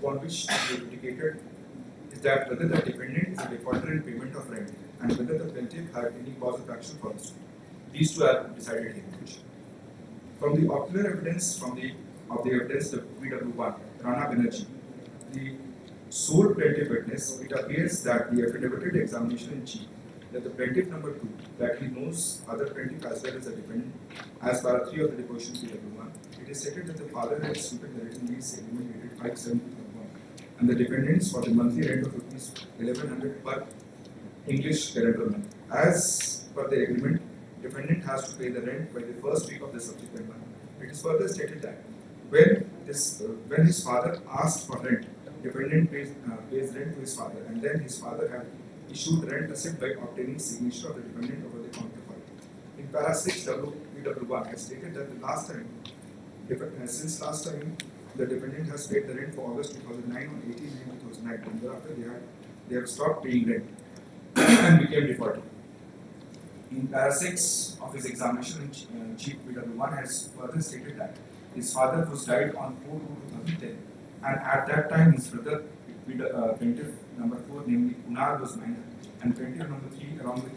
upon which we litigated is that whether the defendant is a defaulter in payment of rent and whether the plaintiff had any cause of action for the suit. These two are decided here. From the ocular evidence of the evidence, the PW1, Rana Banerjee, the sole plaintiff witness, it appears that the affidavit examination in chief, that the plaintiff number 2, that he knows other plaintiff as well as the defendant, as para 3 of the deposition PW1, it is stated that the father had stipulated the written lease agreement dated 5/7/2001, and the defendants for the monthly rent of rupees 1100 per English calendar month. As per the agreement, defendant has to pay the rent by the first week of the subsequent month. It is further stated that when his father asked for rent, defendant pays rent to his father, and then his father had issued rent receipt by obtaining signature of the defendant over the counterpart. In para 6 WPW1 has stated that since last time the defendant has paid the rent for August 2009 on 18/9/2009, and thereafter they have stopped paying rent and became defaulted. In para 6 of his examination in chief, PW1 has further stated that his father was died on 4/2/2010, and at that time his brother, plaintiff number 4, namely Kunal, was minor, and plaintiff number 3, along with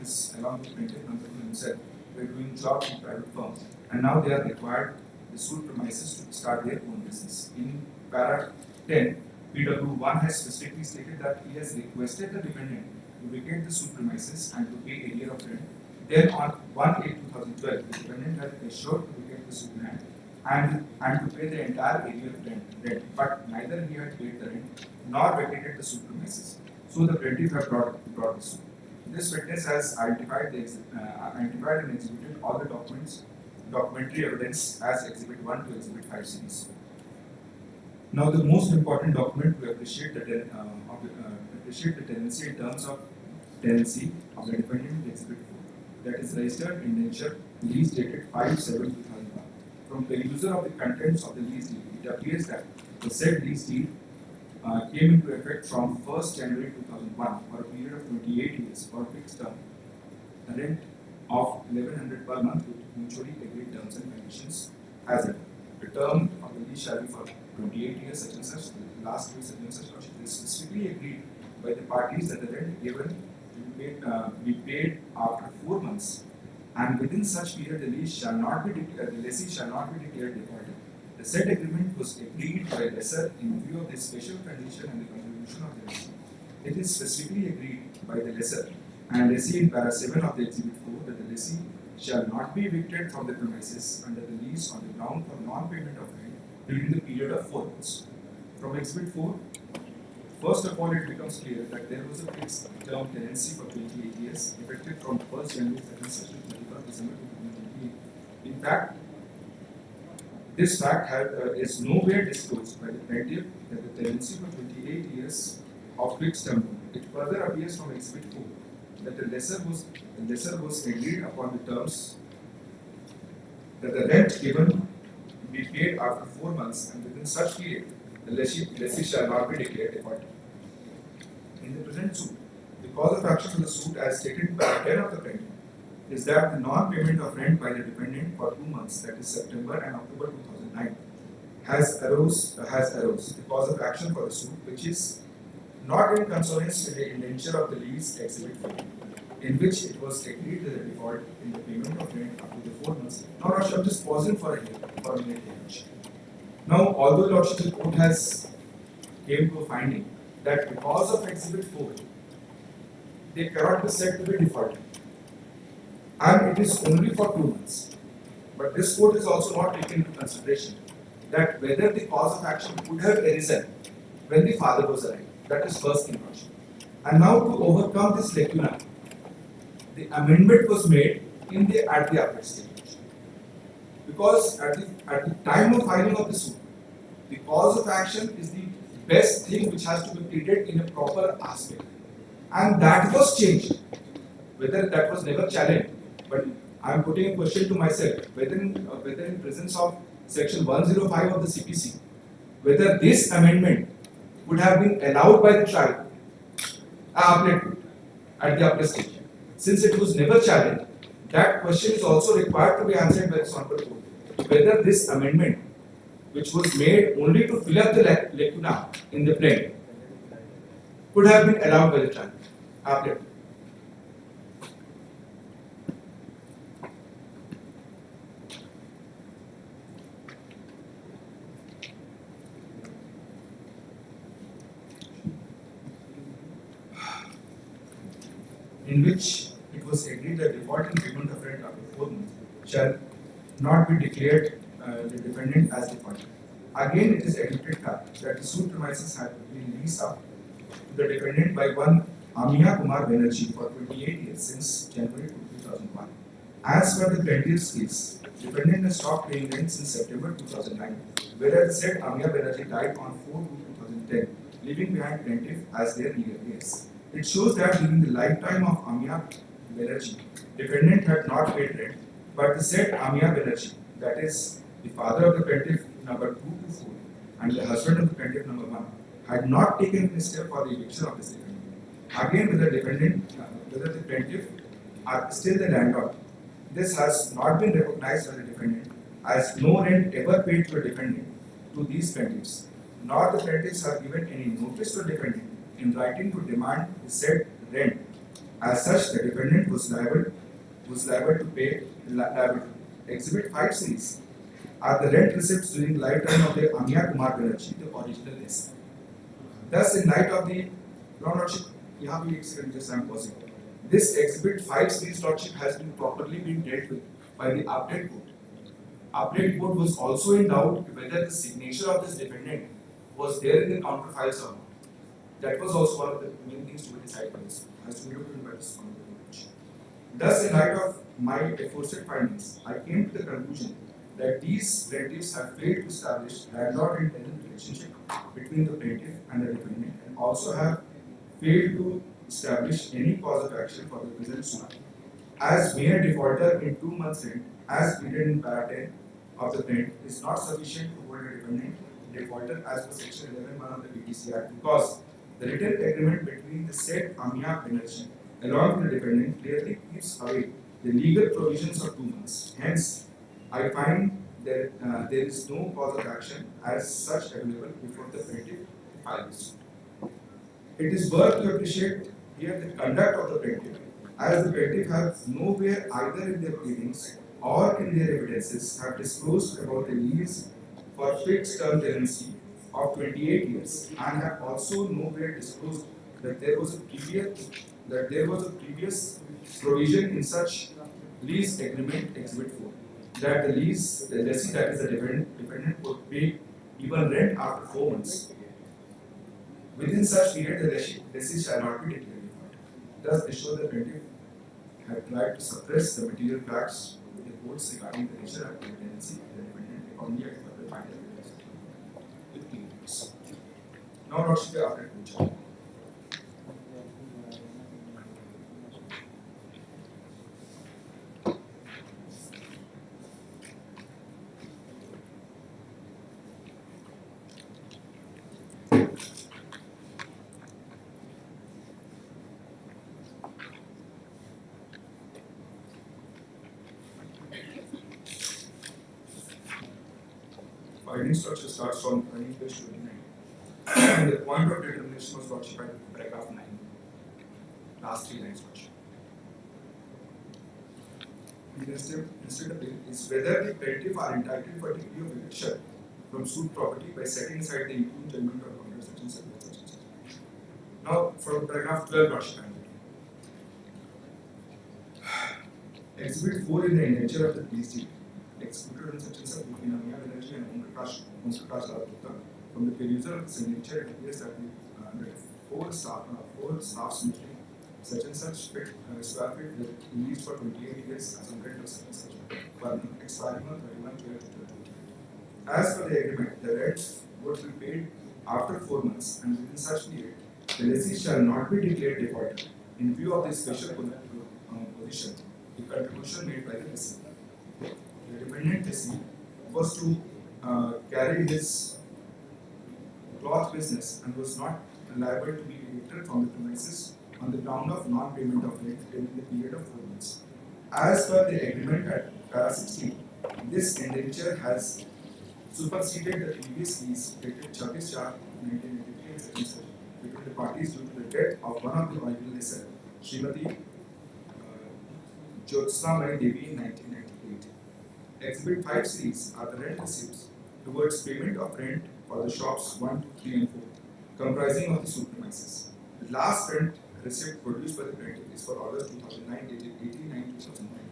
plaintiff number 2 himself, were doing jobs in private firms, and now they are required the suit premises to start their own business. In para 10, PW1 has specifically stated that he has requested the defendant to vacate the suit premises and to pay a year of rent. Then on 1/8/2012, the defendant had assured to vacate the suit land and to pay the entire area of rent, but neither he had paid the rent nor vacated the suit premises. So the plaintiff had brought the suit. This witness has identified and exhibited all the documentary evidence as Exhibit 1 to Exhibit 5 series. Now, the most important document to appreciate the tenancy in terms of tenancy of the defendant is Exhibit 4, that is registered indenture lease dated 5/7/2001. From the user of the contents of the lease deed, it appears that the said lease deed came into effect from 1st January 2001 for a period of 28 years for a fixed term, a rent of 1100 per month with mutually agreed terms and conditions as ever. The term of the lease shall be for 28 years, such and such. The last week, such and such. It is specifically agreed by the parties that the rent given be paid after 4 months, and within such period the lessee shall not be declared defaulted. The said agreement was agreed by lessor in view of the special condition and the contribution of the lessee. It is specifically agreed by the lessor and lessee in para 7 of the Exhibit 4 that the lessee shall not be evicted from the premises under the lease on the ground for non-payment of rent during the period of 4 months. From Exhibit 4, first of all, it becomes clear that there was a fixed term tenancy for 28 years, effective from 1st January to 31st December 2028. In fact, this fact is nowhere disclosed by the plaintiff that the tenancy for 28 years of fixed term. It further appears from Exhibit 4 that the lessor was agreed upon the terms that the rent given be paid after 4 months, and within such period the lessee shall not be declared defaulted. In the present suit, the cause of action in the suit, as stated by 10 of the plaintiff, is that the non-payment of rent by the defendant for 2 months, that is September and October 2009, has arose. The cause of action for the suit, which is not in consonance with the indenture of the lease Exhibit 4, in which it was agreed that the default in the payment of rent up to the 4 months. Now, Lordship, I'm just pausing for a minute here. Now, although Lordship, the court has came to a finding that because of Exhibit 4, they cannot be said to be defaulted, and it is only for 2 months. But this court is also not taking into consideration that whether the cause of action could have arisen when the father was alive. That is first thing. And now, to overcome this lacuna, the amendment was made at the appellate stage. Because at the time of filing of the suit, the cause of action is the best thing which has to be treated in a proper aspect. And that was changed. Whether that was never challenged, but I am putting a question to myself, whether in presence of section 105 of the CPC, whether this amendment would have been allowed by the trial at the appellate stage. Since it was never challenged, that question is also required to be answered by the Honorable Court. Whether this amendment which was made only to fill up the lacuna in the plain, could have been allowed by the tribunal. In which it was agreed that default in payment of rent after 4 months shall not be declared the defendant as defaulted. Again, it is admitted that the suit premises had been leased out to the defendant by one Amiya Kumar Banerjee for 28 years since January 2001. As per the plaintiff's case, defendant has stopped paying rent since September 2009, whereas the said Amiya Banerjee died on 4/2/2010, leaving behind plaintiff as their legal heirs. It shows that during the lifetime of Amiya Banerjee, defendant had not paid rent, but the said Amiya Banerjee, that is the father of the plaintiff number 2 to 4 and the husband of the plaintiff number 1, had not taken any step for the eviction of this defendant. Again, whether the plaintiff are still the landlord, this has not been recognized by the defendant as no rent ever paid to a defendant to these plaintiffs, nor the plaintiffs have given any notice to the defendant in writing to demand the said rent. As such, the defendant was liable to pay liable. Exhibit 5 series are the rent receipts during the lifetime of the Amiya Kumar Banerjee, the original lessee. Thus, in light of the Lordship, यहाँ भी एक second just I am pausing. This exhibit 5 series Lordship has been properly dealt with by the appellate court. Appellate court was also in doubt whether the signature of this defendant was there in the counter files or not. That was also one of the main things to be decided by this. Has to be looked into by this court. Thus, in light of my aforesaid findings, I came to the conclusion that these plaintiffs have failed to establish landlord and tenant relationship between the plaintiff and the defendant, and also have failed to establish any cause of action for the present suit. As mere defaulter in 2 months' rent, as pleaded in para 10 of the plaintiff, is not sufficient to hold a defendant defaulter as per section 11(1) of the BTC Act, because the written agreement between the said Amiya Banerjee along with the defendant clearly keeps away the legal provisions of 2 months. Hence, I find that there is no cause of action as such available before the plaintiff files. It is worth to appreciate here the conduct of the plaintiff, as the plaintiff has nowhere either in their pleadings or in their evidences have disclosed about a lease for fixed term tenancy of 28 years, and have also nowhere disclosed that there was a previous provision in such lease agreement exhibit 4 that the lessee, that is the defendant would pay even rent after 4 months. Within such period, the lessee shall not be declared default. Thus, they show the plaintiff had tried to suppress the material facts with the courts regarding the nature of the tenancy of the defendant only at the final evidence with claims. Now, what should be after future? Finding structure starts from page 29. And the point of determination was got by paragraph 9. Last 3 lines got. Instead of it is whether the plaintiff are entitled for degree of eviction from suit property by setting aside the improved judgment of under section 7. Now, from paragraph 12 got. Exhibit 4 in the nature of the PC executed in section 7 between Amiya Banerjee and Om Prakash Rajputta. From the perusal of the signature, it appears that the 4 staffs meeting such and such square feet that leased for 28 years as on rent of such and such for expiring on 31/12/2020. As per the agreement, the rent would be paid after 4 months, and within such period, the lessee shall not be declared defaulted. In view of the special position, the contribution made by the lessee. The dependent lessee was to carry his cloth business and was not liable to be evicted from the premises on the ground of non-payment of rent during the period of 4 months. As per the agreement at para 16, this indenture has superseded the previous lease dated 26/4/1993 and second session between the parties due to the death of one of the original lessor, Srimati Jyotsna Mani Devi in 1998. Exhibit 5 series are the rent receipts towards payment of rent for the shops 1, 2, 3 and 4, comprising of the suit premises. The last rent receipt produced by the plaintiff is for August 2009 dated 18/9/2009,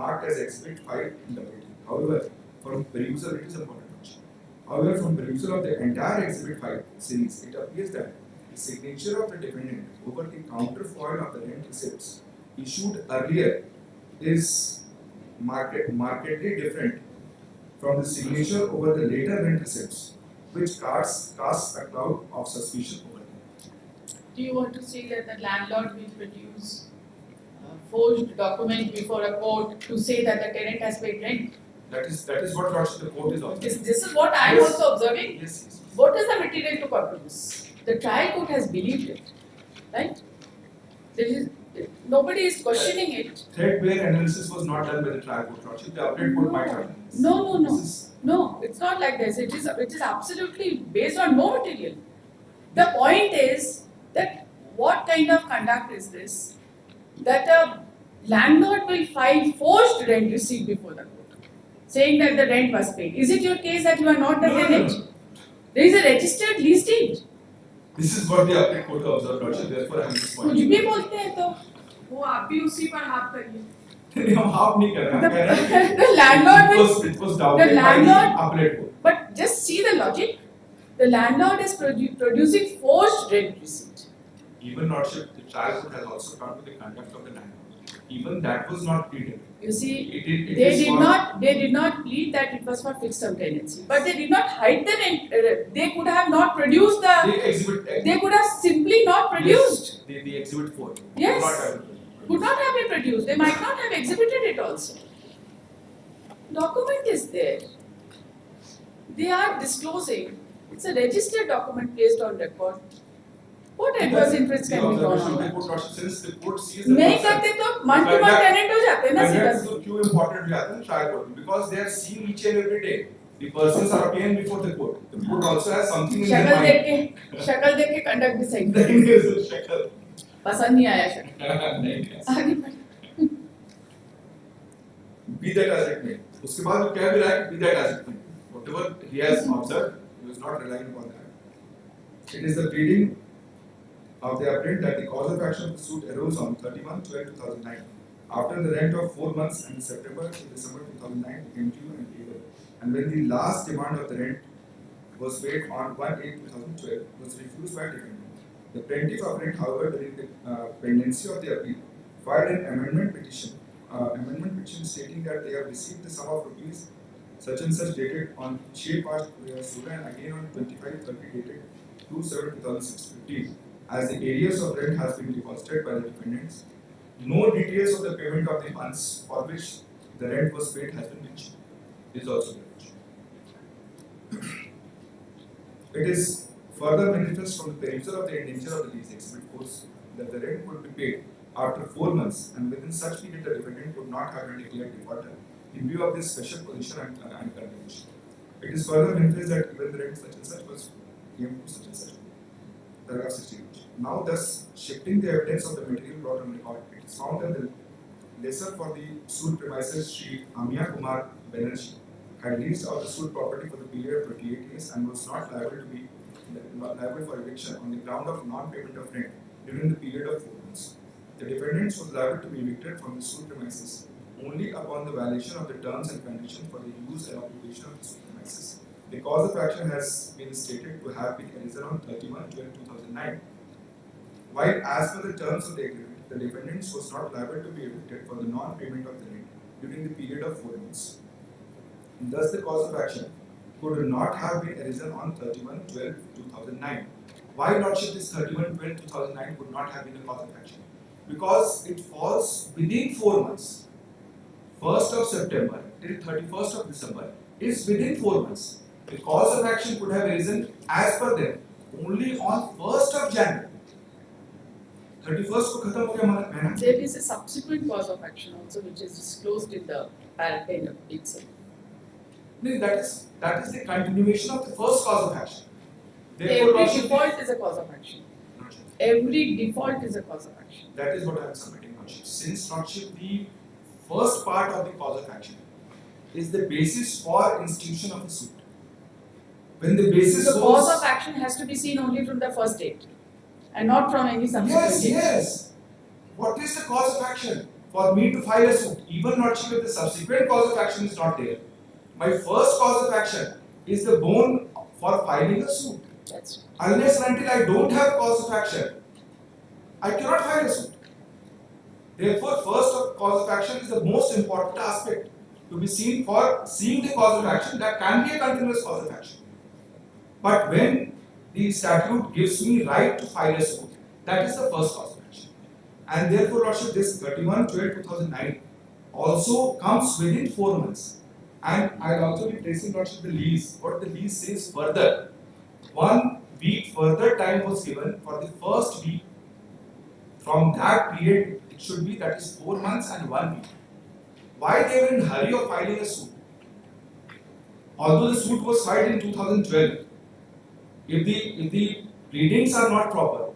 marked as Exhibit 5 in WT. However, from perusal, it is important. However, from perusal of the entire Exhibit 5 series, it appears that the signature of the defendant over the counterfoil of the rent receipts issued earlier is markedly different from the signature over the later rent receipts, which casts a cloud of suspicion over them. Do you want to say that the landlord will produce a forged document before a court to say that the tenant has paid rent? That is what the court is observing. This is what I am also observing. Yes. What is the material to compromise? The trial court has believed it, right? Nobody is questioning it. Threadbare analysis was not done by the trial court. The appellate court might have done this. No, it's not like this. It is absolutely based on no material. The point is that what kind of conduct is this? That a landlord will file forged rent receipt before the court, saying that the rent was paid. Is it your case that you are not the tenant? No. There is a registered lease deed. This is what the appellate court observed, Lordship. Therefore, I am this point. कुछ भी बोलते हैं तो वो आप भी उसी पर हाथ करिए. हम हाथ नहीं कर रहे. The landlord will. It was doubted by the appellate court. But just see the logic. The landlord is producing forged rent receipt. Even Lordship, the trial court has also come to the conduct of the landlord. Even that was not pleaded. You see, they did not plead that it was for fixed term tenancy, but they did not hide the rent. They could have not produced They could have simply not produced. Yes, the exhibit 4. Yes. Could not have been produced. They might not have exhibited it also. Document is there. They are disclosing. It's a registered document placed on record. What adverse interest can be drawn on that? Since the court sees नहीं करते तो मन to मन tenant हो जाते हैं ना सीधा. So क्यों important हो जाता है trial court? Because they are seeing each and every day. The persons are appearing before the court. The court also has something in their mind. शक्ल देख के conduct decide. नहीं शक्ल. पसंद नहीं आया शक्ल. नहीं. आगे बढ़. Be that as it may. उसके बाद वो क्या भी रहा है? Be that as it may. Whatever he has observed, he was not relying upon that. It is the pleading of the appellant that the cause of action of the suit arose on 31/12/2009 after the rent of 4 months and September to December 2009 became due and payable, and when the last demand of the rent was paid on 1/8/2012 was refused by defendant. The plaintiff appellant, however, during the pendency of the appeal, filed an amendment petition stating that they have received the sum of rupees such and such dated on 6/5/2016 and again on 25/30 dated 2/7/2015. As the areas of rent has been deposited by the defendants, no details of the payment of the months for which the rent was paid has been mentioned. This is also mentioned. It is further manifest from the perusal of the indenture of the lease exhibit 4 that the rent would be paid after 4 months, and within such period the defendant would not have been declared defaulter in view of this special position and condition. It is further manifest that even the rent such and such was given to such and such. Paragraph 16. Now, thus shifting the evidence of the material brought on record, it is found that the lessor for the suit premises, Shri Amiya Kumar Banerjee, had leased out the suit property for the period of 28 years and was not liable for eviction on the ground of non-payment of rent during the period of 4 months. The defendant was liable to be evicted from the suit premises only upon the violation of the terms and conditions for the use and occupation of the suit premises. The cause of action has been stated to have been arisen on 31/12/2009. While as per the terms of the agreement, the defendant was not liable to be evicted for the non-payment of the rent during the period of 4 months. Thus, the cause of action could not have been arisen on 31/12/2009. Why, Lordship, this 31/12/2009 could not have been the cause of action? Because it falls within 4 months. 1st of September till 31st of December is within 4 months. The cause of action could have arisen as per them only on 1st of January. 31st को खत्म हो गया महीना. There is a subsequent cause of action also which is disclosed in the paragraph itself. No, that is the continuation of the first cause of action. Therefore, Every Lordship, default is a cause of action. Lordship, Every default is a cause of action. that is what I am submitting, Lordship. Since Lordship, the first part of the cause of action is the basis for institution of the suit. When the basis The was cause of action has to be seen only from the first date and not from any subsequent date. yes. What is the cause of action for me to file a suit? Even Lordship, if the subsequent cause of action is not there, my first cause of action is the bone for filing a suit. That's right. Unless and until I don't have cause of action, I cannot file a suit. Therefore, first cause of action is the most important aspect to be seen for seeing the cause of action that can be a continuous cause of action. But when the statute gives me right to file a suit, that is the first cause of action. And therefore, Lordship, this 31/12/2009 also comes within 4 months. And I'll also be tracing, Lordship, the lease. What the lease says further. 1 week further time was given for the first week. From that period, it should be, that is 4 months and 1 week. Why they were in hurry of filing a suit? Although the suit was filed in 2012, if the readings are not proper,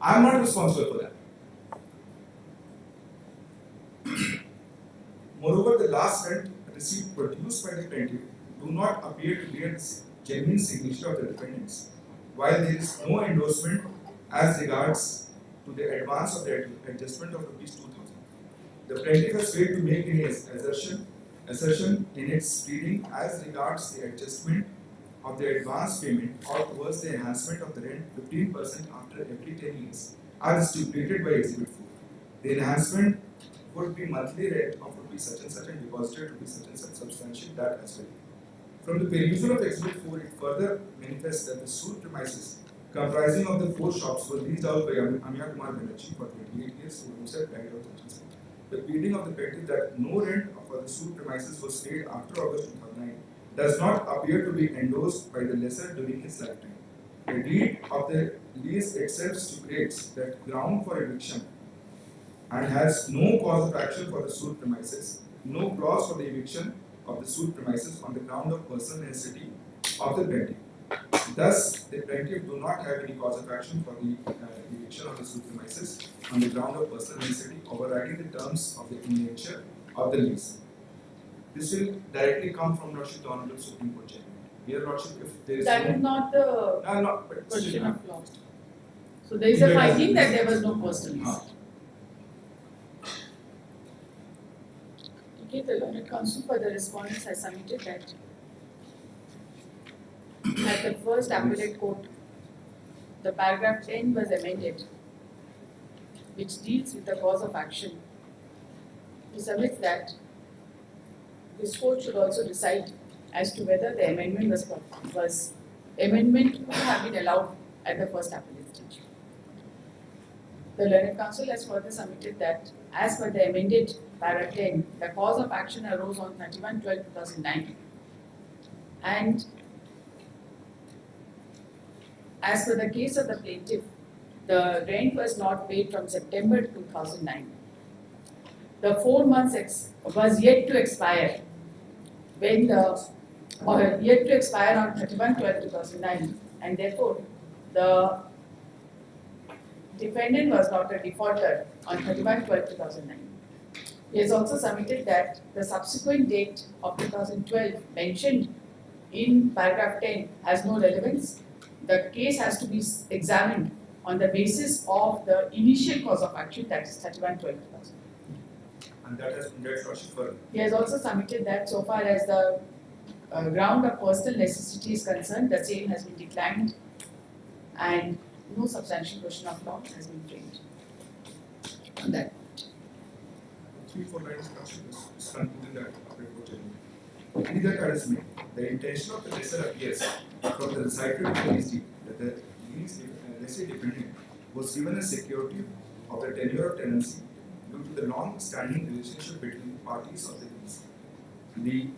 I am not responsible for that. Moreover, the last rent receipt produced by the plaintiff do not appear to bear the genuine signature of the defendants, while there is no endorsement as regards to the advance of the adjustment of Rs 2,000. The plaintiff has failed to make any assertion in its pleading as regards the adjustment of the advance payment or towards the enhancement of the rent 15% after every 10 years, as stipulated by Exhibit 4. The enhancement would be monthly rent of rupees such and deposited rupees such and such, substantiate that as well. From the perusal of Exhibit 4, it further manifests that the suit premises comprising of the 4 shops were leased out by Amiya Kumar Banerjee for 28 years, who himself died of cancer. The pleading of the plaintiff that no rent for the suit premises was paid after August 2009 does not appear to be endorsed by the lessor during his lifetime. The deed of the lease itself stipulates that ground for eviction and has no cause of action for the suit premises, no clause for the eviction of the suit premises on the ground of personal necessity of the plaintiff. Thus, the plaintiff do not have any cause of action for the eviction of the suit premises on the ground of personal necessity, overriding the terms of the nature of the lease. This will directly come from Lordship, the Honorable Supreme Court Judgment. Here, Lordship, if there is That no, is not the not, but question still, of law. So there is a finding that there was no personal necessity. Okay, the learned counsel for the respondents has submitted that at the first appellate court, the paragraph 10 was amended, which deals with the cause of action. He submits that this court should also decide as to whether the amendment would have been allowed at the first appellate stage. The learned counsel has further submitted that as per the amended paragraph 10, the cause of action arose on 31/12/2009, and as per the case of the plaintiff, the rent was not paid from September 2009. The 4 months was yet to expire when yet to expire on 31/12/2009, and therefore the defendant was not a defaulter on 31/12/2009. He has also submitted that the subsequent date of 2012 mentioned in paragraph 10 has no relevance. The case has to be examined on the basis of the initial cause of action, that is 31/12/2009. and that has been read, Lordship, further. He has also submitted that so far as the ground of personal necessity is concerned, the same has been declined and no substantial question of law has been framed on that. 3-4 lines, Lordship, is concluding that appellate court judgment. Be that as may, the intention of the lessor appears from the recital of the lease deed that the lessee defendant was given a security of the tenure of tenancy due to the long-standing relationship between the parties of the lease. The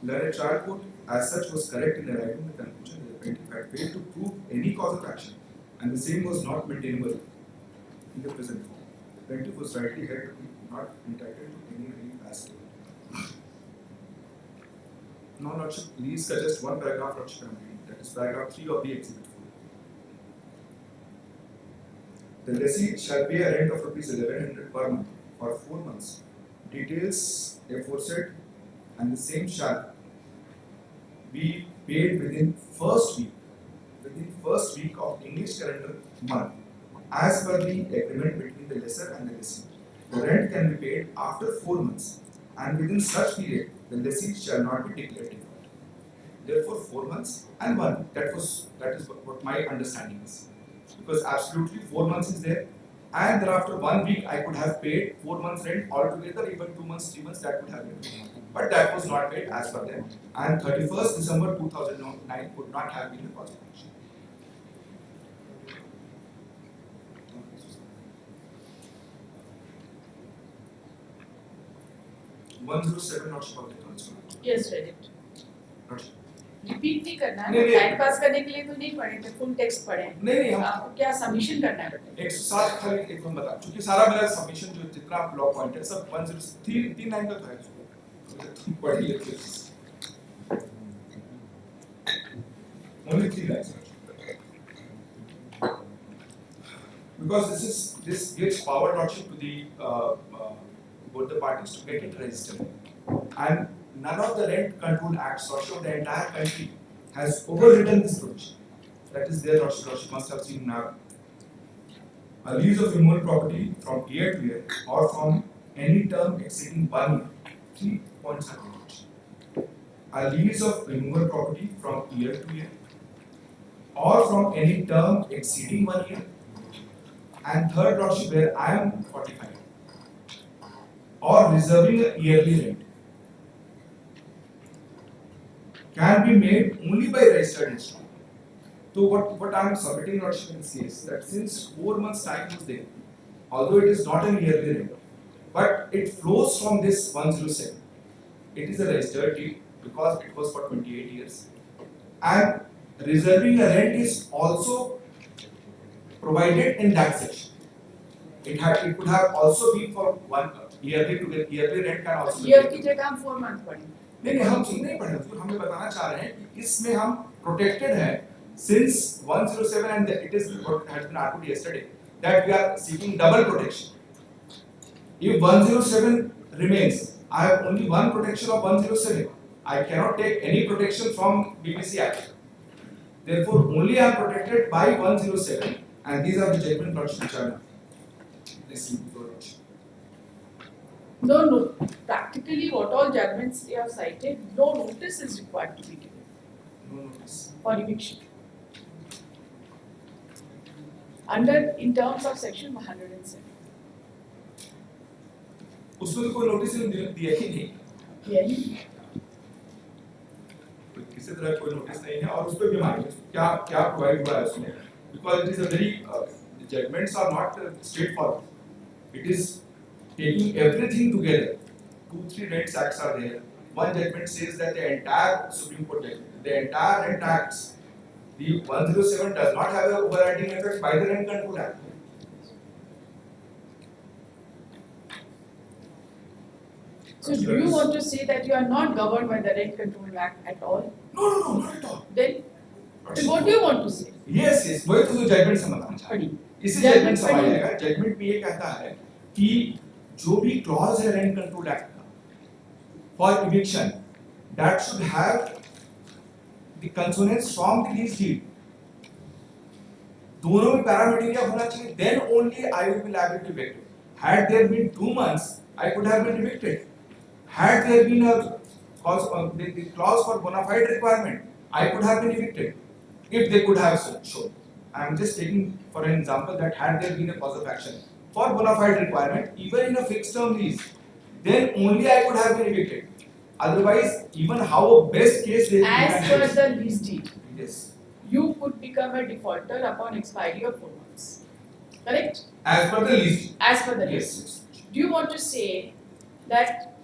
learned trial court, as such, was correct in arriving at the conclusion that the plaintiff had failed to prove any cause of action, and the same was not maintainable in the present form. The plaintiff was rightly held to be not entitled to any relief as to it. No, Lordship, lease का just one paragraph, Lordship, I'm reading. That is paragraph 3 of the exhibit 4. The lessee shall pay a rent of rupees 1100 per month for 4 months. Details aforesaid and the same shall be paid within first week of English calendar month as per the agreement between the lessor and the lessee. The rent can be paid after 4 months and within such period the lessee shall not be declared default. Therefore 4 months and 1, that is what my understanding is. Because absolutely 4 months is there and thereafter 1 week I could have paid 4 months rent altogether, even 2 months, 3 months, that would have been. But that was not paid as per them, and 31st December 2009 could not have been the cause of action. (107) not sure Yes, read it. not sure. Repeat नहीं करना है, नहीं, नहीं। Time pass करने के लिए तो नहीं पढ़े थे, फुल टेक्स्ट पढ़े। नहीं हम आपको क्या सबमिशन करना है बेटे? 107 खाली एक बार बता, क्योंकि सारा मेरा सबमिशन जो जितना ब्लॉक पॉइंट है सब 103 लाइन का है, तुम पढ़ लेते only 3 lines. Because this gives power lordship to the both the parties to get it registered, and none of the rent control acts of the entire country has overridden this provision. That is there, lordship must have seen now. A lease of immovable property from year to year or from any term exceeding 1 year. 3 points are mentioned. A lease of immovable property from year to year or from any term exceeding 1 year. And third lordship, where I am 45, or reserving a yearly rent, can be made only by registered instrument. So what I am submitting lordship in this case, that since 4 months time was there, although it is not a yearly rent, but it flows from this 107. It is a registered deed because it was for 28 years. And reserving a rent is also provided in that section. It could have also been for 1 yearly to get yearly rent can also be. Year की जगह हम 4 month पढ़े। नहीं हम नहीं पढ़े, तो हमें बताना चाह रहे हैं कि इसमें हम प्रोटेक्टेड है since 107 and it is what has been argued yesterday that we are seeking double protection. If 107 remains, I have only one protection of 107. I cannot take any protection from BPC Act. Therefore, only I am protected by 107, and these are the judgment plots which are received before us. No. Practically, what all judgments they have cited, no notice is required to be given No notice. for eviction. In terms of section 107. उसमें तो कोई notice दिया ही नहीं, Yeah. किसी तरह कोई notice नहीं है, और उस पर भी हमारे क्या प्रोवाइड हुआ है उसमें, because it is a very the judgments are not straightforward. It is taking everything together. 2-3 rent acts are there. One judgment says that the entire Supreme Court judgment, the entire rent acts, the 107 does not have a overriding effect by the Rent Control Act. So do you want to say that you are not governed by the Rent Control Act at all? No, not at all. Then what do you want to say? Yes, वही तो judgement से बताना चाह रही हूँ। इसी judgement से आएगा, जजमेंट में ये कहता है कि जो भी क्लॉज है रेंट कंट्रोल एक्ट का for eviction, that should have the consonance from the lease deed. दोनों में पैरामीटर होना चाहिए, then only I will be liable to evict. Had there been 2 months, I could have been evicted. Had there been a the clause for bona fide requirement, I could have been evicted if they could have shown. I am just taking for an example that had there been a cause of action for bona fide requirement, even in a fixed term lease, then only I could have been evicted. Otherwise, even how best case they as per the lease deed, yes, you could become a defaulter upon expiry of 4 months. Correct? as per the lease. As per the lease. Yes. Do you want to say that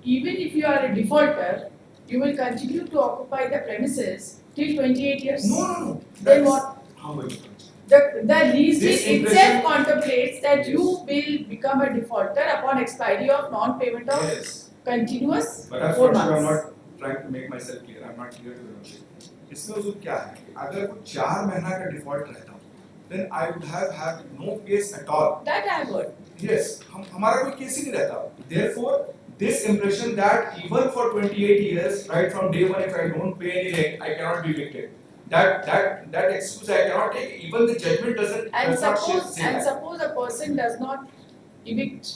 even if you are a defaulter, you will continue to occupy the premises till 28 years? No. Then what? How much? The lease This deed impression- itself contemplates that Yes. you will become a defaulter upon expiry of non-payment of Yes. continuous But as 4 such, I am months. not trying to make myself clear. I'm not clear to the lordship. इसमें उस क्या है कि अगर वो 4 महीना का default रहता, then I would have no case at all. That I heard. Yes, हमारा कोई केस ही नहीं रहता. Therefore, this impression that even for 28 years, right from day one, if I don't pay any rent, I cannot be evicted. That excuse I cannot take. Even the judgment does not say that. Suppose a person does not evict.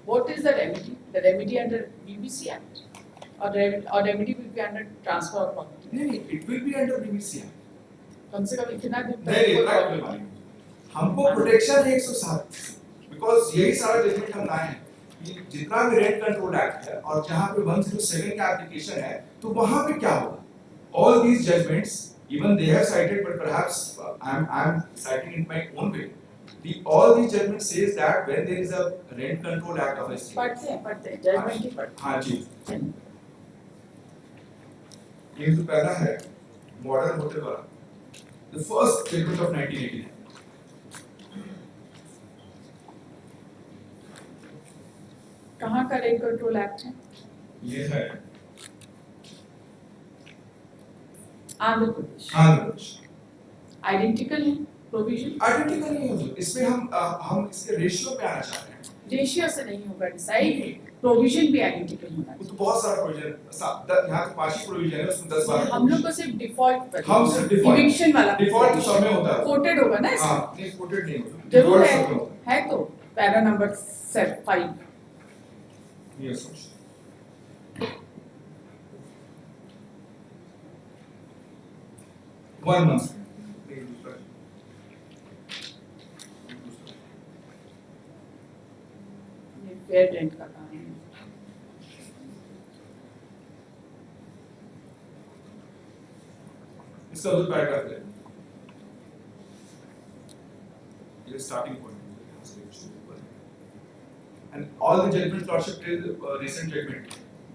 What is the remedy? The remedy under BBC Act, or remedy will be under transfer of property. नहीं, it will be under BBC Act. कम से कम इतना दिन नहीं, इतना हमको protection है 107, because यही सारा जजमेंट हम लाए हैं कि जितना भी रेंट कंट्रोल एक्ट है और जहाँ पे 107 का एप्लीकेशन है, तो वहाँ पे क्या होगा? All these judgments, even they have cited, but perhaps I'm citing in my own way. All these judgments says that when there is a rent control act of a state. पढ़ते judgment ही पढ़ते. हाँ जी. ये जो पहला है modern hotel वाला, the first judgment of 1989. कहाँ का रेंट कंट्रोल एक्ट है? ये है आंध्र प्रदेश. आइडेंटिकल है प्रोविजन? आइडेंटिकल नहीं है. इसमें हम इसके रेशियो पे आना चाहते हैं. रेशियो से नहीं होगा डिसाइड, प्रोविजन भी आइडेंटिकल होना चाहिए. तो बहुत सारा प्रोविजन, यहाँ तो 5 ही प्रोविजन है, उसमें 10-12. हम लोग को सिर्फ डिफॉल्ट पर, हम सिर्फ डिफॉल्ट, इविक्शन वाला डिफॉल्ट तो सब में होता है. कोटेड होगा ना? हाँ, नहीं कोटेड नहीं होता. जरूर है तो para number 5. Yes. 1 month. Fair rent का काम है. इसका दो पैराग्राफ है. ये स्टार्टिंग पॉइंट है. And all the judgments, lordship, till recent judgment,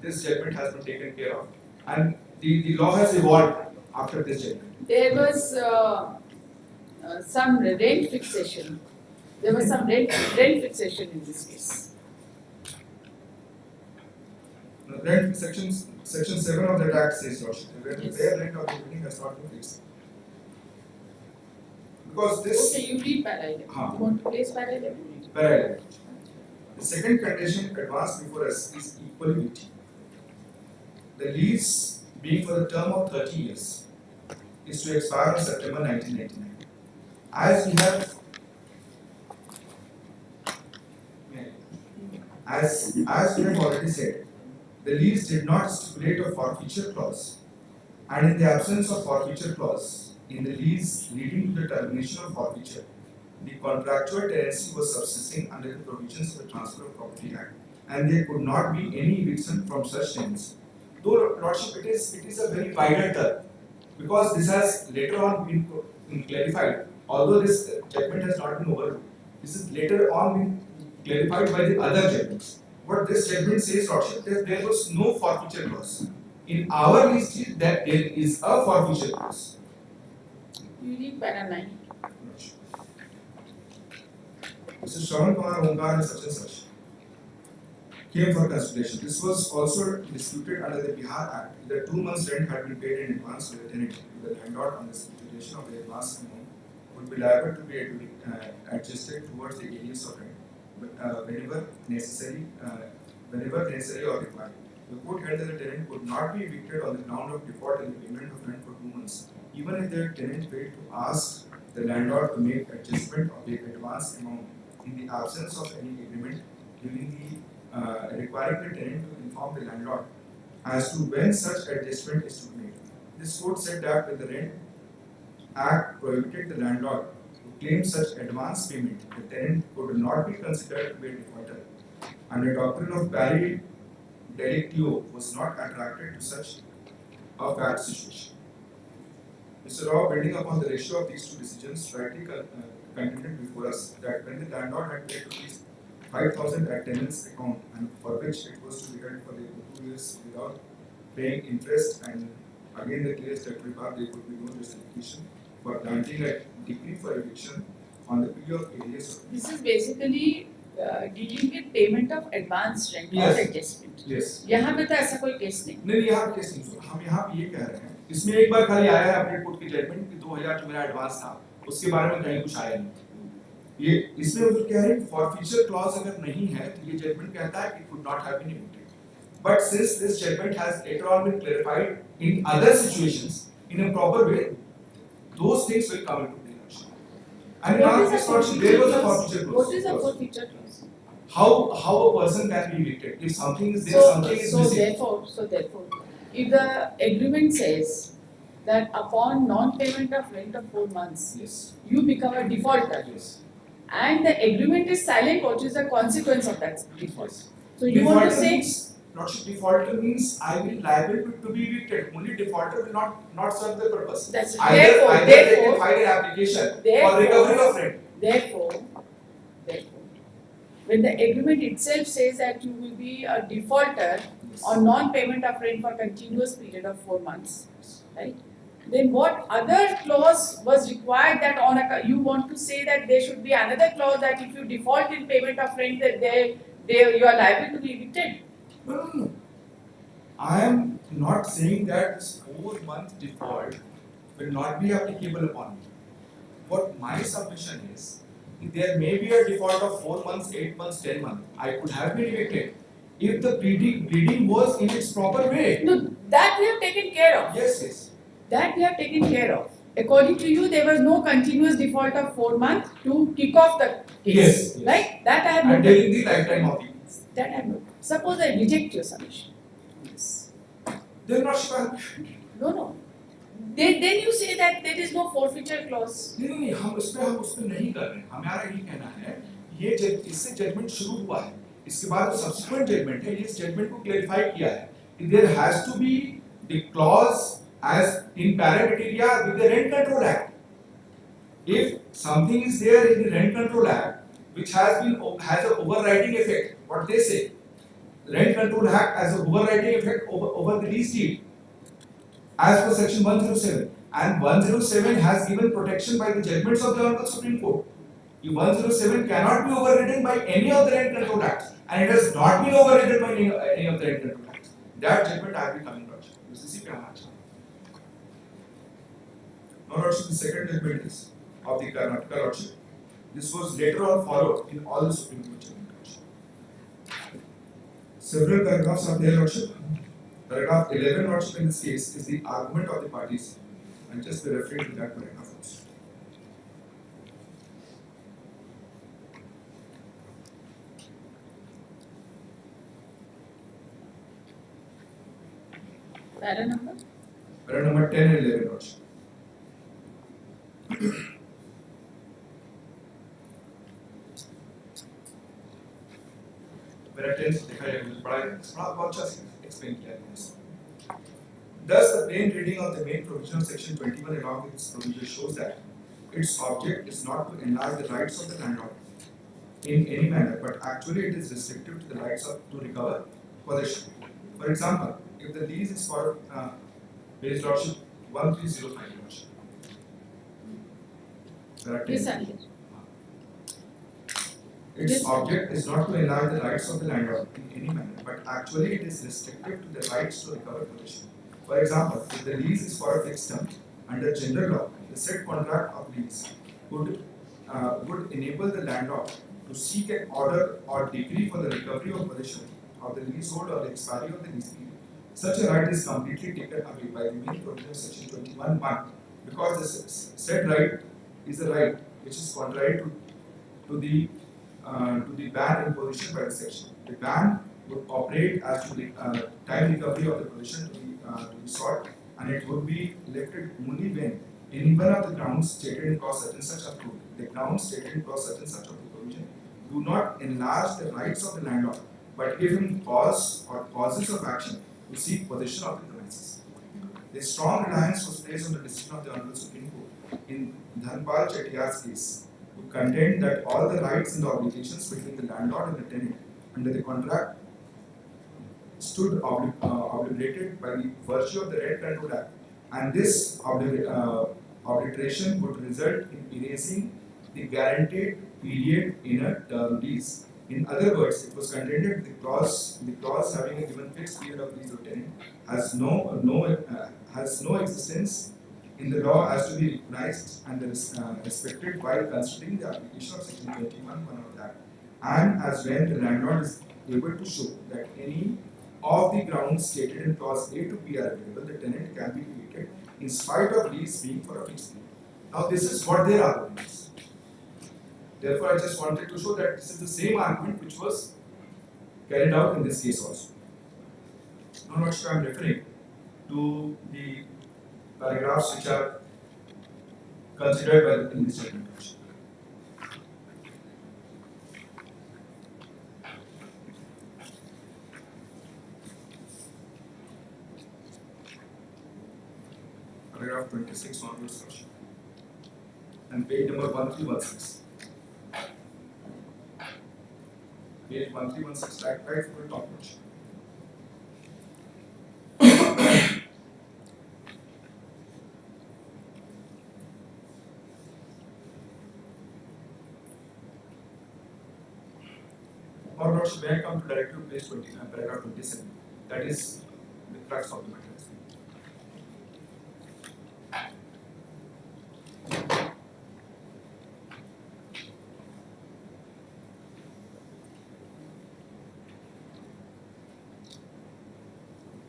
this judgment has been taken care of, and the law has evolved after this judgment. There was some rent fixation. There was some rent fixation in this case. Rent section 7 of that act says, lordship, that Yes. their rent of the building has not been fixed. Because this. Okay, you read para 11. हाँ. You want to place para 11? Parallel. The second condition advanced before us is equality. The lease, being for the term of 30 years, is to expire on September 1999. As we have already said, the lease did not stipulate a forfeiture clause, and in the absence of forfeiture clause in the lease leading to the termination of forfeiture, the contractual tenancy was subsisting under the provisions of the Transfer of Property Act, and there could not be any eviction from such tenancy. Though, lordship, it is a very wider term, because this has later on been clarified. Although this judgment has not been overruled, this is later on been clarified by the other judgments. What this judgment says, lordship, that there was no forfeiture clause. In our lease deed, that there is a forfeiture clause. You read para 9. Mr. Shravan Kumar Omkar and such came for consideration. This was also disputed under the Bihar Act. The 2 months rent had been paid in advance to the tenant. The landlord on the stipulation of the advance amount would be liable to be adjusted towards the alias of rent whenever necessary or required. The court held that the tenant could not be evicted on the ground of default in the payment of rent for 2 months, even if the tenant failed to ask the landlord to make adjustment of the advance amount in the absence of any agreement, during the requiring the tenant to inform the landlord as to when such adjustment is to be made. This court said that when the Rent Act prohibited the landlord to claim such advance payment, the tenant could not be considered to be a defaulter, and the doctrine of pari delictio was not attracted to such a fact situation. Mr. Rao, building upon the ratio of these two decisions, rightly contended before us that when the landlord had paid rupees 5,000 at tenant's account, and for which it was to be held for the 2 years without paying interest, and again the clear statutory part, there could be no justification for granting a decree for eviction on the plea of alias. This is basically dealing with payment of advance rent or Yes. adjustment. Yes. यहाँ पे तो ऐसा कोई case नहीं. नहीं यहाँ case नहीं सुना, हम यहाँ पे ये कह रहे हैं इसमें एक बार खाली आया है अपडेट कोर्ट की जजमेंट कि 2000 जो मेरा एडवांस था उसके बारे में कहीं कुछ आया नहीं। ये इसमें वो कह रहे हैं फॉरफीचर क्लॉज अगर नहीं है तो ये जजमेंट कहता है it would not have been implemented, but since this judgment has later on been clarified in other situations in a proper way, those things will come into play. And in our case, there was a forfeiture clause. What is a forfeiture clause? How a person can be evicted if something is there, something is missing. So therefore, if the agreement says that upon non-payment of rent of 4 months, Yes. you become a defaulter, Yes. and the agreement is silent, what is the consequence of that default? Yes. So you want to say, Defaulter means I will liable to be evicted. Only defaulter will not serve the purpose. that's Either they can file an application for recovery of rent. Therefore, when the agreement itself says that you will be a defaulter on non-payment of rent for continuous period of 4 months, right? Then what other clause was required that on a, you want to say that there should be another clause that if you default in payment of rent that you are liable to be evicted? No. I am not saying that this 4-month default will not be applicable upon me. What my submission is, there may be a default of 4 months, 8 months, 10 months. I could have been evicted if the pleading was in its proper way. No, that we have taken care of. Yes. That we have taken care of. According to you, there was no continuous default of 4 months to kick off the case. Yes. Right? That I have And noted. in the lifetime of the case. That I have noted. Suppose I reject your submission. Yes. They are not sure. No. Then you say that there is no forfeiture clause. नहीं हम उस पे नहीं कर रहे हैं। हमारा ये कहना है ये इससे जजमेंट शुरू हुआ है, इसके बाद जो सब्सिक्वेंट जजमेंट है ये इस जजमेंट को क्लैरिफाई किया है। There has to be the clause as in para materia with the Rent Control Act. If something is there in the Rent Control Act which has an overriding effect, what they say, Rent Control Act has an overriding effect over the lease deed as per section 107, and 107 has given protection by the judgments of the Honorable Supreme Court. 107 cannot be overridden by any of the Rent Control Acts, and it has not been overridden by any of the Rent Control Acts. That judgment I will be coming to. Now, Lordship, the second judgment is of the Karnataka Lordship. This was later on followed in all the Supreme Court judgments. Several paragraphs are there, Lordship. Paragraph 11, Lordship, in this case is the argument of the parties. And just be referring to that paragraph also. Para number? Para number 10 and 11, Lordship. Para 10 देखा जाएगा मुझे बड़ा बहुत अच्छा explain किया है। Thus, the plain reading of the main provision of section 21 along with its provision shows that its object is not to enlarge the rights of the landlord in any manner, but actually it is restrictive to the rights to recover possession. For example, if the lease is for base lordship 1305 lordship. Yes, sir. Its object is not to enlarge the rights of the landlord in any manner, but actually it is restrictive to the rights to recover possession. For example, if the lease is for a fixed term, under general law, the said contract of lease would enable the landlord to seek an order or decree for the recovery of possession of the leasehold or the expiry of the lease period. Such a right is completely taken away by the main provision of section 21(1), because the said right is a right which is contrary to the ban imposition by the section. The ban would operate as to the time recovery of the possession to be sought, and it would be elected only when any one of the grounds stated in clause such and such are proved. The grounds stated in clause such and such of the provision do not enlarge the rights of the landlord, but give him cause or causes of action to seek possession of the premises. The strong reliance was placed on the decision of the Honorable Supreme Court in Dhanpal Chettiar's case, who contend that all the rights and the obligations between the landlord and the tenant under the contract stood obligated by the virtue of the Rent Control Act, and this obligation would result in erasing the guaranteed period in a term lease In other words, it was contended the clause having a given fixed period of lease of tenant has no existence in the law as to be recognized and respected while considering the application of section 21 of that, and as when the landlord is able to show that any of the grounds stated in clause A to B are available, the tenant can be created in spite of lease being for a fixed period. Now this is what their argument is. Therefore, I just wanted to show that this is the same argument which was carried out in this case also. Now, what I am referring to the paragraphs which are considered by the English Judgment. Paragraph 26 onwards, and page number 1316. Page 1316, right from the top page. Or not, should I come to directly to page 20, paragraph 27. That is the crux of the matter.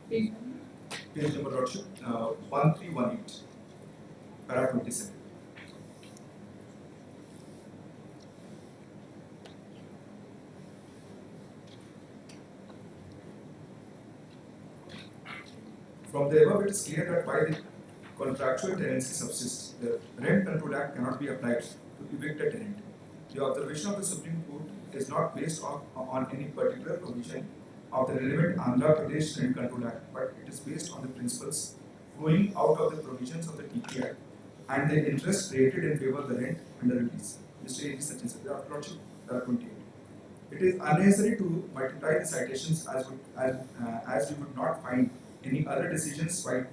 Page number 1318, paragraph 27. From the above, it is clear that while the contractual tenancy subsists, the Rent Control Act cannot be applied to evict a tenant. The observation of the Supreme Court is not based on any particular provision of the relevant Andhra Pradesh Rent Control Act, but it is based on the principles flowing out of the provisions of the TP Act and the interest created in favor of the rent under release. Mr. A. Sachin Sabha, Lordship, 28. It is unnecessary to multiply the citations as we would not find any other decisions which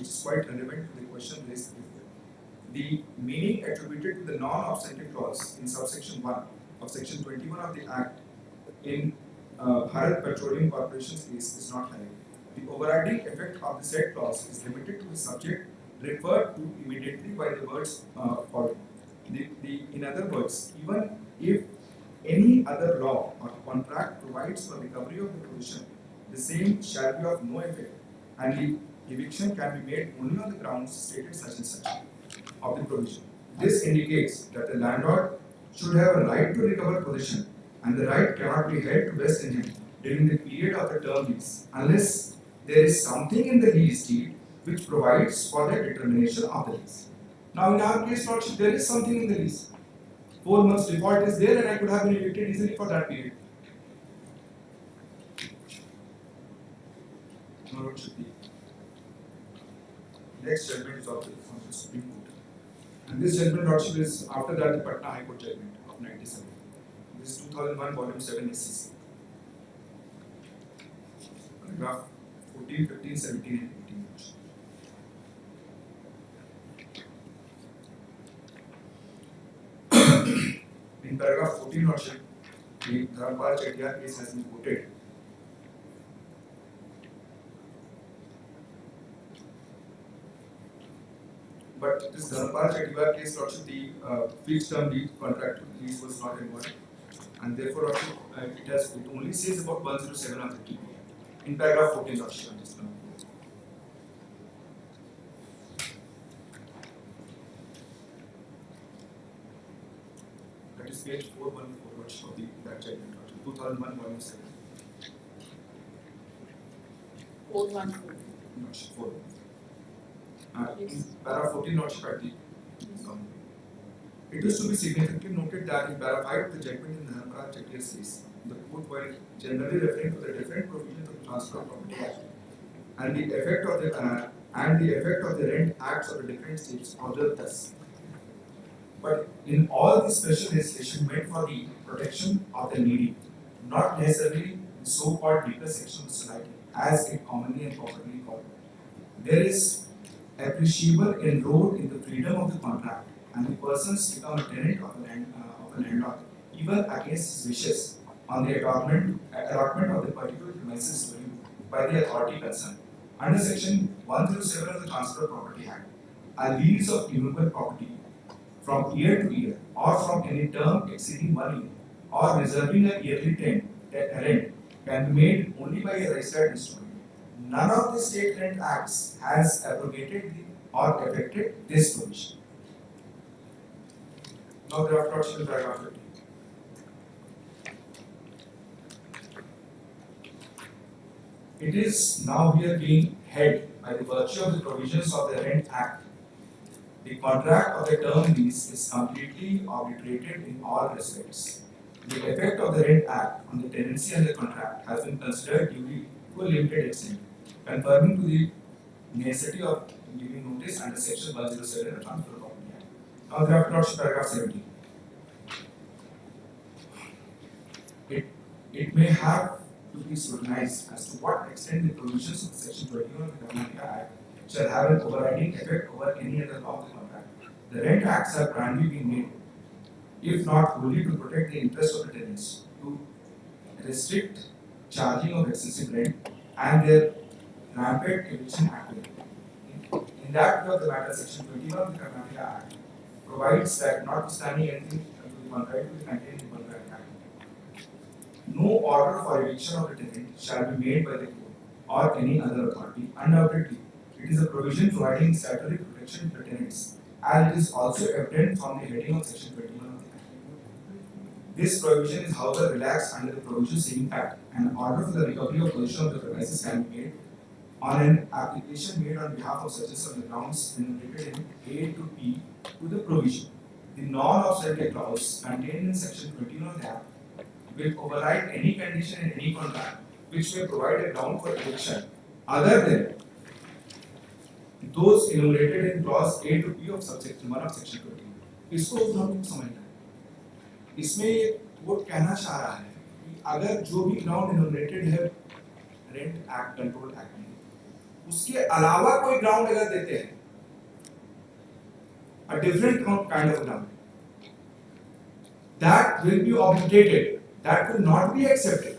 is quite relevant to the question raised before. The meaning attributed to the non-obstantive clause in subsection 1 of section 21 of the Act in Bharat Petroleum Corporation's case is not high. The overriding effect of the said clause is limited to the subject referred to immediately by the words following. In other words, even if any other law or contract provides for recovery of the provision, the same shall be of no effect, and the eviction can be made only on the grounds stated such and such of the provision. This indicates that the landlord should have a right to recover possession, and the right cannot be held to vest in him during the period of the term lease, unless there is something in the lease deed which provides for the determination of the lease. Now, in our case, Lordship, there is something in the lease. 4 months default is there, and I could have been evicted easily for that period. Now, Lordship, the next judgment is of the Supreme Court. And this judgment, Lordship, is after that the Patna High Court judgment of 97. This is 2001, volume 7 SCC. Paragraph 14, 15, 17, and 18. In paragraph 14, Lordship, the Dharpal Chettiar case has been quoted. But this Dharpal Chettiar case, Lordship, the fixed term lease, contractual lease was not involved, and therefore, Lordship, it only says about 107 of the TP. In paragraph 14, Lordship, I'm just going to quote. That is page 414 of that judgment, 2001, volume 7. 414. Not 4. In para 14, not at the It is to be significantly noted that in para 5 of the judgment in the Dharpal Chettiar case, the court, while generally referring to the different provisions of the Transfer of Property Act and the effect of the Rent Acts of the different states, observed thus. But in all this special legislation meant for the protection of the needy, not necessarily the so-called weaker section of society, as it commonly and popularly called. There is appreciable inroad in the freedom of the contract, and the persons become a tenant of a landlord, even against his wishes, on the allotment of the particular premises to you by the authority concerned. Under Section 107 of the Transfer of Property Act, a lease of immovable property from year to year or from any term exceeding 1 year or reserving a yearly rent can be made only by a registered instrument. None of the state rent acts has abrogated or affected this provision. Now draft article paragraph 15. It is now here being held by the virtue of the provisions of the Rent Act. The contract of the term lease is completely obliterated in all respects. The effect of the Rent Act on the tenancy and the contract has been considered duly to a limited extent, conforming to the necessity of giving notice under Section 107 of the Transfer of Property Act. Now draft article paragraph 17. It may have to be scrutinized as to what extent the provisions of Section 21 of the Karnataka Act shall have an overriding effect over any other law of the contract. The rent acts have primarily been made, if not wholly to protect the interest of the tenants, to restrict charging of excessive rent and their rampant eviction activity. In that view of the matter, Section 21 of the Karnataka Act provides that notwithstanding anything to the contrary to the contained in the Contract Act, no order for eviction of the tenant shall be made by the court or any other authority. Undoubtedly, it is a provision providing statutory protection to the tenants, as it is also evident from the heading of Section 21 of the Act. This provision is, however, relaxed under the provision saying that an order for the recovery of possession of the premises can be made on an application made on behalf of such on the grounds enumerated in A to P to the provision. The non-obsolete clause contained in Section 21 of the Act will override any condition in any contract which may provide a ground for eviction other than those enumerated in clause A to P of subsection 1 of section 20. इसको हम समझना है. इसमें ये वो कहना चाह रहा है कि अगर जो भी ग्राउंड इनोमिनेटेड है रेंट एक्ट कंट्रोल एक्ट में उसके अलावा कोई ग्राउंड अगर देते हैं a different kind of ground that will be obligated, that will not be accepted.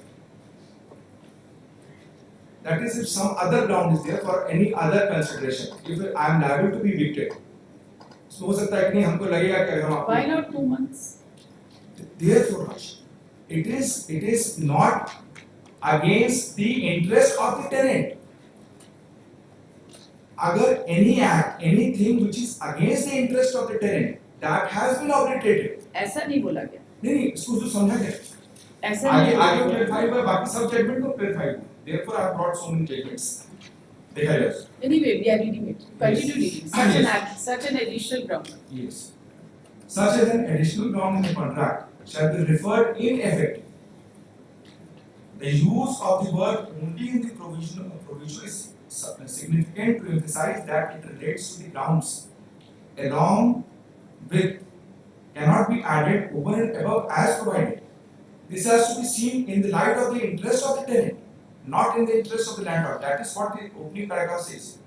That is, if some other ground is there for any other consideration, if I am liable to be evicted, so हो सकता है कि नहीं हमको लगेगा कि हम Why not 2 months? Therefore, it is not against the interest of the tenant. अगर any act, anything which is against the interest of the tenant, that has been obligated. ऐसा नहीं बोला गया. नहीं इसको जो समझा गया. ऐसा नहीं. आगे clarify हुआ बाकी सब judgment को clarify हुआ. Therefore, I have brought so many judgments. देखा जाए. Anyway, we are reading it. Continue reading. Such Yes. an act, such an additional ground. Yes. Such as an additional ground in the contract shall be referred in effect. The use of the word only in the provision is significant to emphasize that it relates to the grounds along with cannot be added over and above as provided. This has to be seen in the light of the interest of the tenant, not in the interest of the landlord. That is what the opening paragraph says.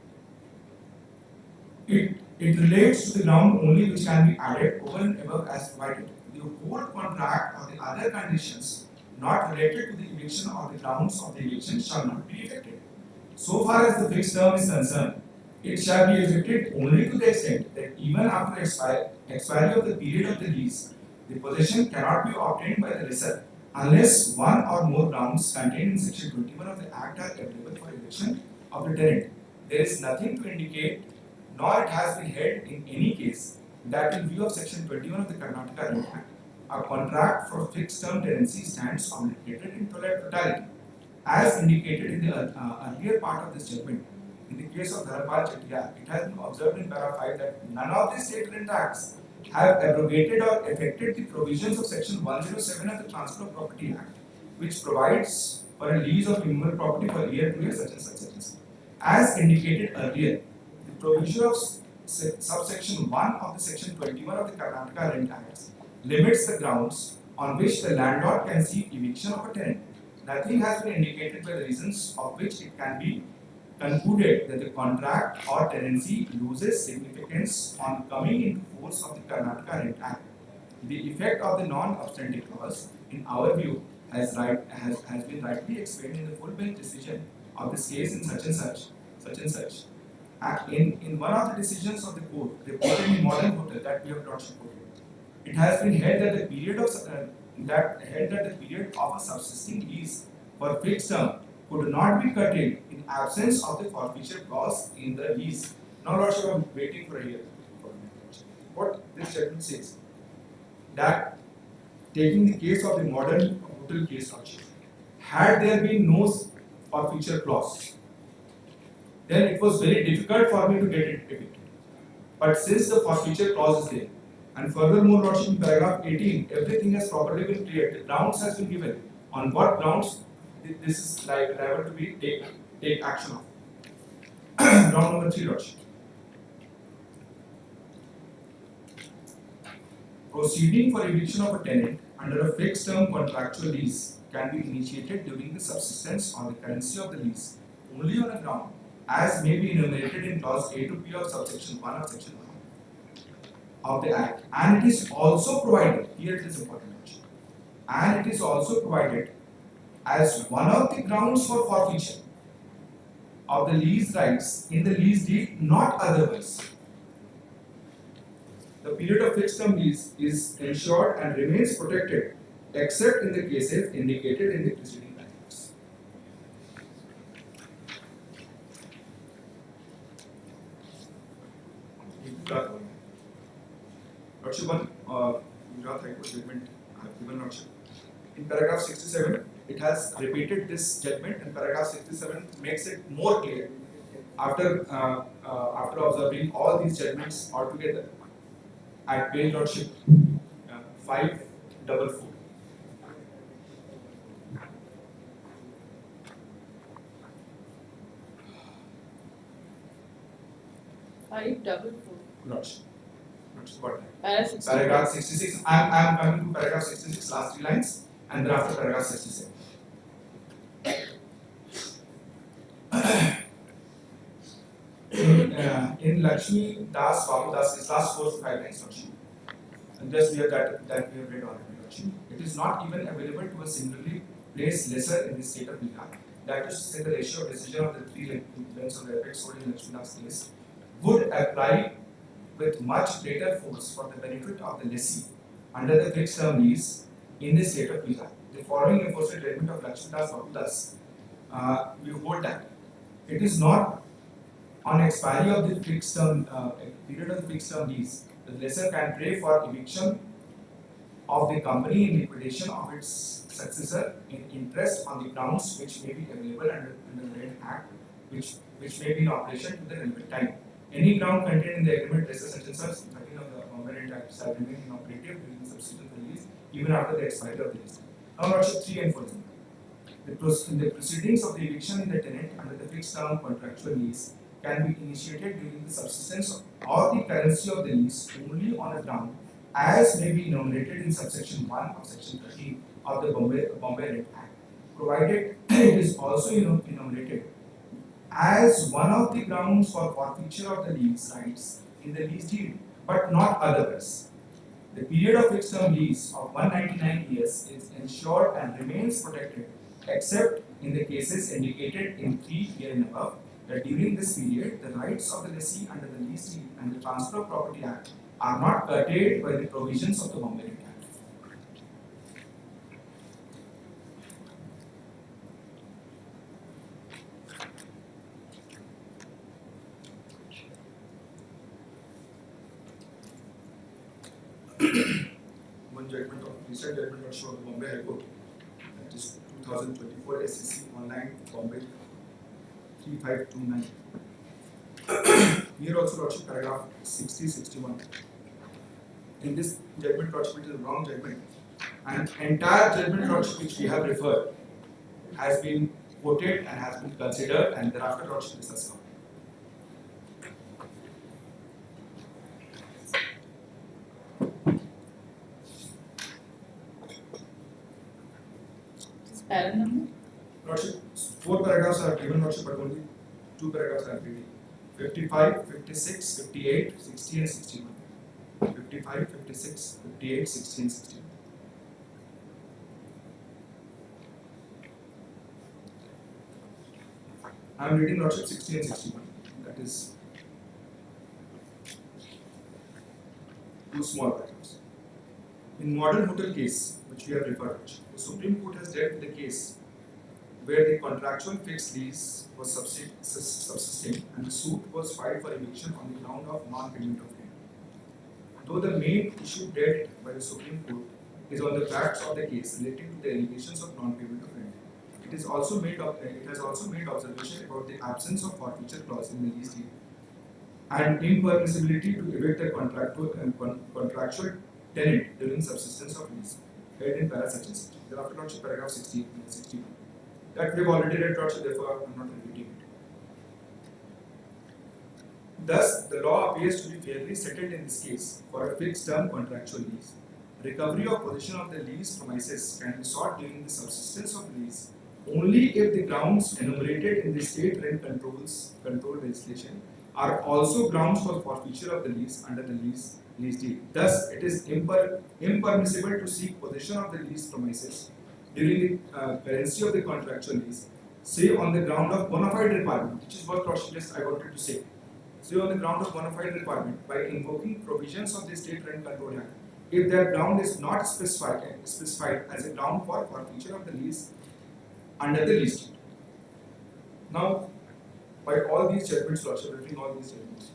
It relates to the ground only which can be added over and above as provided. The whole contract or the other conditions not related to the eviction or the grounds of the eviction shall not be effected. So far as the fixed term is concerned, it shall be effected only to the extent that even after expiry of the period of the lease, the possession cannot be obtained by the lessor unless one or more grounds contained in section 21 of the Act are available for eviction of the tenant. There is nothing to indicate, nor it has been held in any case, that in view of section 21 of the Karnataka Rent Act, a contract for fixed term tenancy stands obligated in totality. As indicated in the earlier part of this judgment, in the case of Dharapal Chettiar, it has been observed in paragraph 5 that none of the state rent acts have abrogated or affected the provisions of section 107 of the Transfer of Property Act, which provides for a lease of immovable property for year to year such and such and such. As indicated earlier, the provision of subsection 1 of the section 21 of the Karnataka Rent Act limits the grounds on which the landlord can seek eviction of a tenant. Nothing has been indicated by the reasons of which it can be concluded that the contract or tenancy loses significance on coming into force of the Karnataka Rent Act. The effect of the non-obstante clause, in our view, has been rightly explained in the full bench decision of this case in such and such. In one of the decisions of the court, reported in Modern Hotel that we have not reported, it has been held that the period of a subsisting lease for fixed term could not be curtailed in absence of the forfeiture clause in the lease. Now, Lordship, I'm waiting for a year. What this judgment says, that taking the case of the Modern Hotel case, Lordship, had there been no forfeiture clause, then it was very difficult for me to get it evicted. But since the forfeiture clause is there, and furthermore, Lordship, in paragraph 18, everything has properly been cleared. The grounds has been given. On what grounds this is liable to be take action of. Ground number 3, Lordship. Proceeding for eviction of a tenant under a fixed term contractual lease can be initiated during the subsistence or the currency of the lease only on a ground as may be enumerated in clause A to P of subsection 1 of section 1 of the Act, and it is also provided, here it is important, and it is also provided as one of the grounds for forfeiture of the lease rights in the lease deed, not otherwise. The period of fixed term lease is ensured and remains protected except in the cases indicated in the preceding paragraphs. Lordship, one Gujarat High Court judgment I have given, Lordship. In paragraph 67, it has repeated this judgment, and paragraph 67 makes it more clear after observing all these judgments altogether at page, Lordship, 544. Lordship. Paragraph 66. I am coming to paragraph 66, last 3 lines, and thereafter paragraph 67. In Lakshmi Das Babu Das, last 4 to 5 lines, Lordship. And just we have that we have read already, Lordship. It is not even available to a similarly placed lesser in the state of Bihar. That is to say, the ratio of decision of the 3 lengths of the apex holding Lakshmi Das case would apply with much greater force for the benefit of the lessee under the fixed term lease in the state of Bihar. The following enforcement judgment of Lakshmi Das Babu Das, we hold that it is not on expiry of the fixed term period of the fixed term lease, the lessor can pray for eviction of the company in liquidation of its successor in interest on the grounds which may be available under the Rent Act, which may be in operation to the relevant time. Any ground contained in the agreement lessor such and such 13 of the Bombay Rent Act shall remain inoperative during the subsequent release even after the expiry of the lease. Now, Lordship, 3 and 4. The proceedings of the eviction in the tenant under the fixed term contractual lease can be initiated during the subsistence or the currency of the lease only on a ground as may be enumerated in subsection 1 of section 13 of the Bombay Rent Act, provided it is also enumerated as one of the grounds for forfeiture of the lease rights in the lease deed, but not otherwise. The period of fixed term lease of 199 years is ensured and remains protected except in the cases indicated in 3 here and above, that during this period the rights of the lessee under the lease deed and the Transfer of Property Act are not curtailed by the provisions of the Bombay Rent Act. One judgment of recent judgment also of the Bombay High Court, that is 2024 SEC online Bombay 3529. Here also, Lordship, paragraph 60-61. In this judgment, Lordship, it is a wrong judgment, and entire judgment, Lordship, which we have referred has been quoted and has been considered, and thereafter, Lordship, this has come. Parallel number? Lordship, 4 paragraphs are given, Lordship, but only 2 paragraphs are reading. 55, 56, 58, 60 and 61. 55, 56, 58, 60 and 61. I am reading Lordship 60 and 61. That is two small paragraphs. In modern hotel case, which we have referred to, the Supreme Court has dealt with the case where the contractual fixed lease was subsisting and the suit was filed for eviction on the ground of non-payment of rent. Though the main issue dealt by the Supreme Court is on the facts of the case relating to the allegations of non-payment of rent, it has also made observation about the absence of forfeiture clause in the lease deed and impermissibility to evict a contractual tenant during subsistence of lease, held in para such and such. Thereafter, Lordship, paragraph 60 and 61. That we have already read, Lordship, therefore I am not repeating it. Thus, the law appears to be fairly settled in this case for a fixed term contractual lease. Recovery of possession of the lease premises can be sought during the subsistence of lease only if the grounds enumerated in the state rent control legislation are also grounds for forfeiture of the lease under the lease deed. Thus, it is impermissible to seek possession of the lease premises during the currency of the contractual lease, say on the ground of bona fide requirement, which is what I wanted to say. Say on the ground of bona fide requirement by invoking provisions of the State Rent Control Act, if that ground is not specified as a ground for forfeiture of the lease under the lease deed. Now, by all these judgments, Lordship, referring all these judgments.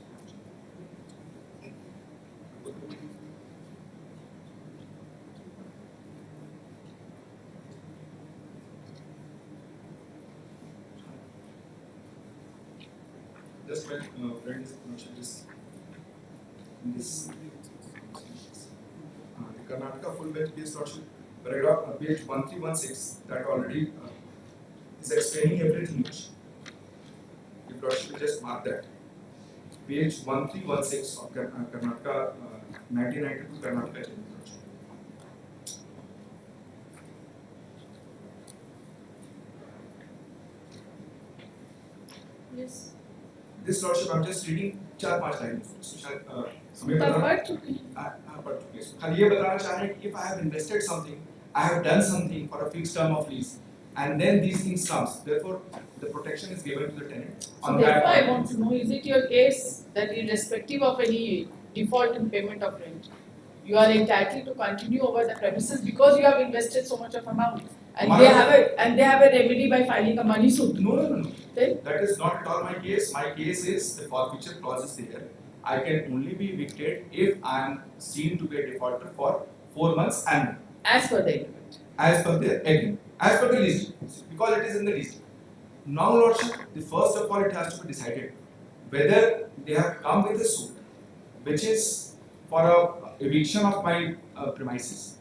Just when friend is just in this the Karnataka full bench case, Lordship, paragraph page 1316, that already is explaining everything. If Lordship will just mark that. Page 1316 of Karnataka 1992 Karnataka General. Yes. This Lordship, I'm just reading 4-5 lines. तब पढ़ चुके हैं. पढ़ चुके हैं. खाली ये बताना चाह रहे हैं कि if I have invested something, I have done something for a fixed term of lease, and then these things comes. Therefore, the protection is given to the tenant. So therefore, I want to know: is it your case that, irrespective of any default in payment of rent, you are entitled to continue over the premises because you have invested so much of amount, and they have a remedy by filing a money suit? No. Then? That is not at all my case. My case is the forfeiture clause is there. I can only be evicted if I am seen to be a defaulter for 4 months and as per the agreement. As per the agreement. As per the lease, because it is in the lease. Now, Lordship, the first of all, it has to be decided whether they have come with a suit, which is for a eviction of my premises,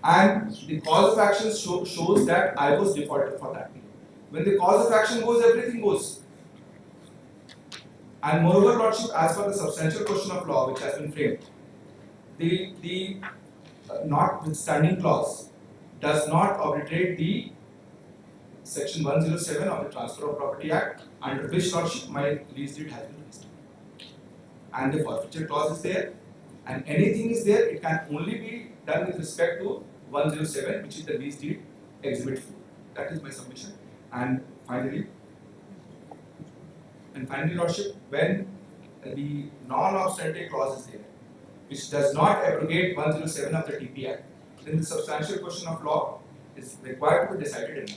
and the cause of action shows that I was defaulted for that. When the cause of action goes, everything goes. And moreover, Lordship, as per the substantial question of law which has been framed, the notwithstanding clause does not obliterate the Section 107 of the Transfer of Property Act, under which, Lordship, my lease deed has been released. And the forfeiture clause is there, and anything is there, it can only be done with respect to 107, which is the lease deed exhibit 4. That is my submission. And finally, Lordship, when the non-obstante clause is there, which does not abrogate 107 of the TP Act, then the substantial question of law is required to be decided in.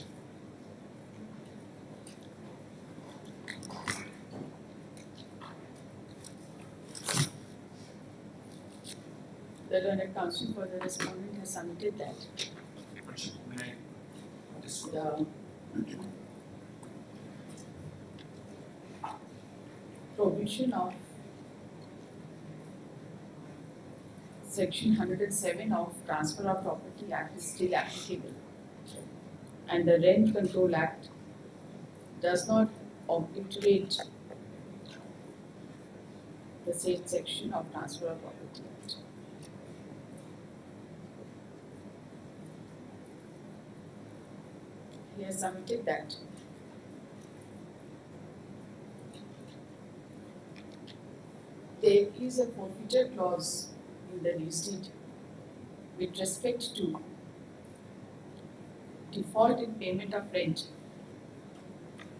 The learned counsel for the respondent has submitted that the provision of Section 107 of Transfer of Property Act is still applicable, and the Rent Control Act does not obliterate the said section of Transfer of Property Act. He has submitted that there is a forfeiture clause in the lease deed with respect to default in payment of rent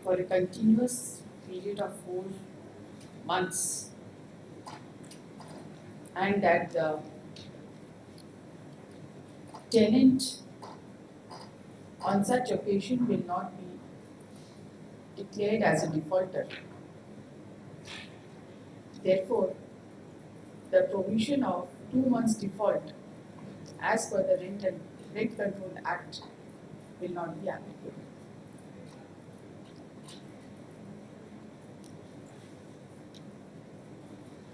for a continuous period of 4 months, and that the tenant on such occasion will not be declared as a defaulter. Therefore, the provision of 2 months default as per the Rent Control Act will not be applicable.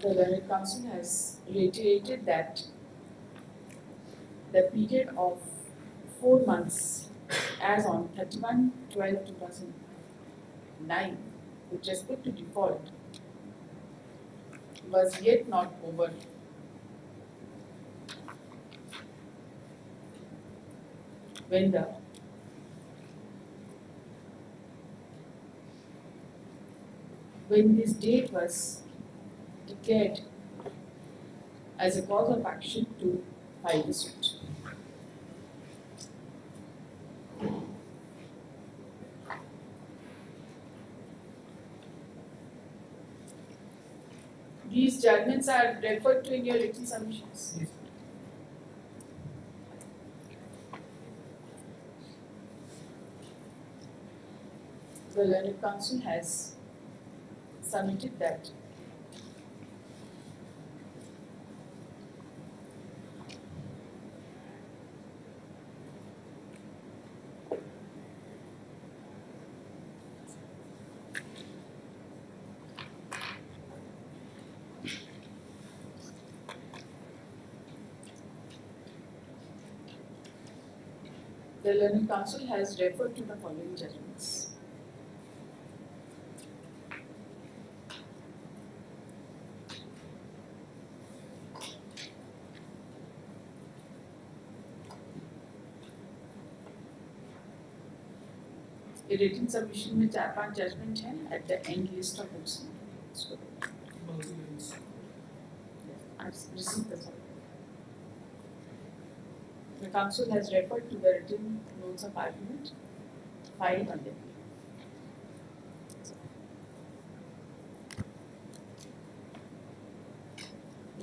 The Learned Council has reiterated that the period of 4 months as on 31/12/2009 with respect to default was yet not over. When this date was declared as a cause of action to file the suit. These judgments are referred to in your written submissions. The Learned Council has submitted that the Learned Council has referred to the following judgments. ये written submission में 4-5 judgment है at the end list of books. I've received the summary. The council has referred to the written notes of argument filed on them.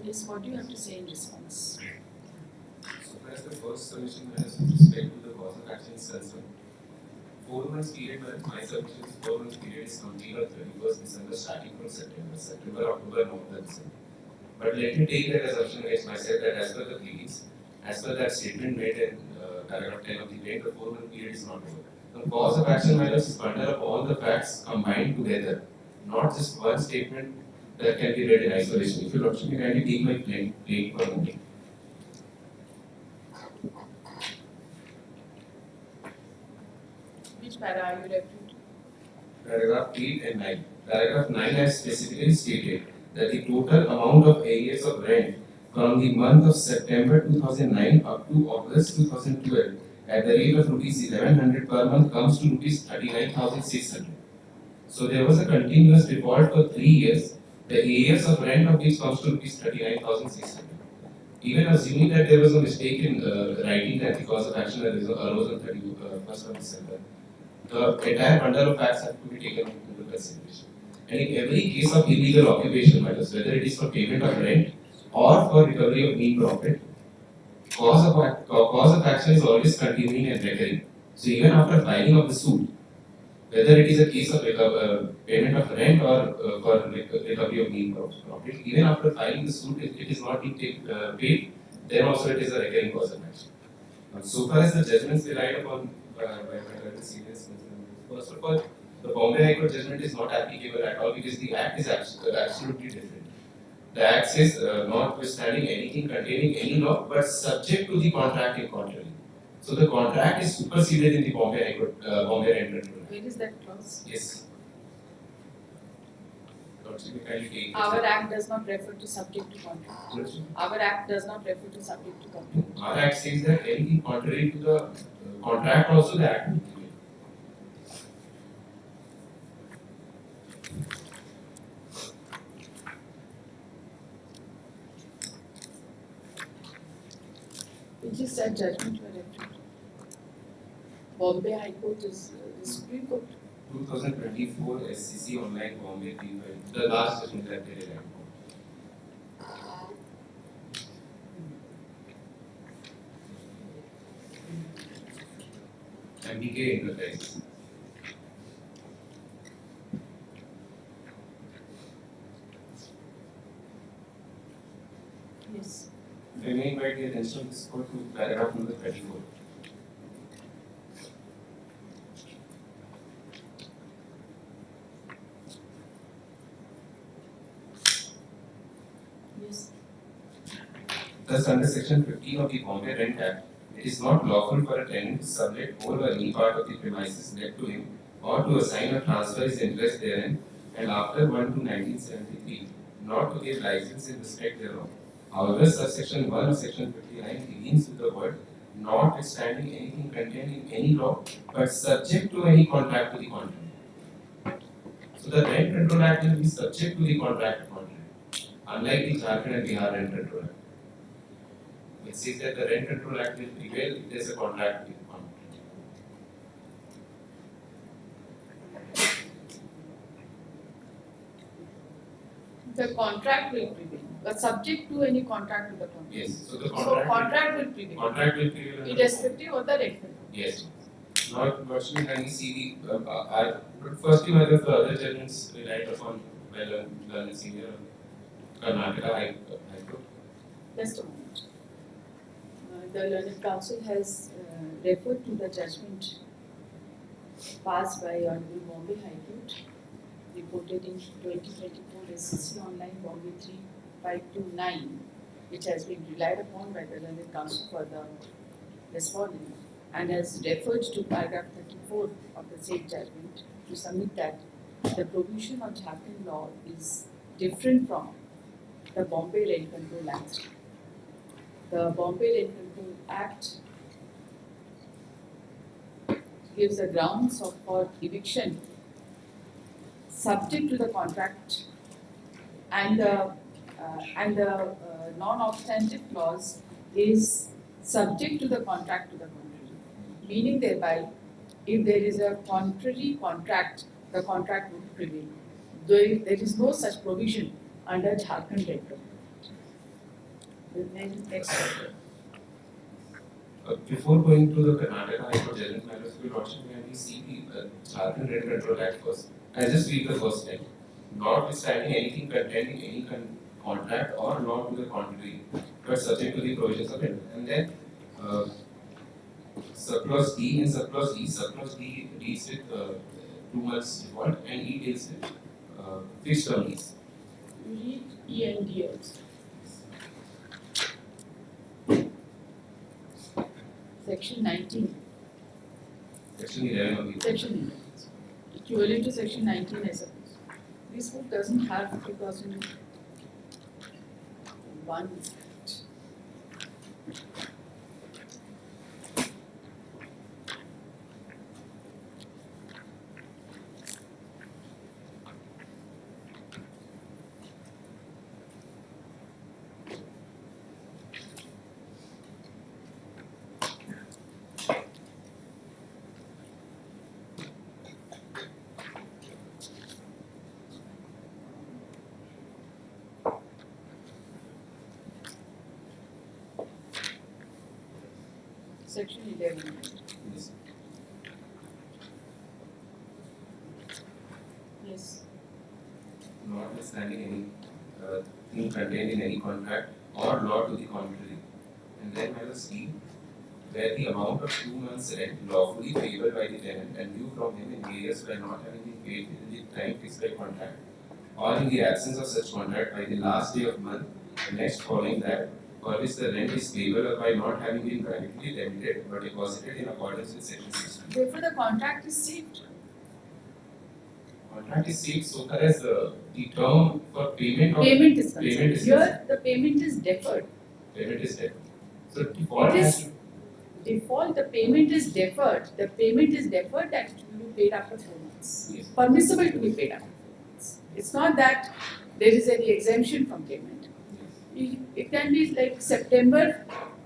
Yes, what do you have to say in response? So as the first submission has with respect to the cause of action is concerned, 4 months period where my submission is 4 months period is complete on 31st December starting from September, October, November, December. But let me take that assumption against myself that as per the pleadings, as per that statement made in paragraph 10 of the claim, the 4 month period is not over. The cause of action matters is bundle up all the facts combined together, not just one statement that can be read in isolation. If you Lordship may kindly take my claim for a moment. Which para are you referring to? Paragraph 8 and 9. Paragraph 9 has specifically stated that the total amount of arrears of rent from the month of September 2009 up to August 2012 at the rate of rupees 1100 per month comes to rupees 39,600. So there was a continuous default for 3 years. The arrears of rent of which comes to rupees 39,600. Even assuming that there was a mistake in writing that the cause of action arose on 31st of December, the entire bundle of facts have to be taken into consideration. And in every case of illegal occupation matters, whether it is for payment of rent or for recovery of mean profit, cause of action is always continuing and recurring. So even after filing of the suit, whether it is a case of payment of rent or for recovery of mean profit, even after filing the suit, if it is not being paid, then also it is a recurring cause of action. So far as the judgments relied upon by my seniors, first of all, the Bombay High Court judgment is not applicable at all because the Act is absolutely different. The Act says notwithstanding anything containing any law, but subject to the contract in contrary. So the contract is superseded in the Bombay High Court, Bombay Rent Control Act. Where is that clause? Yes. Our Act does not refer to subject to contract. Our Act does not refer to subject to contract. Our Act says that anything contrary to the contract also the Act will be. Which is that judgment you are referring to? Bombay High Court is the Supreme Court. 2024 SCC online Bombay P5, the last judgment that they relied on. MBK Enterprise. Yes. They may invite the attention of this court to paragraph number 34. Yes. Thus, under section 15 of the Bombay Rent Act, it is not lawful for a tenant to sublet whole or any part of the premises let to him or to assign or transfer his interest therein, and after 1 to 1973, not to give license in respect thereof. However, subsection 1 of section 59 begins with the word notwithstanding anything contained in any law, but subject to any contract to the contrary. So the Rent Control Act will be subject to the contract contrary, unlike the Jharkhand and Bihar Rent Control Act. It says that the Rent Control Act will prevail if there is a contract with the contract. The contract will prevail, but subject to any contract with the contract. Yes, so the So contract will prevail, contract will prevail. under- irrespective of the rent. Yes. Not virtually can we see the, but firstly whether the other judgments relied upon learned senior Karnataka High Court. Just a moment. The learned council has referred to the judgment passed by Honorable Bombay High Court, reported in 2024 SCC Online Bombay 3529, which has been relied upon by the learned council for the respondent, and has referred to paragraph 34 of the same judgment to submit that the provision of Jharkhand law is different from the Bombay Rent Control Act. The Bombay Rent Control Act gives the grounds for eviction subject to the contract, and the non-obstantive clause is subject to the contract to the contrary. Meaning thereby, if there is a contrary contract, the contract would prevail. There is no such provision under Jharkhand Rent Control. Then next chapter. Before going to the Karnataka High Court judgment matters, we also can we see the Jharkhand Rent Control Act first. I'll just read the first line. Notwithstanding anything contained in any contract or law to the contrary, but subject to the provisions of it. And then subclause D and subclause E. Subclause D deals with 2 months default, and E deals with fixed term lease. You read E and D also. Section 19. Section 11 of the Section 11. Equivalent to section 19, I suppose. This book doesn't have 2001. Section 11. Yes. Yes. Notwithstanding any thing contained in any contract or law to the contrary. And then minus D, where the amount of 2 months rent lawfully payable by the tenant and due from him in arrears by not having been paid within the time fixed by contract, or in the absence of such contract by the last day of month, the next following that, for which the rent is payable or by not having been validly debited but deposited in accordance with section 16. Therefore, the contract is saved. Contract is saved so far as the term for payment of Payment is payment concerned. is Here, the payment is deferred. payment is deferred. So default It has is to default, the payment is deferred. The payment is deferred that it will be paid after 4 months. Yes. Permissible to be paid after 4 months. It's not that there is any exemption from payment. It can be like September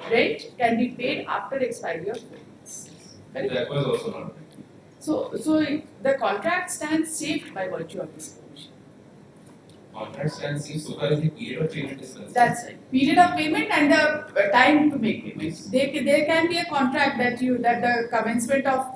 rent can be paid after expiry of 4 months. Correct? That was also not. So the contract stands safe by virtue of this provision. Contract stands safe so far as the period of payment is concerned. That's right. Period of payment and the time to make payments. There can be a contract that the commencement of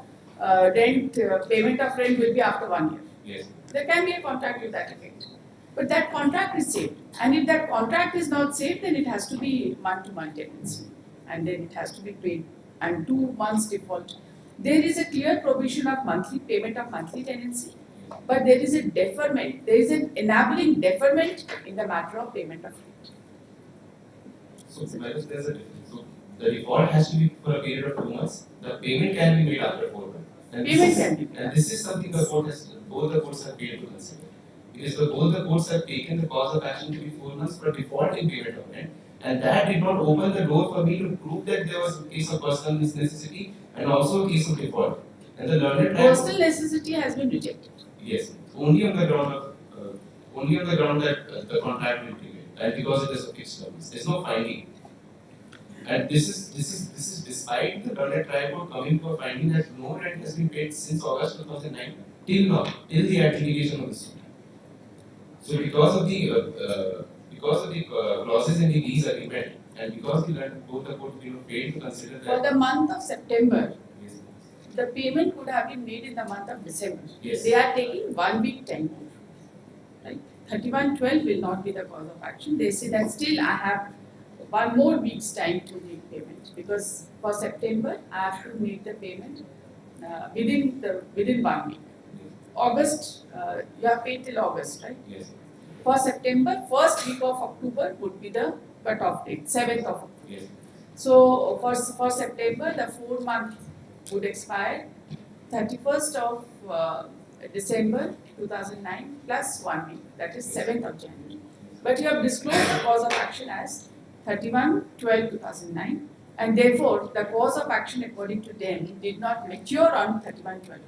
payment of rent will be after 1 year. Yes. There can be a contract with that effect. But that contract is safe. And if that contract is not safe, then it has to be month-to-month tenancy. And then it has to be paid. And 2 months default. There is a clear provision of monthly payment of monthly tenancy. But there is a deferment. There is an enabling deferment in the matter of payment of rent. So there's a difference. So the default has to be for a period of 2 months. The payment can be made after 4 months. Payment can be made. And this is something both the courts have failed to consider. Because both the courts have taken the cause of action to be 4 months for default in payment of rent. And that did not open the door for me to prove that there was a case of personal necessity and also a case of default. And the learned personal necessity has been rejected. Yes, only on the ground that the contract will be made, and because it is a fixed term. There's no finding. And this is despite the learned tribunal coming to a finding that no rent has been paid since August 2009 till now, till the adjudication of the suit. So because of the clauses in the lease agreement, and because both the court failed to consider that. For the month of September, Yes. the payment could have been made in the month of December. Yes. They are taking 1 week time. Right? 31/12 will not be the cause of action. They say that still I have 1 more week's time to make payment, because for September I have to make the payment within 1 week. August, you are paid till August, right? Yes. For September, first week of October would be the cut-off date, 7th of October. Yes. So for September, the 4 month would expire 31st of December 2009 plus 1 week, that is 7th of January. But you have disclosed the cause of action as 31/12/2009, and therefore the cause of action according to them did not mature on 31/12/2009.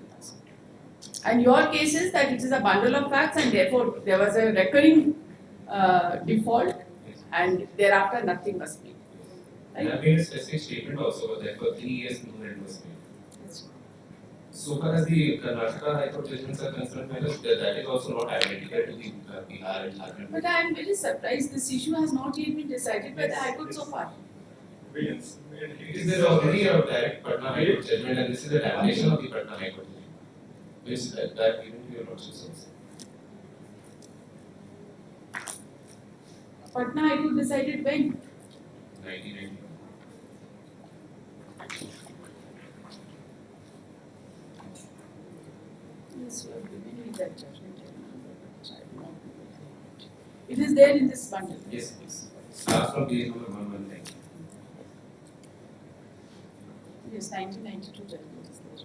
And your case is that it is a bundle of facts, and therefore there was a recurring default, and thereafter nothing was paid. And I made a specific statement also that for 3 years no rent was paid. So far as the Karnataka High Court judgments are concerned, that is also not identical to the Bihar and Jharkhand. But I am very surprised this issue has not yet been decided by the High Court so far. Billions. Because there is already a direct Patna High Court judgment, and this is a damnation of the Patna High Court judgment. Which that given to your lordships also. Patna High Court decided when? 1991. Yes, you have given me that judgment. It is there in this bundle. Yes, yes. Starts from page number 119. Yes, 1992 judgment is there.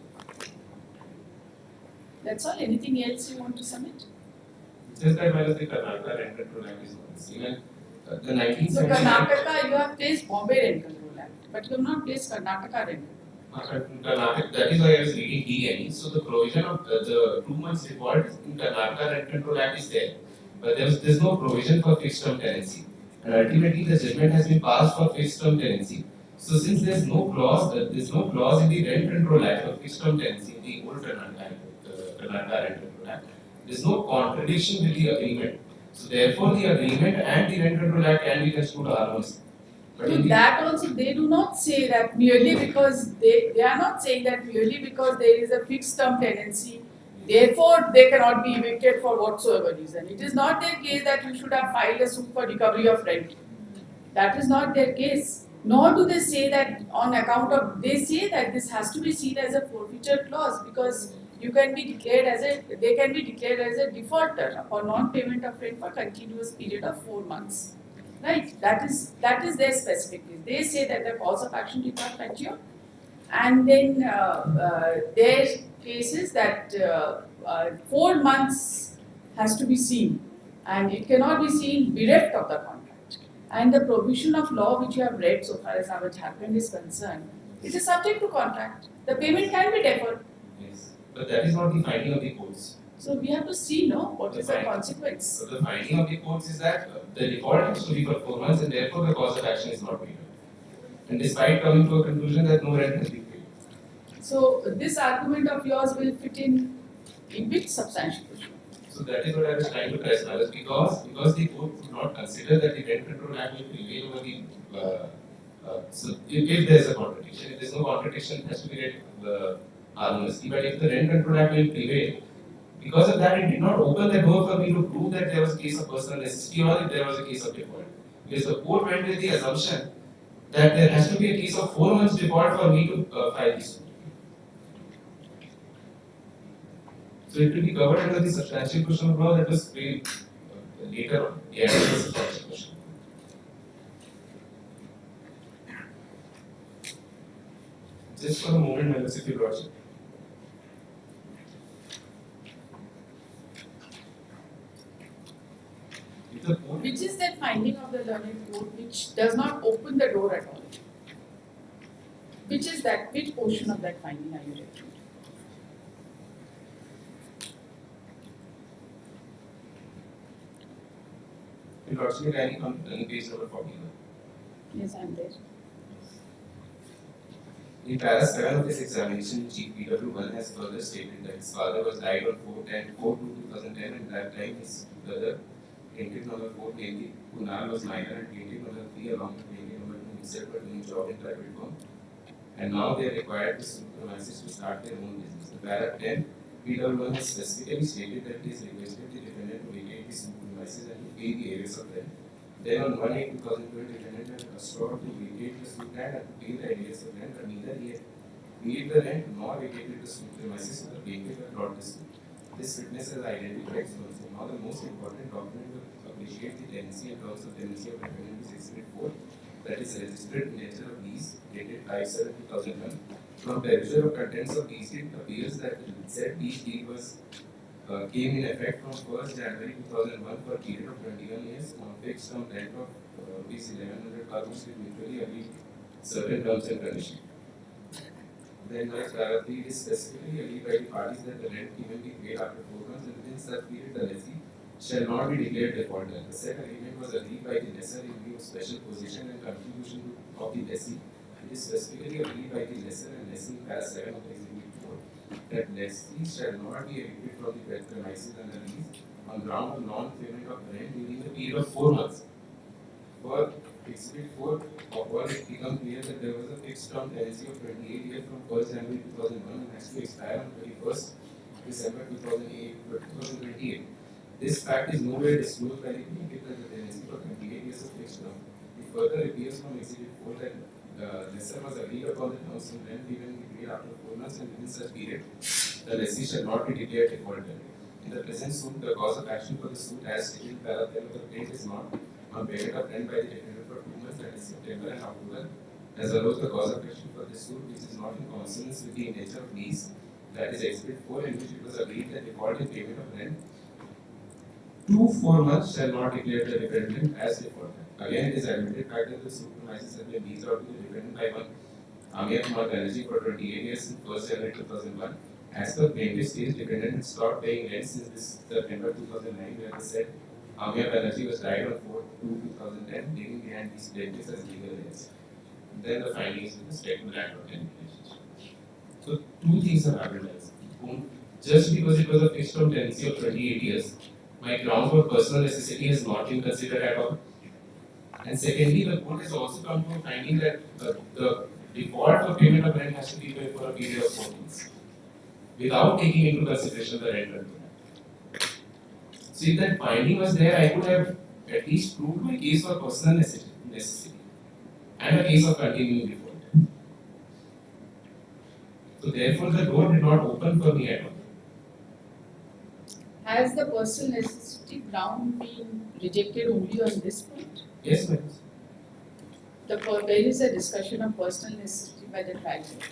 That's all. Anything else you want to submit? Just that while the Karnataka Rent Control Act is on, even the 1979. So Karnataka, you have placed Bombay Rent Control Act, but you have not placed Karnataka Rent Control. Karnataka, that is why I was reading DNE. So the provision of the 2 months default in Karnataka Rent Control Act is there, but there's no provision for fixed term tenancy. And ultimately, the judgment has been passed for fixed term tenancy. So since there's no clause in the Rent Control Act for fixed term tenancy in the old Karnataka Rent Control Act, there's no contradiction with the agreement. So therefore, the agreement and the Rent Control Act can be construed harmlessly. To that also, they do not say that merely because they are not saying that merely because there is a fixed term tenancy, therefore they cannot be evicted for whatsoever reason. It is not their case that you should have filed a suit for recovery of rent. That is not their case. Nor do they say that on account of, they say that this has to be seen as a forfeiture clause, because you can be declared as they can be declared as a defaulter for non-payment of rent for continuous period of 4 months. Right? That is their specific case. They say that the cause of action did not mature, and then their case is that 4 months has to be seen, and it cannot be seen bereft of the contract. And the provision of law which you have read so far as our Jharkhand is concerned, it is subject to contract. The payment can be deferred. Yes, but that is not the finding of the courts. So we have to see, what is the consequence. So the finding of the courts is that the default has to be for 4 months, and therefore the cause of action is not paid. And despite coming to a conclusion that no rent has been paid. So this argument of yours will fit in which substantial question? So that is what I was trying to press balance because the court could not consider that the Rent Control Act will prevail over the so if there is a contradiction, if there is no contradiction, it has to be read harmlessly. But if the Rent Control Act will prevail, because of that, it did not open the door for me to prove that there was a case of personal necessity or if there was a case of default. Because the court went with the assumption that there has to be a case of 4 months default for me to file this suit. So it will be covered under the substantial question of law that was framed later on. The added substantial question. Just for a moment, members, if you watch it. If the court Which is that finding of the learned court which does not open the door at all? Which is that? Which portion of that finding are you referring to? will also carry on page number 41. Yes, I'm there. In para 7 of this examination, Chief PW1 has further stated that his father was died on 4/2/2010 and that time his brother, plaintiff number 4, namely Kunal, was minor and plaintiff number 3 along with plaintiff number 2 himself were doing job in private firm. And now they are required to sue premises to start their own business. The para 10, PW1 has specifically stated that it is requested the defendant to vacate the suit premises and to pay the areas of rent. Then on 1/8/2012, defendant had restored to vacate the suit land and to pay the areas of rent, but neither he had paid the rent nor vacated the suit premises, so the plaintiff had brought the suit. This witness has identified so now the most important document to appreciate the tenancy and terms of tenancy of defendant is Exhibit 4, that is registered nature of lease dated 5/7/2001. From perusal of contents of lease deed, it appears that the said lease deed was came in effect from 1st January 2001 for a period of 21 years on fixed term rent of rupees 1100 per month with mutually agreed certain terms and conditions. Then, like paragraph it is specifically agreed by the parties that the rent can be paid after 4 months, and within such period the lessee shall not be declared defaulter. The said agreement was agreed by the lessor in view of special position and contribution of the lessee. It is specifically agreed by the lessor and lessee in para 7 of the Exhibit 4 that lessee shall not be evicted from the premises under lease on ground of non-payment of rent during the period of 4 months. For Exhibit 4, of all it becomes clear that there was a fixed term tenancy of 28 years from 1st January 2001 and has to expire on 31st December 2028. This fact is nowhere disclosed by the plaintiff that the tenancy for 28 years of fixed term. It further appears from Exhibit 4 that the lessor was agreed upon the terms and rent given agreed after 4 months, and within such period, the lessee shall not be declared defaulter. In the present suit, the cause of action for the suit as stated in para 10 of the plaintiff is not on payment of rent by the defendant for 2 months, that is September and October, as well as the cause of action for this suit, which is not in consonance with the nature of lease, that is Exhibit 4, in which it was agreed that default in payment of rent to 4 months shall not declare the defendant as defaulter. Again, it is admitted fact that the suit premises have been leased out to the defendant by one Amir Kumar Banerjee for 28 years since 1st January 2001. As per plaintiff's case, defendant had stopped paying rent since this September 2009, where the said Amir Banerjee was died on 4/2/2010, leaving behind these plaintiffs as legal heirs. Then the findings with respect to land of relationship. So two things have happened. Just because it was a fixed term tenancy of 28 years, my ground for personal necessity has not been considered at all. And secondly, the court has also come to a finding that the default for payment of rent has to be paid for a period of 4 months, without taking into consideration the rent rental. So if that finding was there, I could have at least proved my case for personal necessity and a case of continuing default. So therefore, the door did not open for me at all. Has the personal necessity ground been rejected only on this point? Yes, ma'am. There is a discussion of personal necessity by the trial court.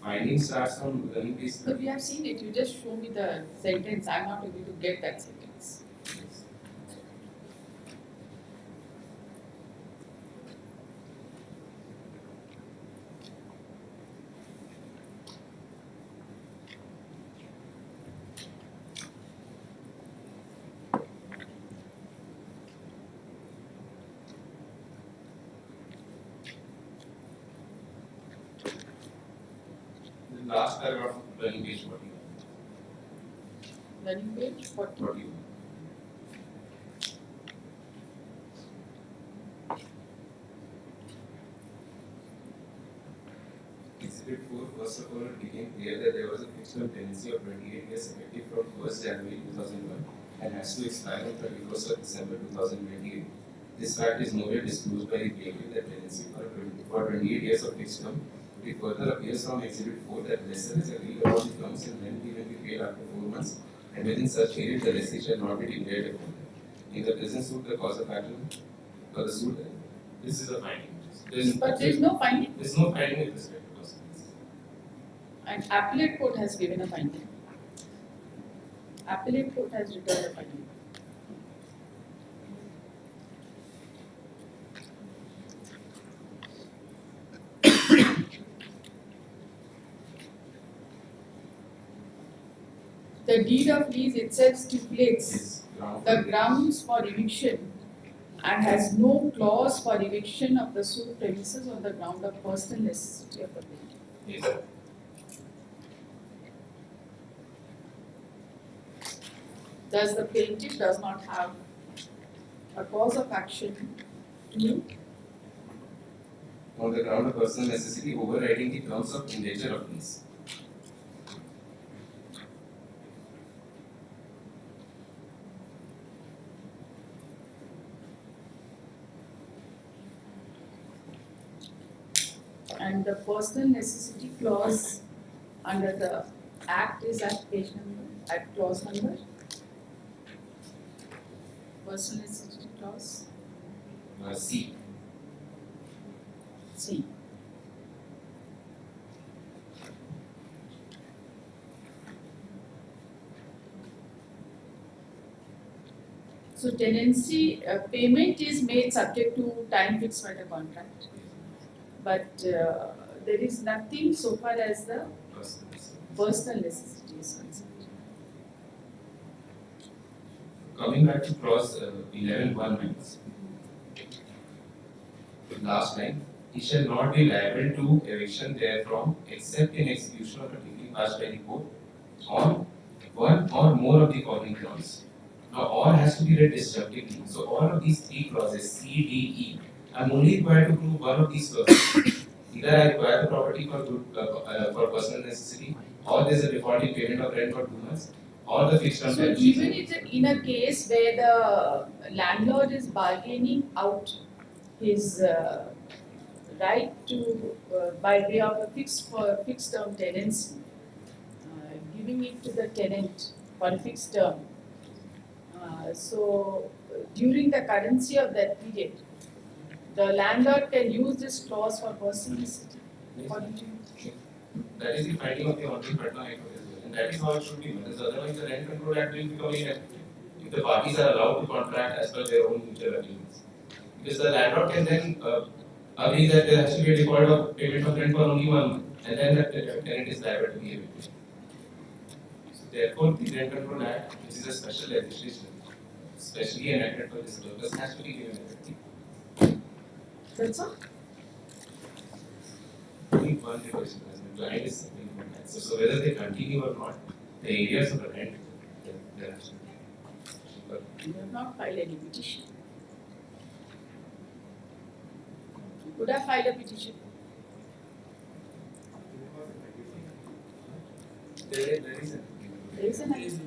Finding starts from running case. So we have seen it, you just show me the sentence, I'm not able to get that sentence. Yes. last paragraph of learning page 40. Learning page 40. 41. Exhibit 4, first of all, it became clear that there was a fixed term tenancy of 28 years effective from 1st January 2001 and has to expire on 31st of December 2028. This fact is nowhere disclosed by the plaintiff that tenancy for 28 years of fixed term. It further appears from Exhibit 4 that lessor is agreed upon the terms and rent will be paid after 4 months, and within such period the lessee shall not be declared defaulted. In the present suit, the cause of action for the suit, this is a finding. But there is no finding. There is no finding with respect to cause of action. And appellate court has given a finding. Appellate court has returned a finding. The deed of lease itself stipulates the grounds for eviction and has no clause for eviction of the suit premises on the ground of personal necessity of the plaintiff. Yes. Thus, the plaintiff does not have a cause of action to On the ground of personal necessity overriding the terms of indenture of lease. and the personal necessity clause under the act is at page number, at clause number. Personal necessity clause, C. C. So tenancy payment is made subject to time fixed by the contract, but there is nothing so far as the personal necessity is concerned. Coming back to clause 11.1, last line, he shall not be liable to eviction therefrom except in execution of a decree passed by the court on one or more of the following grounds. Now, all has to be read disjunctively. So, all of these three clauses, C, D, E, I'm only required to prove one of these clauses. Either I require the property for personal necessity, or there is a defaulting payment of rent for 2 months, or the fixed term So tenancy. even in a case where the landlord is bargaining out his right to by way of a fixed term tenancy, giving it to the tenant for a fixed term. So during the currency of that period, the landlord can use this clause for personal necessity. According to you. That is the finding of the Honorable Patna High Court as well. And that is how it should be, because otherwise the Rent Control Act will become ineffective if the parties are allowed to contract as per their own mutual agreements. Because the landlord can then agree that there has to be a default of payment of rent for only 1 month, and then the tenant is liable to be evicted. So therefore, the Rent Control Act, which is a special legislation, specially enacted for this purpose, has to be given effect. That's all. Only one request has been client is something from that. So whether they continue or not, the areas of the rent, there has to be. But You have not filed any petition. You could have filed a petition. there is a There is an idea.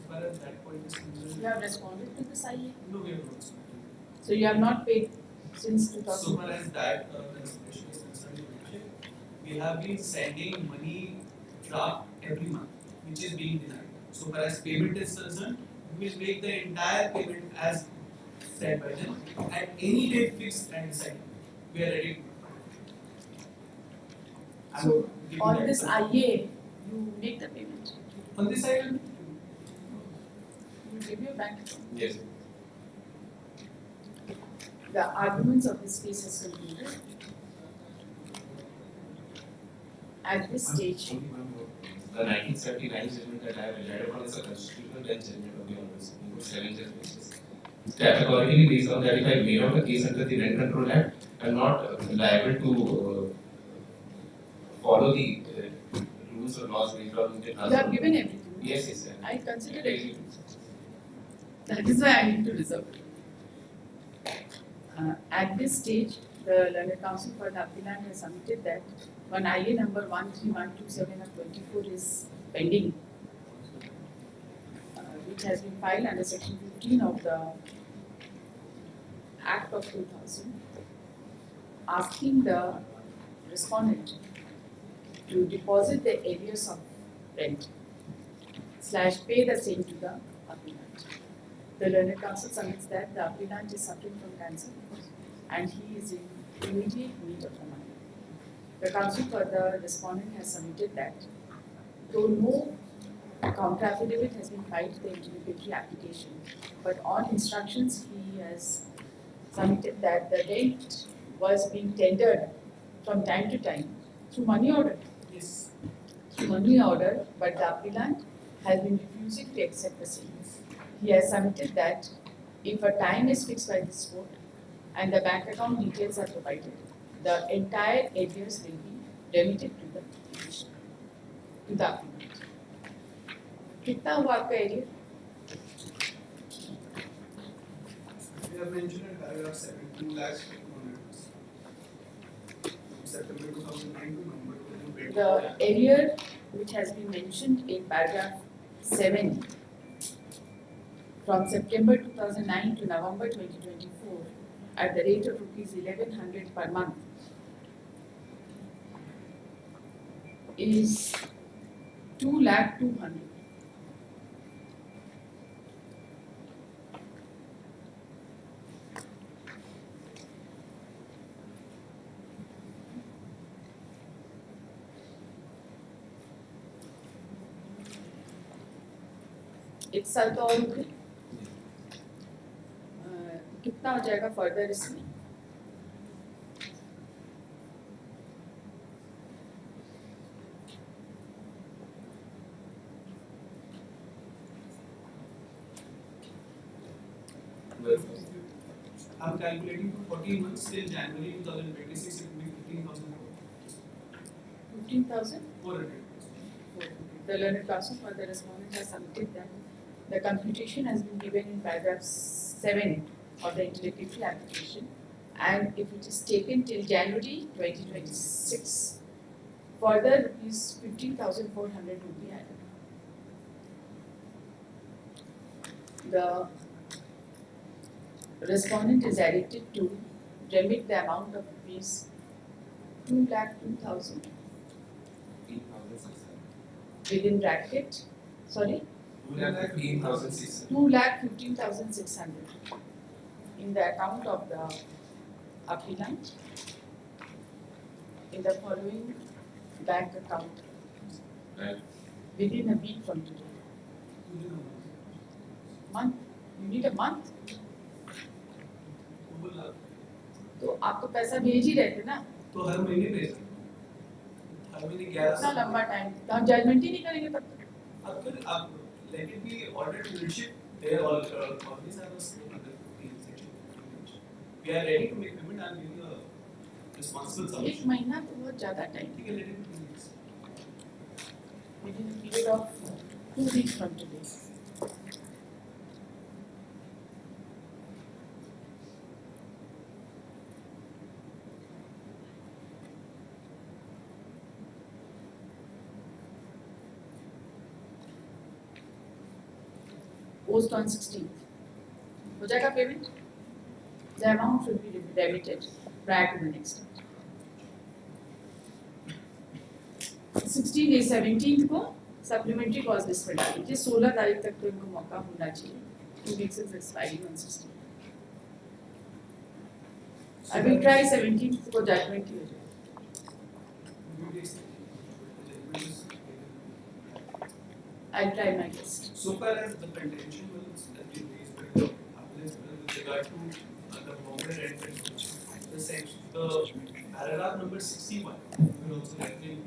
But at that point, it's concerned- You have responded to this IA. no, we have not. So you have not paid since 2000. So far as that consideration is concerned, we have been sending money draft every month, which is being denied. So far as payment is concerned, we will make the entire payment as said by them at any date fixed and decided. We are ready. I'm So giving on that this to- IA, you make the payment. on this item, You give your bank account. yes. The arguments of this case is concluded. At this stage, Only one more. the 1979 judgment that I have relied upon is a constitutional bench judgment of the Honorable Supreme Court, 7 judges. Categorically based on that, if I made out a case under the Rent Control Act, I am not liable to follow the rules or laws based on the You have given everything. Yes, yes, sir. I consider it. That is why I need to reserve it. At this stage, the Learned Counsel for the Appellant has submitted that one IA number 13127 of 24 is pending, which has been filed under section 15 of the Act of 2000, asking the respondent to deposit the arrears of rent / pay the same to the appellant. The Learned Counsel submits that the appellant is suffering from cancer and he is in immediate need of the money. The counsel for the respondent has submitted that though no counter affidavit has been filed to the interrogatory application, but on instructions he has submitted that the rent was being tendered from time to time through money order. Yes. Through money order, but the appellant has been refusing to accept the same. He has submitted that if a time is fixed by this court and the bank account details are provided, the entire arrears will be remitted to the petitioner, to the appellant. कितना हुआ आपका area? We have mentioned in paragraph 7, 2 lakhs 200. September 2009 to November 2020. The area which has been mentioned in paragraph 7 from September 2009 to November 2024 at the rate of rupees 1100 per month is 2,200,000. एक साल तो और रुके, कितना हो जाएगा फर्दर इसमें? I'm calculating for 14 months till January 2026, it will be 15,000 15,000? 400. The Learned Counsel for the respondent has submitted that the computation has been given in paragraph 7 of the interrogatory application, and if it is taken till January 2026, further rupees 15,400 will be added. The respondent is directed to remit the amount of rupees 2,02,000 within bracket, sorry, 2,15,600. 2,15,600 in the account of the appellant in the following bank account Right. within a week from today. Month, you need a month. तो आप तो पैसा भेज ही रहे थे ना, तो हर महीने भेज हर महीने 11 इतना लंबा टाइम, तो हम जजमेंट ही नहीं करेंगे तब तक. अब फिर आप let it be ordered to ship there all these are the same under 15 section. We are ready to make payment. I am giving a responsible एक submission. महीना तो बहुत ज़्यादा टाइम, ठीक है, let it be 2 weeks. within a period of 2 weeks from today. Post on 16th. हो जाएगा payment? The amount should be debited prior to the next date. 16 is 17th को supplementary cause dismissal. ये 16 तारीख तक तो इनको मौका होना चाहिए. 2 weeks is expiring on 16th. I will try 17th को judgment ही हो जाए. I'll try my best. So far as the contention was that been raised by the appellants with regard to the Bombay rent control, the section, the paragraph number 61, we will also referring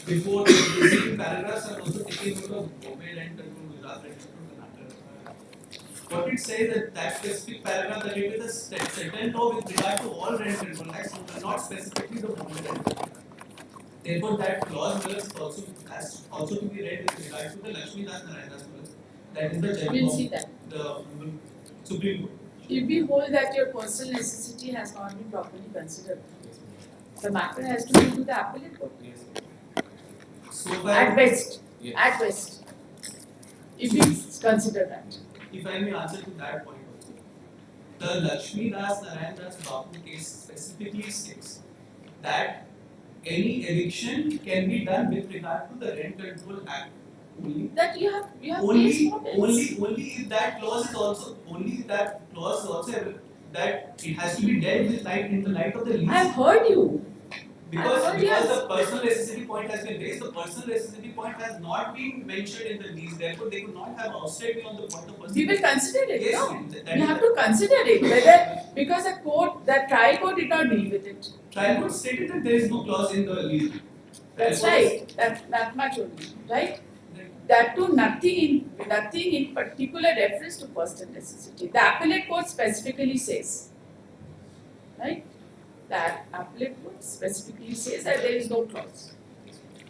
before the preceding paragraphs are also taking note of Bombay rent control, Gujarat rent control, Karnataka. What it says that specific paragraph that it is a certain law with regard to all rent control acts, not specifically the Bombay rent control. Therefore, that clause has also to be read with regard to the Lakshmi Das Narayana's clause. That is the judgment We'll of see that. the Supreme Court. If we hold that your personal necessity has not been properly considered, the matter has to be to the appellate court. Yes. So At far, best, Yes. at best. If we consider that. if I may answer to that point also, the Lakshmi Das Narayan Das Bapu case specifically states that any eviction can be done with regard to the Rent Control Act only. That you have case Only, models. only if that clause is also that it has to be dealt with in the light of the lease. I've heard you. Because I've heard yes. the personal necessity point has been raised, the personal necessity point has not been mentioned in the lease. Therefore, they could not have ousted me on the point of personal. We will consider it. Yes, No? that We is have the- to consider it whether because the trial court did not deal with it. Trial court stated that there is no clause in the lease. That's Trial court right. That much only, right? is- That too nothing in particular reference to personal necessity. The appellate court specifically says, right? That appellate court specifically says that there is no clause.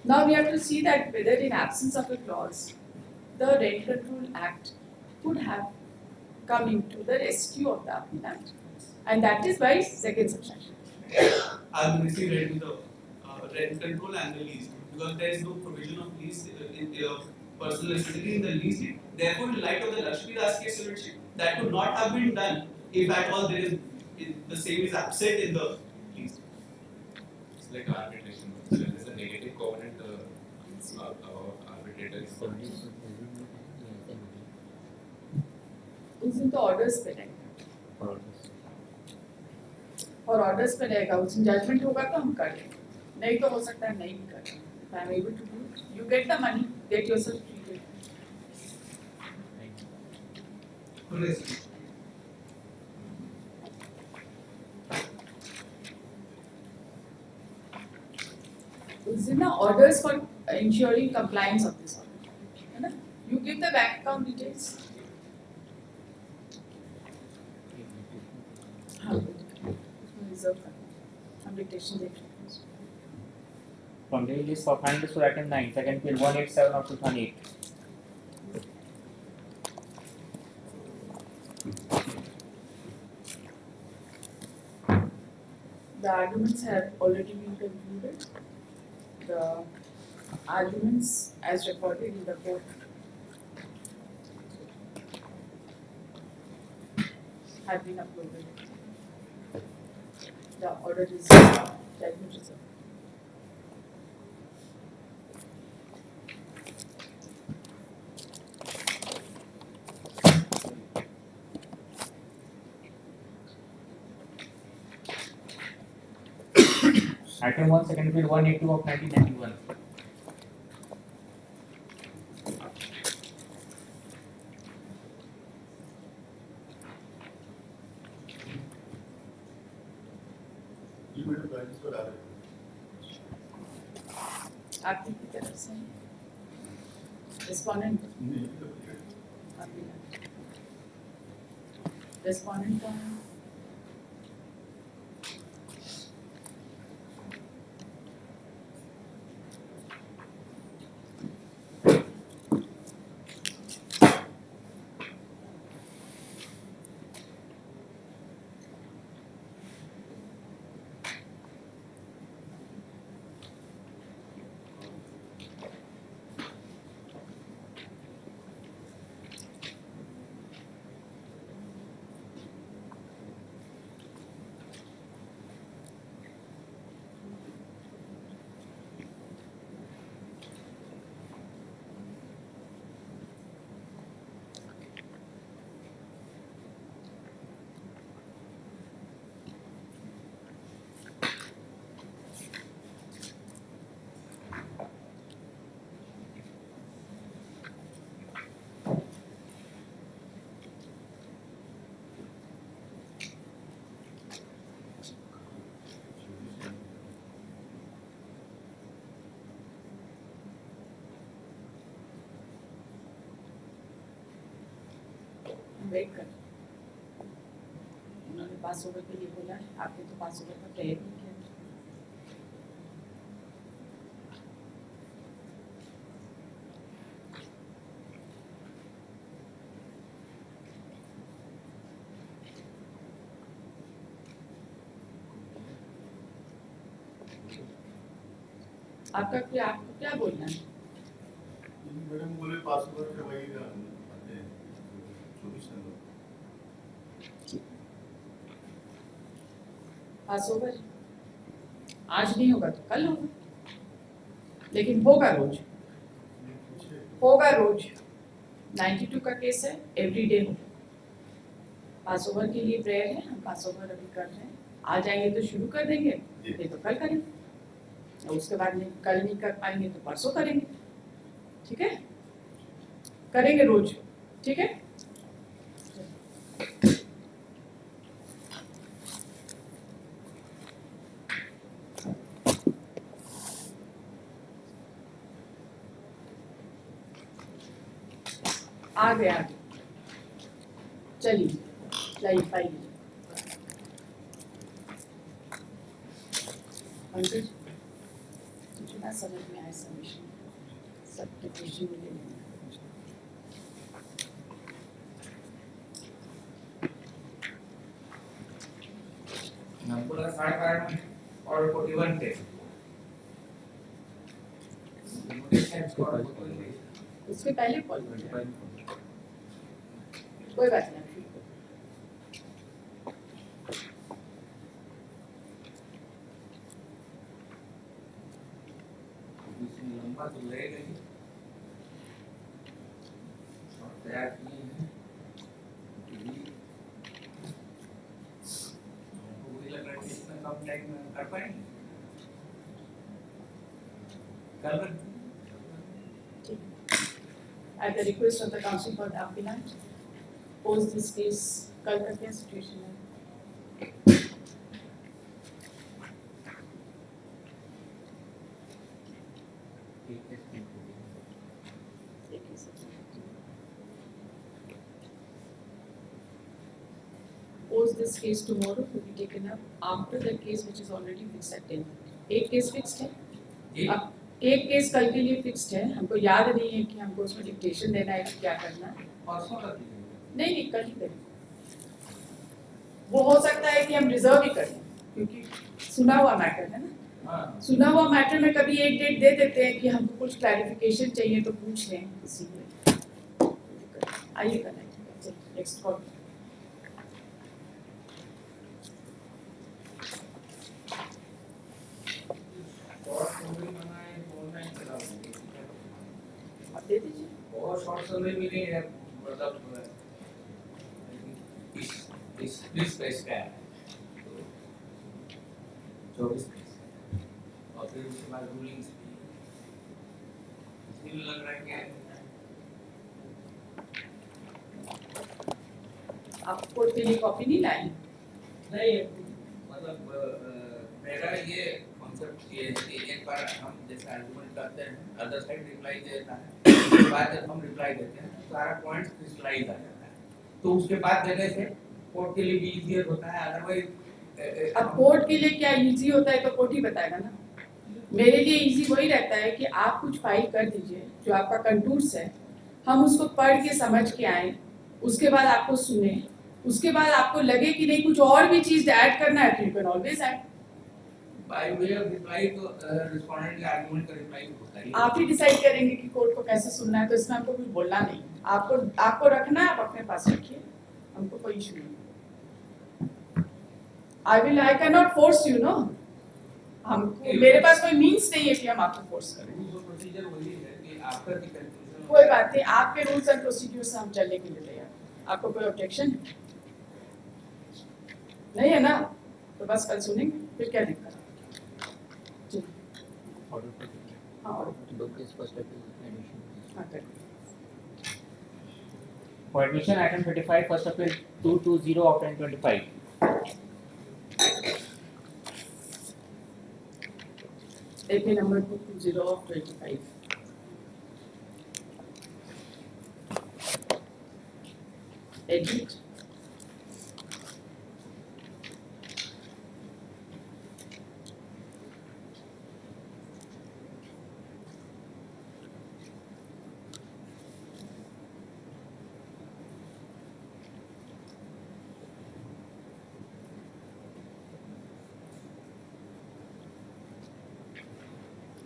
Now we have to see that whether in absence of a clause, the Rent Control Act could have come into the rescue of the applicant, and that is by second subsection. harmoniously read with the rent control and the lease because there is no provision of lease in personal necessity in the lease deed. Therefore, in light of the Lakshmi Das case, that could not have been done if at all there is the same is absent in the lease. It's like arbitration. So there is a negative covenant about arbitrators. उस दिन तो orders पे रहेगा और orders पे रहेगा उस दिन जजमेंट होगा तो हम कर लेंगे नहीं तो हो सकता है नहीं भी करें if I am able to do it you get the money get yourself treated उस दिन ना orders for ensuring compliance of this order है ना you give the bank account details हाँ reserve fund हम dictation देख रहे हैं From the list for final to item 9, second field 187 of 2008. The arguments have already been concluded. The arguments as recorded in the court have been uploaded. The order is judgment is. Item 1, second field 182 of 1991. आपकी की तरफ से respondent respondent कौन है wait कर। उन्होंने पास over के लिए बोला है, आपने तो पास ओवर का प्रेयर नहीं किया। आपको क्या बोलना है? मैडम बोले पासवर्ड का वही आते हैं 24 नंबर। पास ओवर आज नहीं होगा तो कल होगा, लेकिन होगा रोज, होगा रोज। 92 का केस है, एवरी डे होगा। पास ओवर के लिए प्रेयर है, हम पास ओवर अभी कर रहे हैं। आ जाएंगे तो शुरू कर देंगे, नहीं तो कल करेंगे, और उसके बाद नहीं, कल नहीं कर पाएंगे तो परसों करेंगे। ठीक है, करेंगे रोज। ठीक है, आ गया चलिए लाइट पाइए। पंकज जितना समझ में आए सबमिशन सबके क्वेश्चन ले लेना। हमको लगा 5.5 और 41 थे। उसके पहले कॉल कोई बात नहीं। लंबा तो रहेगा ही, और तैयार किए हैं। मुझे लग रहा है कि इतना कम टाइम में कर पाएंगे। कल At the request of the council for the appellant, post this case, कल का क्या situation है? Post this case tomorrow will be taken up after the case which is already fixed at 10. एक केस फिक्स्ड है, अब एक case कल के लिए फिक्स्ड है। हमको याद नहीं है कि हमको उसमें डिक्टेशन देना है कि क्या करना है। परसों कर दीजिए। नहीं कल ही करें। वो हो सकता है कि हम रिजर्व ही करें, क्योंकि सुना हुआ मैटर है ना। हाँ, सुना हुआ मैटर में कभी एक डेट दे देते हैं कि हमको कुछ क्लैरिफिकेशन चाहिए तो पूछ लें इसीलिए। आइएगा नेक्स्ट कॉल। और समरी बनाए ऑनलाइन चला देंगे। आप दे दीजिए। और शॉर्ट समरी मिली है, मतलब इस पेज का है 24 पेज, और फिर उसके बाद रूलिंग्स भी। इसलिए लग रहा है कि आप कोर्ट के लिए कॉपी नहीं लाए? नहीं, मतलब मेरा ये कॉन्सेप्ट ये है कि एक बार हम जैसे आर्गुमेंट करते हैं, अदर साइड रिप्लाई देता है, उसके बाद जब हम रिप्लाई देते हैं सारा पॉइंट क्रिस्टलाइज आ जाता है, तो उसके बाद देने से कोर्ट के लिए भी इजीयर होता है। अदरवाइज अब कोर्ट के लिए क्या इजी होता है तो कोर्ट ही बताएगा ना। मेरे लिए इजी वही रहता है कि आप कुछ फाइल कर दीजिए जो आपका कंटूर्स है, हम उसको पढ़ के समझ के आए, उसके बाद आपको सुने, उसके बाद आपको लगे कि नहीं कुछ और भी चीज ऐड करना है तो you can always add. By way of reply तो रिस्पोंडेंट के आर्गुमेंट का रिप्लाई होता है। आप ही डिसाइड करेंगे कि कोर्ट को कैसे सुनना है, तो इसमें हमको कुछ बोलना नहीं। आपको रखना है, आप अपने पास रखिए, हमको कोई इशू नहीं। I can not force you know. हमको मेरे पास कोई मीन्स नहीं है कि हम आपको फोर्स करें। प्रोसीजर वही है कि आफ्टर द कंक्लूजन कोई बात नहीं, आपके रूल्स एंड प्रोसीड्यूर से हम चलने के लिए तैयार। आपको कोई ऑब्जेक्शन नहीं है ना? तो बस कल सुनेंगे, फिर क्या दिक्कत है? हाँ करें। For admission, item 35, first appeal 220 of 2025. AP number 220 of 25. Admit.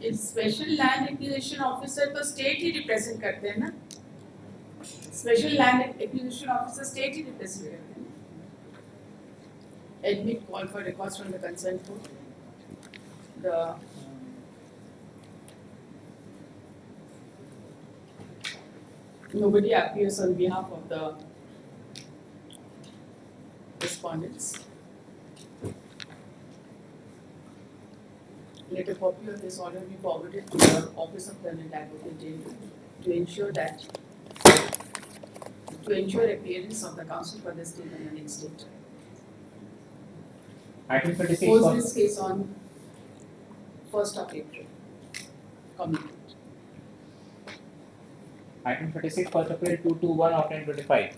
इस स्पेशल लैंड एक्विजिशन ऑफिसर तो स्टेट ही रिप्रेजेंट करते हैं ना, special land acquisition officer state ही रिप्रेजेंट करते हैं. Admit call for records from the consent court. The nobody appears on behalf of the respondents. Let a copy of this order be forwarded to the office of Permanent Advocate General to ensure appearance of the counsel for the state and the next date. Item 26 Close for this case on 1st of April. Committed. Item 26 for April 221 of 1025.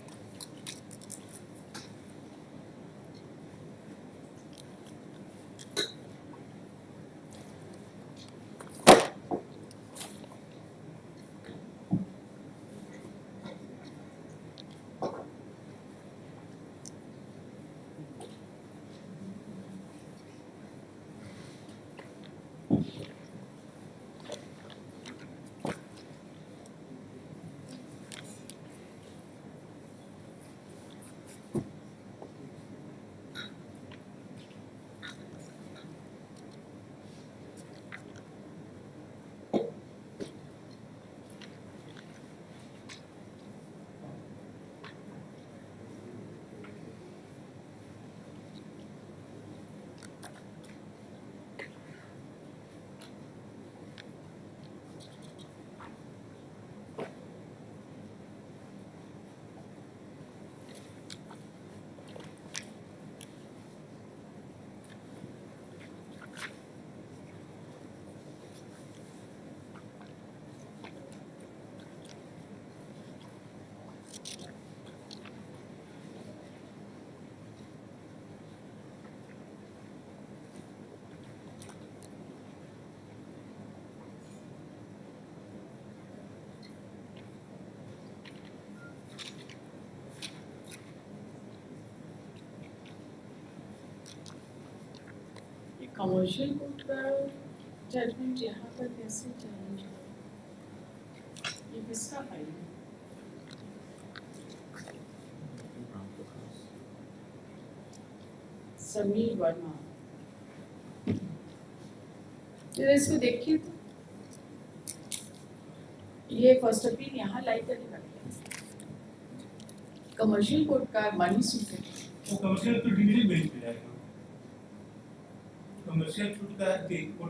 Commercial court का judgement यहाँ पर कैसे challenge हो? ये किसका file है? समीर वर्मा. जरा इसको देखिए तो. ये फर्स्ट अपील यहाँ लाइव करके रखिए. कमर्शियल कोर्ट का मनी सूट है. वो कमर्शियल तो डिवीजन बेंच पे जाएगा. कमर्शियल कोर्ट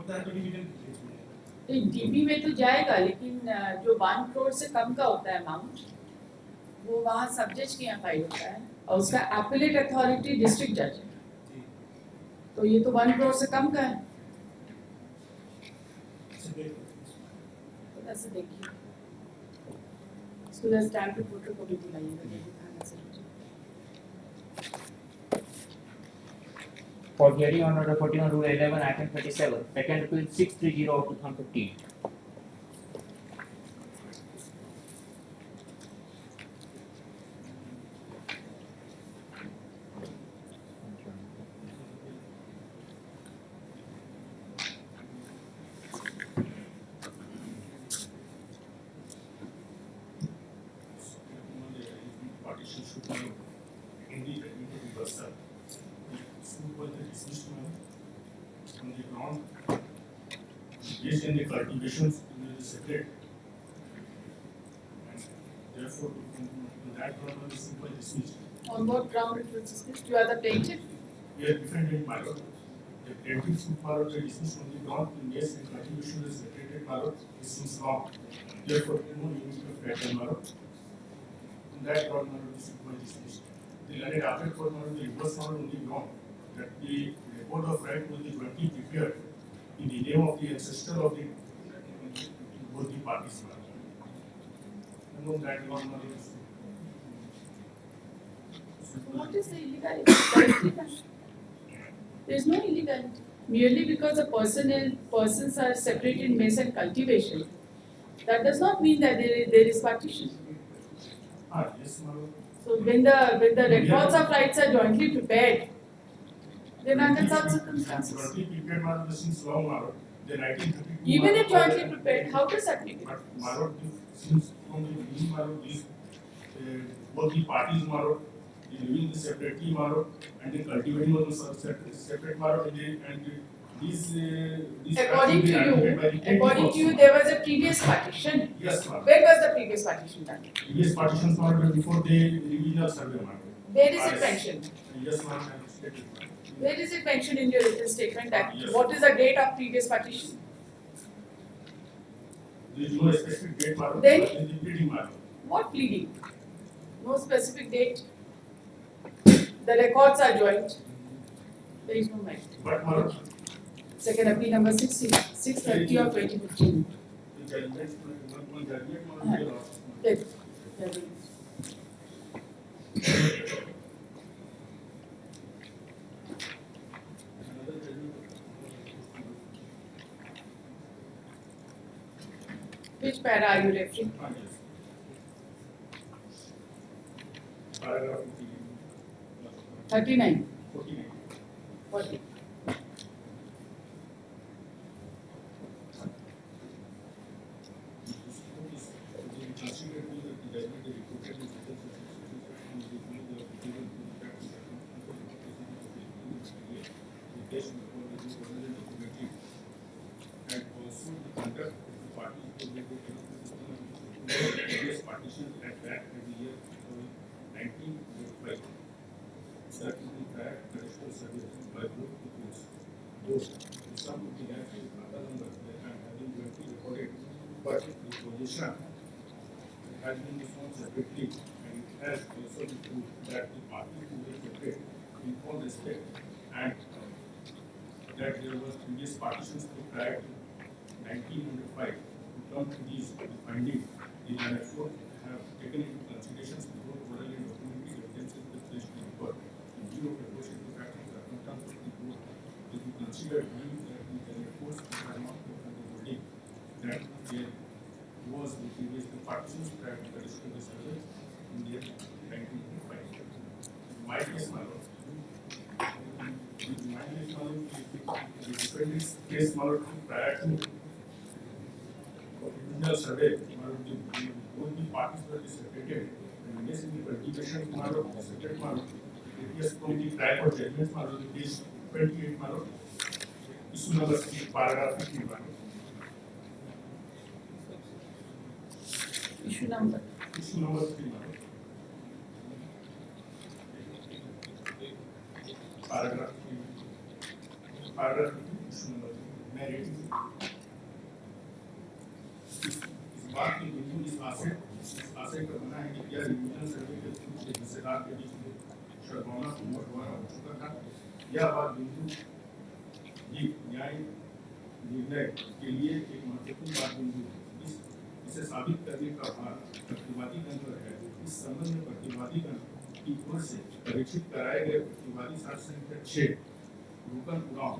का तो डिवीजन बेंच पे जाएगा. डीबी में तो जाएगा, लेकिन जो 1 करोड़ से कम का होता है अमाउंट, वो वहाँ सब जज के यहाँ फाइल होता है और उसका एपेलेट अथॉरिटी डिस्ट्रिक्ट जज है. तो ये तो 1 करोड़ से कम का है. थोड़ा सा देखिए. इसको स्टैम्प पे फोटो कॉपी दिलाइएगा, ये दिखाना जरूरी. For hearing on order 14 on Rule 11, Item 37, second appeal 630 of 2015. Partition should be independent of the person. Super the dismissed on the ground based on the cultivations in the separate, and therefore on that ground the super dismissed. On what ground it was dismissed? You are the plaintiff. We are defending my lord. The plaintiff suit my lord dismissed on the ground based on cultivation is separated my lord. This seems wrong. Therefore, no use of pattern my lord. On that ground my lord the super dismissed. The learned appellate court my lord the reverse my lord on the ground that the report of right will be jointly prepared in the name of the ancestor of the both the parties. And on that ground my lord What is the illegality? Correctly done. There is no illegality. Merely because persons are separated in mess and cultivation, that does not mean that there is partition. Yes, madam. So when the records of rights are jointly prepared, then under such circumstances, Jointly prepared, madam, this is law, madam. The 1932. even if madam, jointly prepared, how does that make a But difference? madam, since from the beginning, madam, these both the parties, madam, they living separately, madam, and they cultivating also separate, madam, and these According to you, there was a previous partition. Yes, madam. When was the previous partition done? Previous partitions, madam, before the revision of survey, madam. Where is it mentioned? Yes, madam, I have stated, madam. Where is it mentioned in your written statement that Yes. what is the date of previous partition? There is no specific date, madam. Then? In the pleading, madam. What pleading? No specific date. The records are joint. There is no matter. But, madam, Second appeal number 630 of 2015. the judgment, one judgment, madam, they lost. Yes. Another judgment. Which para are you referring? Yes. Paragraph 39. 49. 40. And also the conduct of the parties to the various partitions at that in the year 1905. That is the prior traditional services by both the courts. Both the sum of the actual other numbers that have been directly recorded, but the position has been found separately, and it has also been proved that the parties were separate in all respect, and that there was previous partitions prior to 1905 to come to these findings. The High Court have taken into consideration both oral and documentary evidences that placed in the court. In view of the proportion of facts and circumstances of the court, it is considered that the High Court has not taken the ruling that there was the previous partitions prior to the traditional survey in the year 1905. My case, my lord. My case, my lord, the defendant's case, my lord, prior to original survey, both the parties were separated, and yes, in the cultivation, my lord, separate, my lord. It is from the trial court judgment, my lord, page 28, my lord. Issue number 3, paragraph 15, my lord. Issue number. Issue number 3, my lord. Paragraph 3. Paragraph 15, issue number 3. May I read it? इस बात की बिंदु इस आशय पर बना है कि क्या रिवीजन सर्वे के थ्रू के हिस्सेदार के बीच में शर्माना हुआ द्वारा हो चुका था। यह बात बिंदु ये न्याय निर्णय के लिए एक महत्वपूर्ण बात बिंदु है। इसे साबित करने का भार प्रतिवादी गण पर है। इस संबंध में प्रतिवादी गण की ओर से परीक्षित कराए गए प्रतिवादी साक्ष्य संख्या 6 रोकन उड़ाव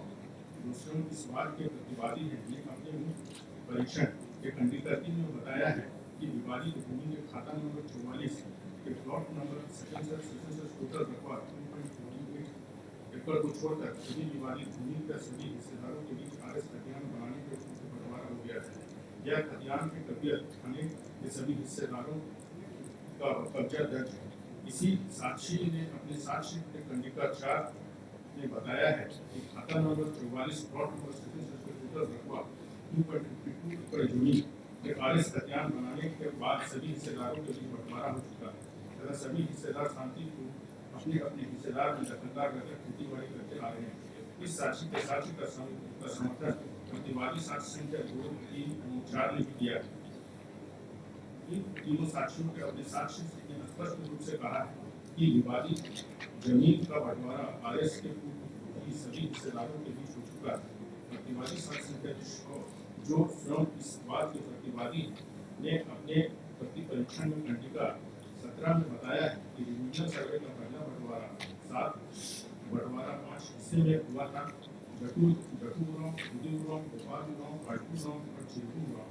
दोषियों इस बात के प्रतिवादी हैं ने अपने मुख्य परीक्षण के खंडीकृति में बताया है कि विवादित भूमि के खाता नंबर 44 के प्लॉट नंबर सेशन टोटल रकबा 2.48 एकड़ को छोड़कर सभी विवादित भूमि का सभी हिस्सेदारों के बीच आरएस खतियान बनाने के बंटवारा हो गया है। यह खतियान की कबियत थाने के सभी हिस्सेदारों का कब्जा दर्ज है। इसी साक्षी ने अपने साक्ष्य के खंडिका 4 ने बताया है कि खाता number 44 plot number session total रकबा 2.52 एकड़ जमीन के आरएस खतियान बनाने के बाद सभी हिस्सेदारों के बीच बंटवारा हो चुका है तथा सभी हिस्सेदार शांतिपूर्वक अपने अपने हिस्सेदार में दखलदार रहकर खेती बाड़ी करते आ रहे हैं। इस साक्षी के साक्ष्य का समर्थन प्रतिवादी साक्ष्य संख्या 2, 3 और 4 ने भी किया है। इन तीनों साक्षियों के अपने साक्ष्य ने स्पष्ट रूप से कहा है कि विवादित जमीन का बंटवारा आरएस के सभी हिस्सेदारों के बीच हो चुका है। प्रतिवादी साक्ष्य संख्या जो स्वयं इस बात के प्रतिवादी ने अपने प्रति परीक्षण में खंडिका 17 में बताया है कि रिवीजन सर्वे का पहला बंटवारा इससे में हुआ था जटूराम, उदयपुराम, गोपालपुराम, काटपुराम और चिरपुराम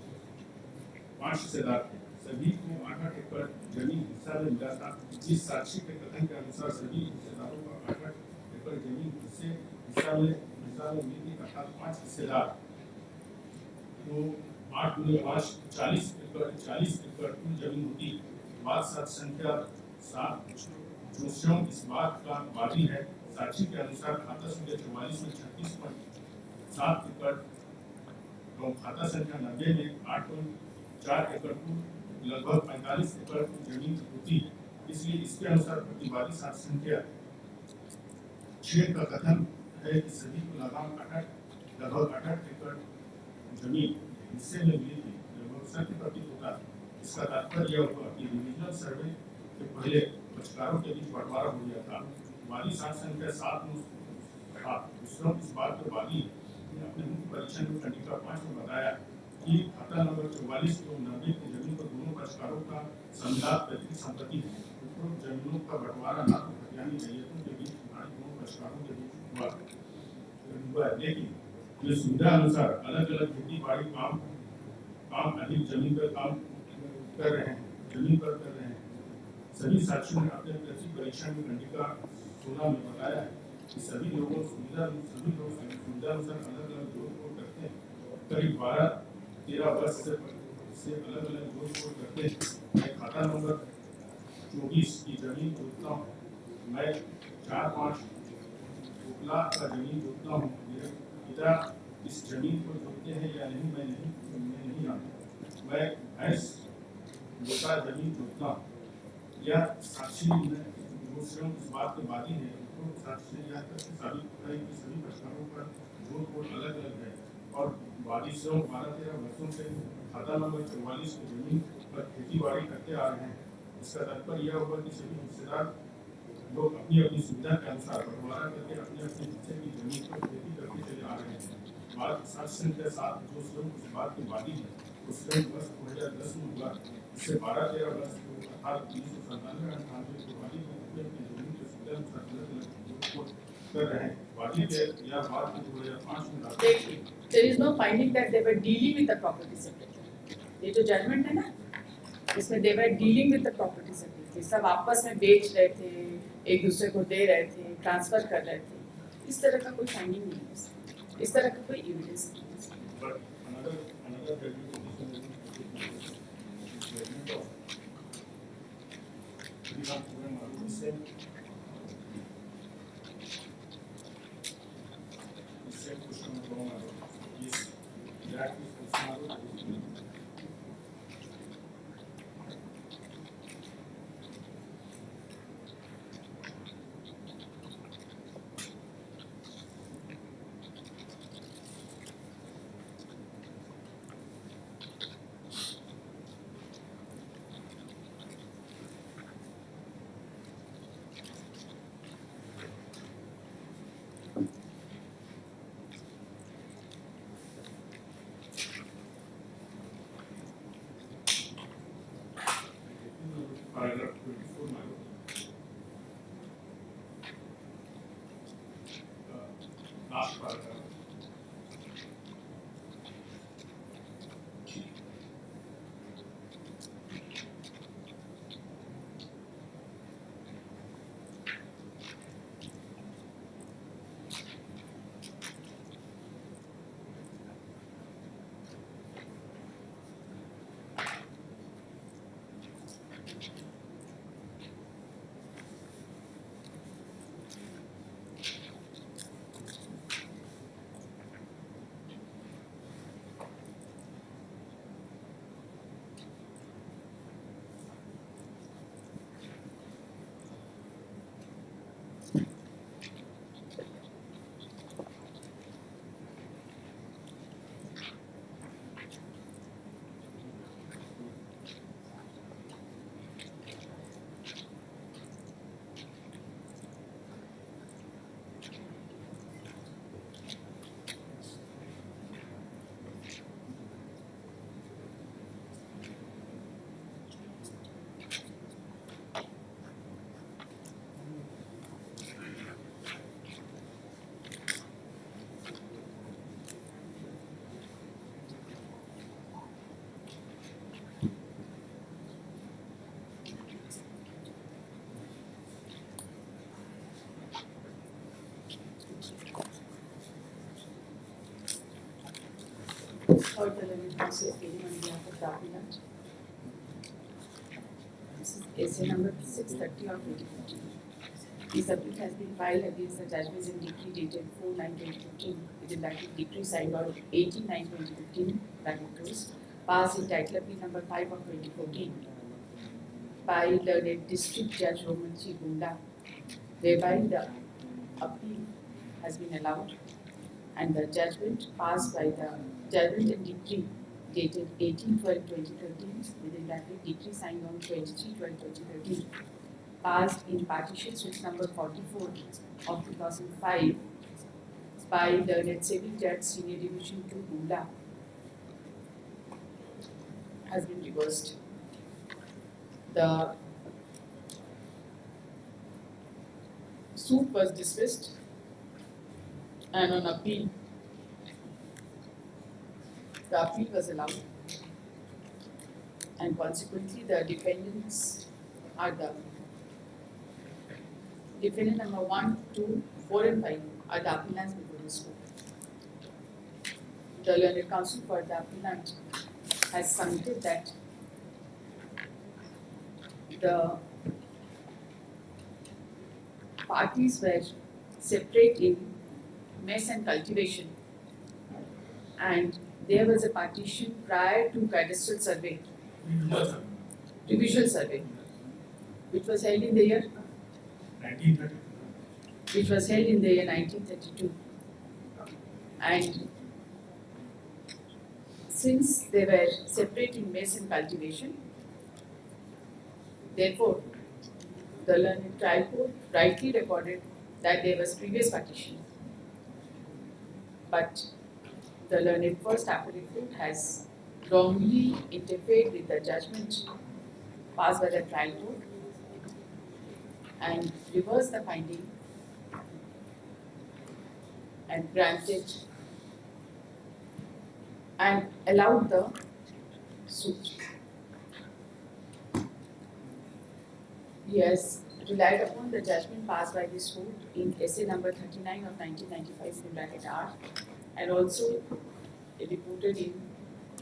5 हिस्सेदार थे। सभी को 8-8 एकड़ जमीन हिस्सा में मिला था। इस साक्षी के कथन के अनुसार सभी हिस्सेदारों को 8-8 एकड़ जमीन हिस्सा में मिली थी, अर्थात 5 हिस्सेदार तो 8 गुने 5 40 एकड़ कुल जमीन होती। बात संख्या 7 जो इस बात का वादी है। साक्षी के अनुसार खाता संख्या 44 में 36.7 एकड़ तो खाता संख्या 90 में 8.4 एकड़ कुल लगभग 45 एकड़ की जमीन होती है। इसलिए इसके अनुसार प्रतिवादी साक्ष्य संख्या 6 का कथन है कि सभी को लगभग 8 एकड़ जमीन हिस्से में मिली थी, लगभग सत्य प्रतीत होता है। इसका तात्पर्य यह हुआ कि डिविजनल सर्वे के पहले पक्षकारों के बीच बंटवारा हो गया था। वादी साक्ष्य संख्या 7 में था। दूसरा इस बात पर वादी ने अपने मुख्य परीक्षण में खंडिका 5 में बताया कि खाता नंबर 44 और 90 की जमीन पर दोनों पक्षकारों का संविदा पैतृक संपत्ति है। उपरोक्त जमीनों का बंटवारा न तो खतियानी रैयतों के बीच दोनों पक्षकारों के बीच हुआ, लेकिन ये सुविधा अनुसार अलग अलग खेती बाड़ी काम अधिक जमीन पर कर रहे हैं। सभी साक्षियों ने अपने कृषि परीक्षण में खंडिका 16 में बताया है कि सभी लोग सुविधा अनुसार अलग अलग जोड़ तोड़ करते हैं। करीब 12-13 वर्ष से अलग अलग जोड़ तोड़ करते हैं। मैं खाता नंबर 24 की जमीन जोतता हूँ, मैं 4-5 उपला का जमीन जोतता हूँ। मेरे पिता इस जमीन को जोतते हैं या नहीं मैं नहीं जानता। मैं भैंस जोता जमीन जोतता हूँ। यह साक्षी दूसरों इस बात के वादी है। तो साक्षी ने यह तथ्य साबित है कि सभी पक्षकारों का जोड़ तोड़ अलग अलग है और वादी 12-13 वर्षों से खाता नंबर 44 की जमीन पर खेती बाड़ी करते आ रहे हैं। इसका तात्पर्य यह हुआ कि सभी हिस्सेदार लोग अपनी अपनी सुविधा के अनुसार बंटवारा करके अपने अपने हिस्से की जमीन पर खेती करते चले आ रहे हैं। बात साक्ष्य संख्या 7 जो स्वयं इस बात की वादी है वो स्वयं वर्ष 2010 में हुआ। इससे 12-13 वर्ष अर्थात 1997-98 के वादी को अपने अपनी जमीन के सुविधा अनुसार अलग अलग कर रहे हैं। वादी के यह बात 2005 में There is no finding that they were dealing with the property separately. ये जो जजमेंट है ना, इसमें they were dealing with the property separately. सब आपस में बेच रहे थे, एक दूसरे को दे रहे थे, ट्रांसफर कर रहे थे। इस तरह का कोई फाइंडिंग नहीं है, इस तरह का कोई एविडेंस नहीं है। But another judgment of paragraph 24 last paragraph. Heard the learned counsel speaking on behalf of the appellant. This is essay number 630 of 2015. The subject has been filed against the judgments in decree dated 4/9/2015, within bracket decree signed on 18/9/2015, bracket close, passed in title appeal number 5 of 2014 by learned District Judge Romanji Gunda, whereby the appeal has been allowed and the judgment passed by the judgment and decree dated 18/12/2013, within bracket decree signed on 23/12/2013, passed in partition switch number 44 of 2005 by learned Civil Judge Senior Division 2 Gunda, has been reversed. The suit was dismissed and on appeal, the appeal was allowed, and consequently the defendants are the defendant number 1, 2, 4 and 5 are the appellants before this court. The learned counsel for the appellant has submitted that the parties were separate in mess and cultivation, and there was a partition prior to cadastral survey, divisional survey, which was held in the year 1930. which was held in the year 1932. And since they were separate in mess and cultivation, therefore, the learned trial court rightly recorded that there was previous partition. But the learned first appellate court has wrongly interfered with the judgment passed by the trial court and reversed the finding and granted and allowed the suit. He has relied upon the judgment passed by this court in essay number 39 of 1995 in bracket R, and also reported in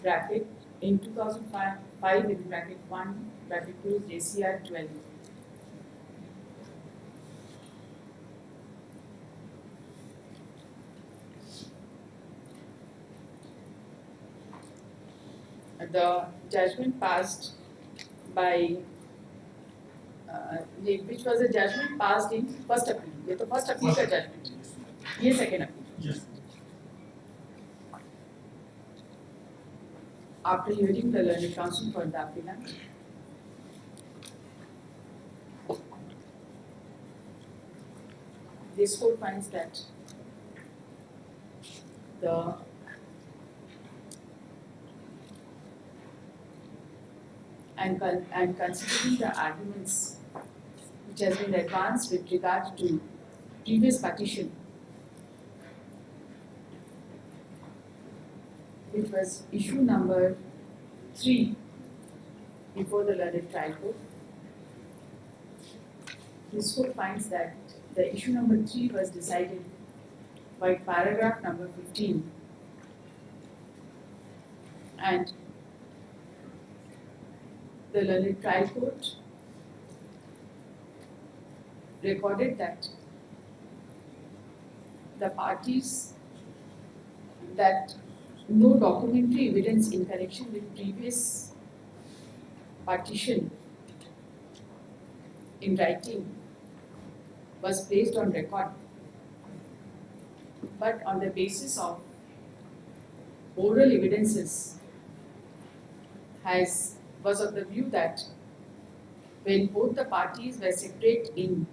bracket in 2005 in bracket 1 bracket 2 JCR 12. The judgment passed by which was a judgment passed in first appeal. ये तो first appeal का judgment, ये second appeal. Yes. After hearing the learned counsel for the appellant, this court finds that the and considering the arguments which has been advanced with regard to previous partition, which was issue number 3 before the learned trial court, this court finds that the issue number 3 was decided by paragraph number 15, and the learned trial court recorded that the parties, that no documentary evidence in connection with previous partition in writing was placed on record, but on the basis of oral evidences was of the view that when both the parties were separate in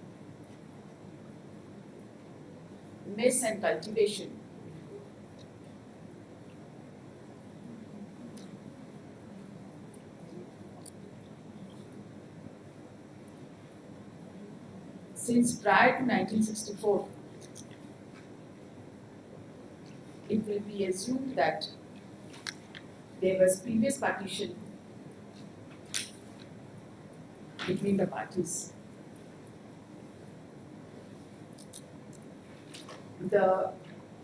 mess and cultivation, since prior to 1964, it will be assumed that there was previous partition between the parties. The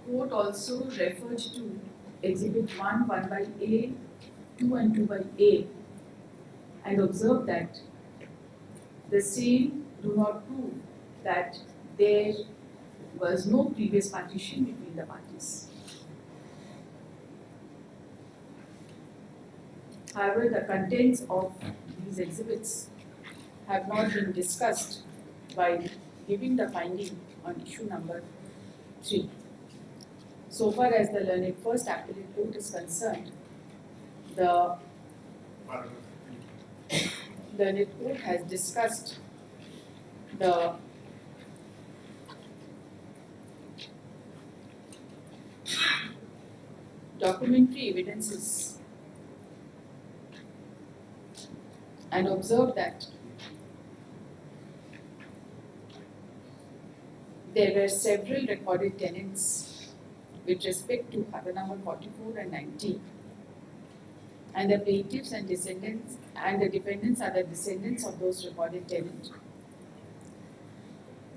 court also referred to Exhibit 1, 1 by A, 2 and 2 by A, and observe that the same do not prove that there was no previous partition between the parties. However, the contents of these exhibits have not been discussed while giving the finding on issue number 3. So far as the learned first appellate court is concerned, the Paragraph. learned court has discussed the documentary evidences and observed that there were several recorded tenants with respect to Khata number 44 and 90. And the plaintiffs and descendants and the defendants are the descendants of those recorded tenants.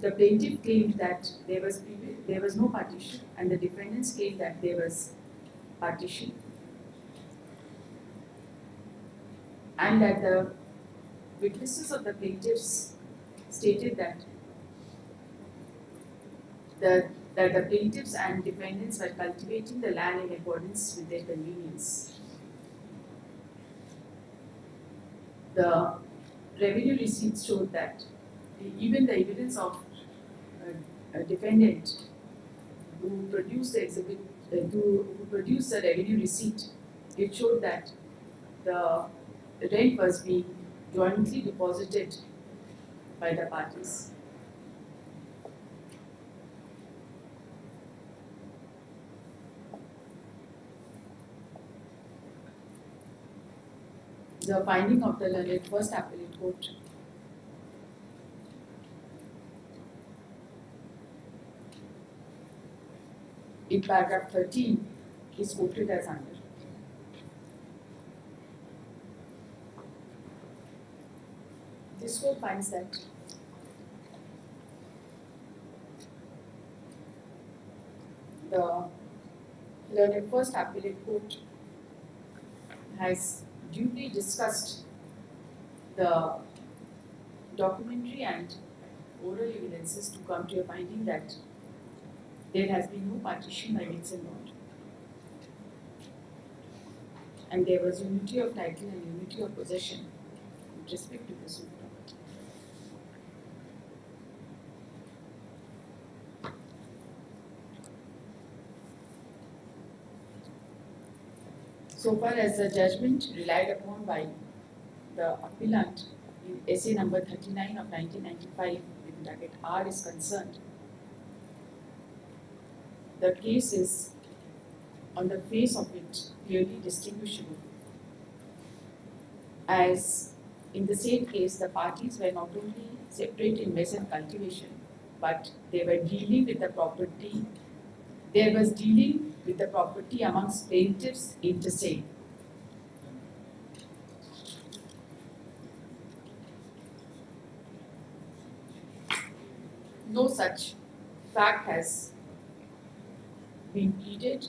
The plaintiff claimed that there was no partition, and the defendants claimed that there was partition, and that the witnesses of the plaintiffs stated that the plaintiffs and defendants were cultivating the land in accordance with their convenience. The revenue receipts showed that even the evidence of a defendant who produced the exhibit, who produced the revenue receipt, it showed that the rent was being jointly deposited by the parties. The finding of the learned first appellate court in paragraph 13 is quoted as under. This court finds that the learned first appellate court has duly discussed the documentary and oral evidences to come to a finding that there has been no partition by Mix and Lord, and there was unity of title and unity of possession with respect to the suit property. So far as the judgment relied upon by the appellant in essay number 39 of 1995 with bracket R is concerned, the case is on the face of it clearly distinguishable, as in the same case the parties were not only separate in mess and cultivation, but they were dealing with the property, there was dealing with the property amongst plaintiffs inter se. No such fact has been pleaded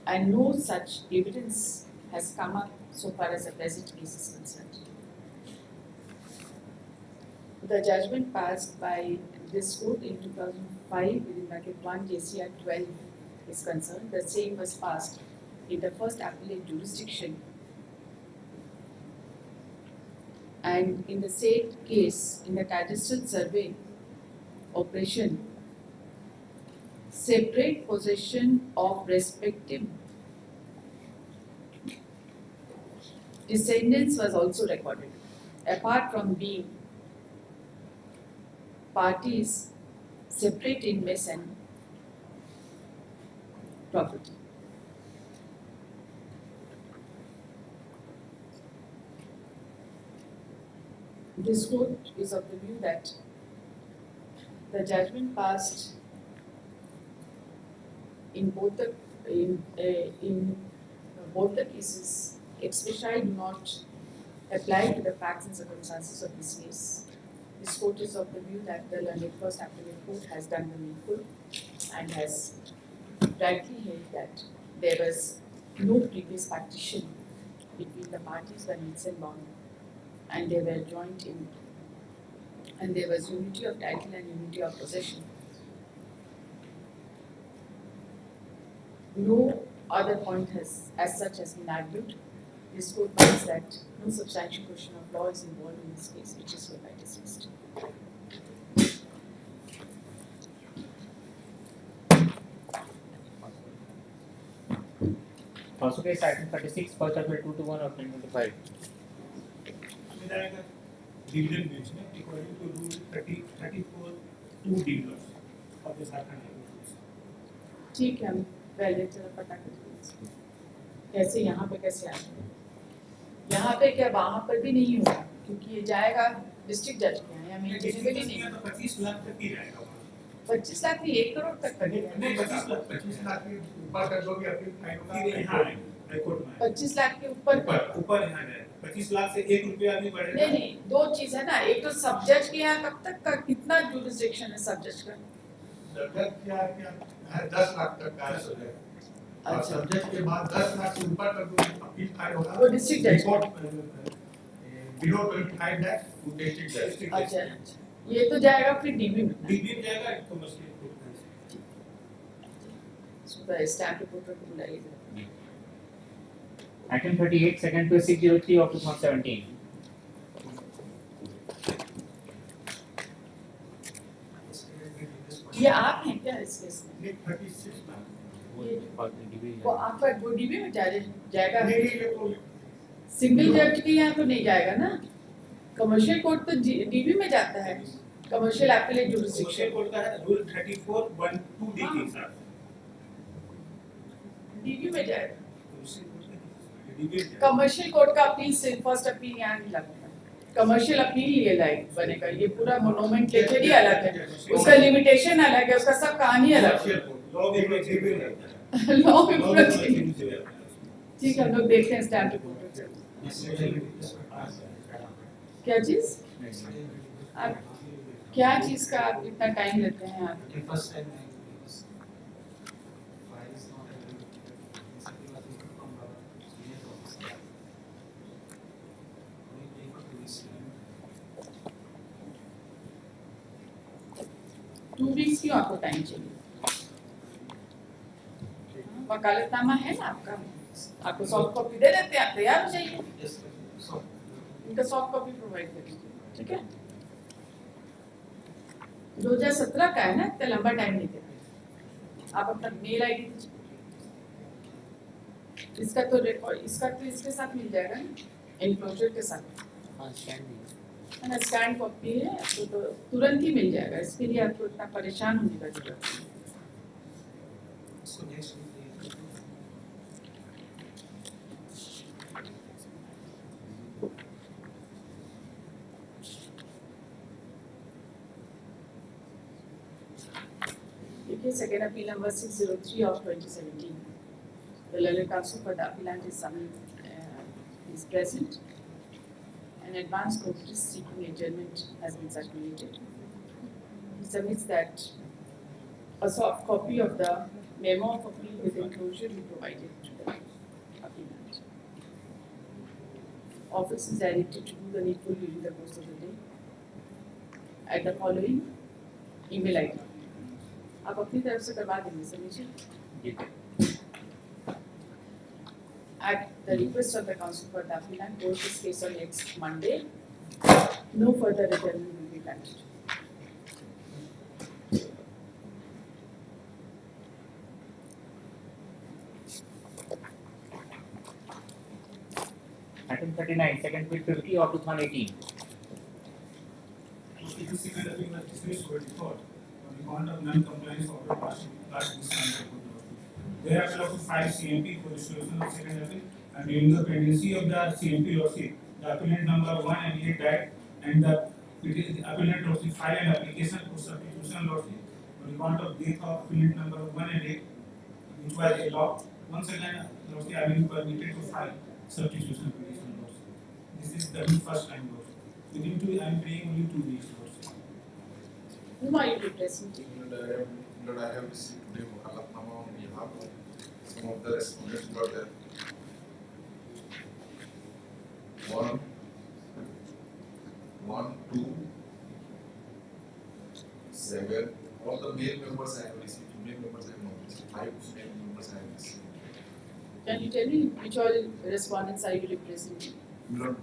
and no such evidence has come up so far as the present case is concerned. The judgment passed by this court in 2005 within bracket 1 JCR 12 is concerned. The same was passed in the first appellate jurisdiction, and in the said case, in the cadastral survey operation, separate possession of respective descendants was also recorded, apart from being parties separate in mess and property. This court is of the view that the judgment passed in both the cases, especially do not apply to the facts and circumstances of this case. This court is of the view that the learned first appellate court has done the needful and has rightly held that there was no previous partition between the parties when it's in bond, and they were joint in, and there was unity of title and unity of possession. No other point has, as such, has been argued. This court finds that no substantial question of law is involved in this case, which is hereby dismissed. Also case item 36, 1st April 221 of 2025. इसमें जाएगा dividend बेच में according to rule 34 to dealers of the Jharkhand high court. ठीक है, हम पहले जरा पता करते हैं कैसे यहाँ पे कैसे आए। यहाँ पे क्या वहाँ पर भी नहीं होगा, क्योंकि ये जाएगा डिस्ट्रिक्ट जज के यहाँ, या मेरे डिस्ट्रिक्ट ही नहीं। तो 25 लाख तक ही जाएगा। 25 लाख नहीं, 1 करोड़ तक करेगा। नहीं 25 लाख के ऊपर कर दोगे अपनी फाइन होगा यहाँ हाईकोर्ट में। 25 लाख के ऊपर ऊपर यहाँ जाएगा। 25 लाख से 1 रुपया भी बढ़ेगा। नहीं नहीं, दो चीज है ना, एक तो सब जज के यहाँ कब तक का कितना जुरिस्डिक्शन है सब जज का? सब्जेक्ट क्या 10 लाख तक का है। और सब्जेक्ट के बाद 10 लाख से ऊपर तक तो अपील फाइल होगा। वो डिस्ट्रिक्ट जज। बिलो 25 लाख वो डिस्ट्रिक्ट जज। अच्छा, ये तो जाएगा फिर डीबी में। डीबी में जाएगा तो मसले सुबह स्टैम्प रिपोर्टर को बुलाइए। Item 38, 2nd to 603 of 2017. ये आप हैं क्या इस केस में? 36 लाख। वो आपका वो डीबी में जाएगा? नहीं ये तो सिंगल जज के यहाँ तो नहीं जाएगा ना, कमर्शियल कोर्ट तो डीबी में जाता है, commercial appellate jurisdiction. Social court का है रूल 34(1)(2) डी के हिसाब से डीबी में जाएगा। डीबी कमर्शियल कोर्ट का अपील से फर्स्ट अपील यहाँ नहीं लगता, कमर्शियल अपील ये लाइक बनेगा। ये पूरा नोमेनक्लेचर ही अलग है, उसका लिमिटेशन अलग है, उसका सब कहानी अलग है। लॉ में डीबी रहता है। लॉ में पूरा ठीक है, हम लोग देखते हैं स्टैम्प रिपोर्टर। क्या चीज? आप क्या चीज का आप इतना टाइम लेते हैं आप? टू वीक्स क्यों आपको टाइम चाहिए? वकालतनामा है ना आपका, आपको सॉफ्ट कॉपी दे देते हैं, आप तैयार हो जाइए, इनका सॉफ्ट कॉपी प्रोवाइड कर दीजिए, ठीक है? 2017 का है ना, इतना लंबा टाइम नहीं देते। आप अपना मेल आईडी दीजिए, इसका तो रिकॉर्ड, इसका तो इसके साथ मिल जाएगा ना, एनक्लोजर के साथ। है ना, स्कैन कॉपी है तो तुरंत ही मिल जाएगा, इसके लिए आपको इतना परेशान होने का जरूरत नहीं। देखिए, second appeal number 603 of 2017. The learned counsel for the appellant is present. An advance notice seeking adjournment has been circulated. He submits that a soft copy of the memo of appeal with enclosure be provided to the appellant. Office is directed to do the needful during the course of the day at the following email ID. आप अपनी तरफ से करवा देंगे समझिए। At the request of the counsel for the appellant, both this case on next Monday. No further adjournment will be granted. Item 39, 2nd to 50 of 2018. It is second appeal was dismissed by default on account of non-compliance of the last dismissal. They are allowed to file CMP for resolution of second appeal, and during the pendency of the CMP lawsuit, the appellant number 1 and 8 died, and the appellant lawsuit filed an application for substitution lawsuit on account of death of appellant number 1 and 8, which was a law. Once again, lawsuit are being permitted to file substitution petition lawsuit. This is the first time lawsuit. Within two, I am praying only 2 weeks lawsuit. Whom are you representing? Lord, I have received today Wakalatnama on behalf behalf of some of the respondents who are there. 1, 2, 7. All the male members I have received. Female members I have not received. 5 male members I have received. Can you tell me which all respondents are you representing? No.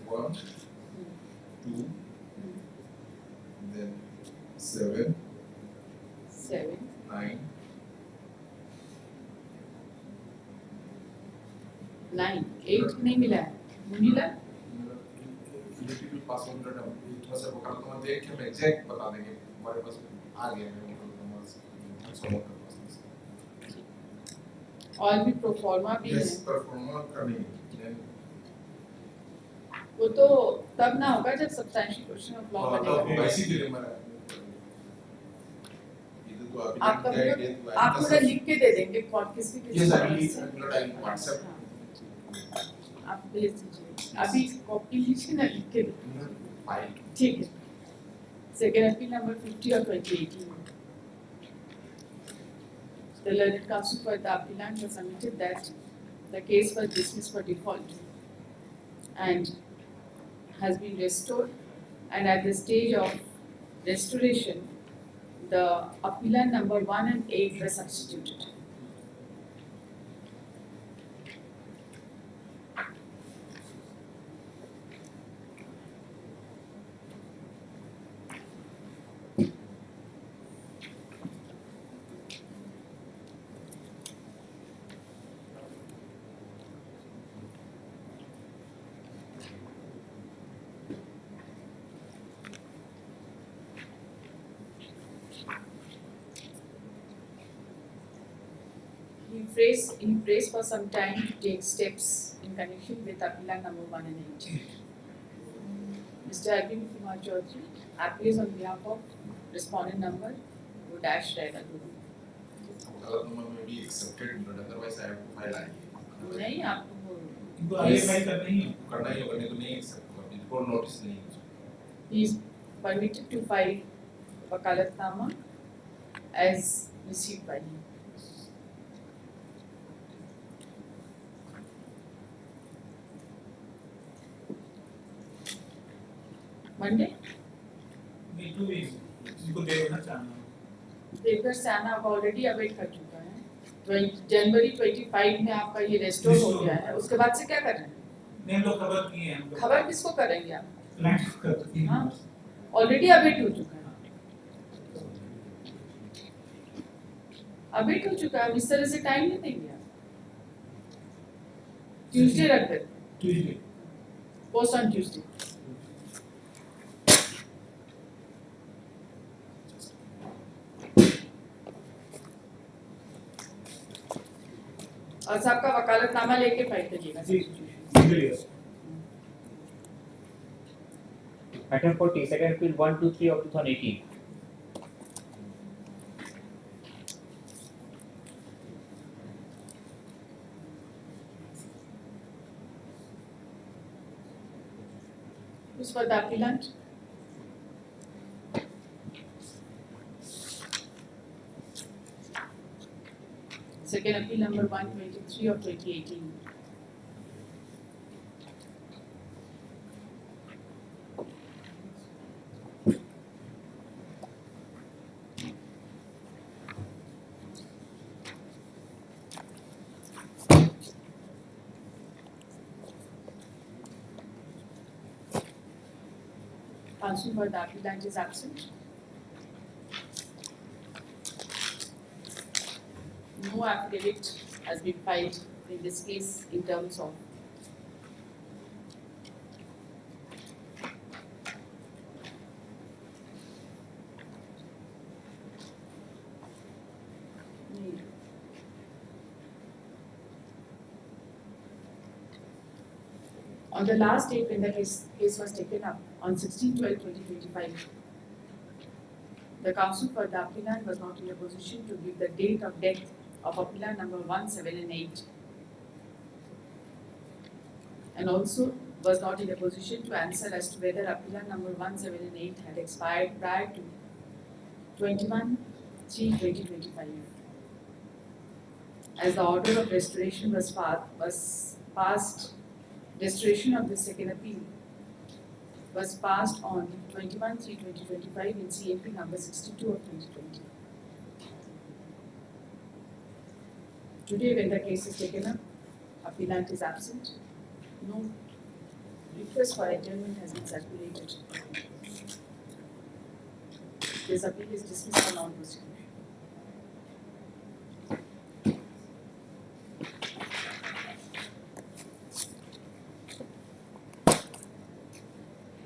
1, 2, then 7, 7. 9, 9. 8 नहीं मिला है, मिला? Philippine pass on करना इतना सा वकालत number देख के हम एग्जैक्ट बता देंगे हमारे पास आ गया है वकालत नंबर सॉल्व कर पास और भी प्रोफॉर्मा भी है। यस परफॉर्मा करनी है वो तो तब ना होगा जब सब्सटेंशियल क्वेश्चन ऑफ लॉ तो बनेगा। वैसी के लिए हमारा इधर तो आप थोड़ा लिख के दे देंगे कौन किसकी यस किसकी आई विल व्हाट्सएप आप भेज दीजिए। अभी कॉपी लीजिए ना, लिख के दे। फाइल ठीक है। Second appeal number 50 of 2018. The learned counsel for the appellant has submitted that the case was dismissed for default and has been restored, and at the stage of restoration, the appellant number 1 and 8 were substituted. He prays for some time to take steps in connection with appellant number 1 and 8. Mr. Arvind Kumar Chaudhary appears on behalf of respondent number who dash रहेगा दोनों। वकालत number में भी accepted but otherwise I have to file I नहीं आपको इनको आगे file करना ही है। करना ही होगा नहीं तो नहीं एक्सेप्ट होगा बिल्कुल नोटिस नहीं है he is permitted to file वकालतनामा as received by him. Monday? Me too is इनको देखना चाहना। देवघर से आना अब ऑलरेडी अवेट कर चुका है। जनवरी 25 में आपका ये रेस्टोर हो गया है, उसके बाद से क्या कर रहे हैं? नहीं हम लोग खबर किए हैं। खबर किसको करेंगे आप? क्लाइंट को करते हैं। हाँ, ऑलरेडी अवेट हो चुका है। अवेट हो चुका है, इस तरह से टाइम नहीं देंगे आप। ट्यूसडे रख दे, ट्यूसडे पोस्ट ऑन ट्यूसडे। और सबका वकालतनामा लेके फाइल करिएगा। Item 40, second appeal 123 of 2018. Who's for the appellant? Second appeal number 123 of 2018. Counsel for the appellant is absent. No affidavit has been filed in this case in terms of on the last date when the case was taken up, on 16/12/2025, the counsel for the appellant was not in a position to give the date of death of appellant number 1, 7 and 8, and also was not in a position to answer as to whether appellant number 1, 7 and 8 had expired prior to 21/3/2025. as the order of restoration was passed, restoration of the second appeal was passed on 21/3/2025 in CMP number 62 of 2020. Today, when the case is taken up, appellant is absent. No request for adjournment has been circulated. This appeal is dismissed for non-prosecution.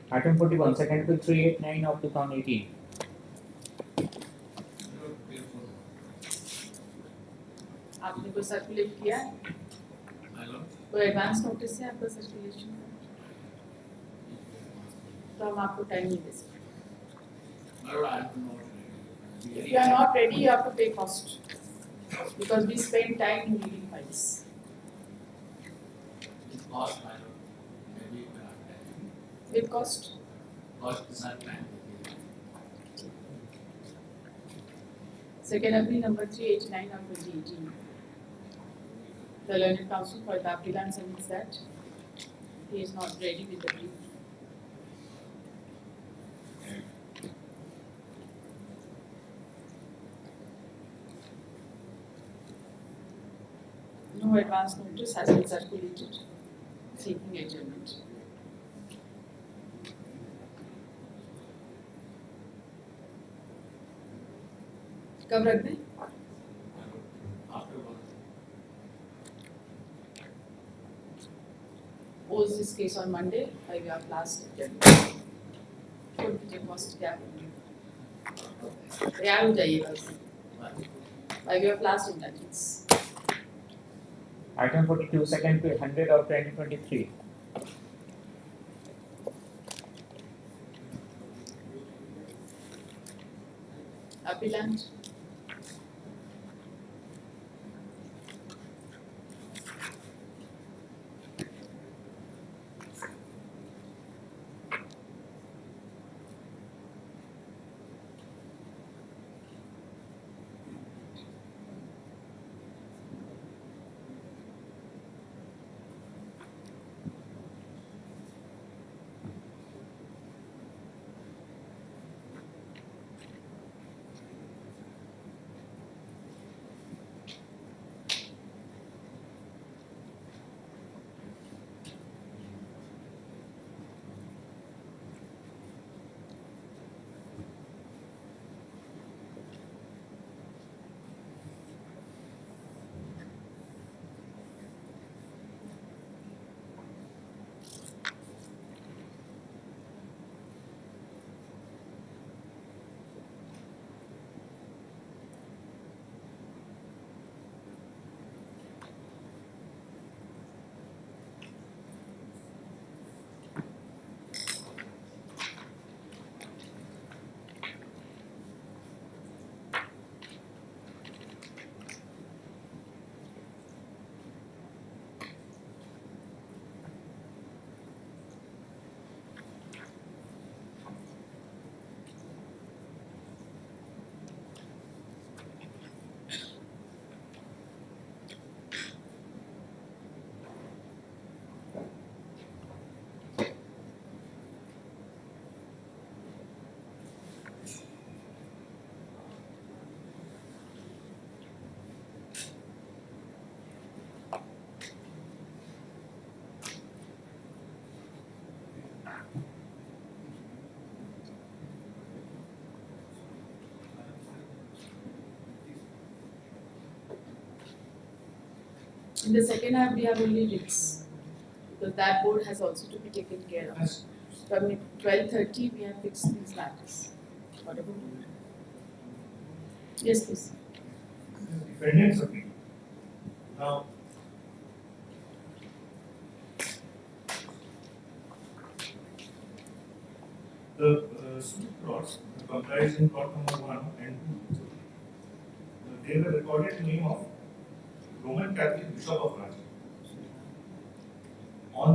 Item 41, second bill 389 of 2018. आपने कोई circulate किया है? कोई advance notice है आपका circulation का? तो हम आपको टाइम नहीं दे सकते. If you are not ready, you have to pay cost because we spend time in reading files. With cost. Second appeal number 389 of 2018. The learned counsel for the appellant submits that he is not ready with the brief. No advance notice has been circulated seeking adjournment. कब रख दें? Pose this case on Monday by your last adjournment. Could be cost क्या तैयार हो जाइएगा उसमें. By your last indictments. Item 42, second bill 100 of 2023. Appellant. In the second half, we have only writs, because that board has also to be taken care of. From 12:30, we have fixed these matters. Whatever. Yes, please. Defendant's appeal. Now, the suit plots comprise in plot number 1 and 2. They were recorded in name of Roman Catholic Bishop of Ranchi. On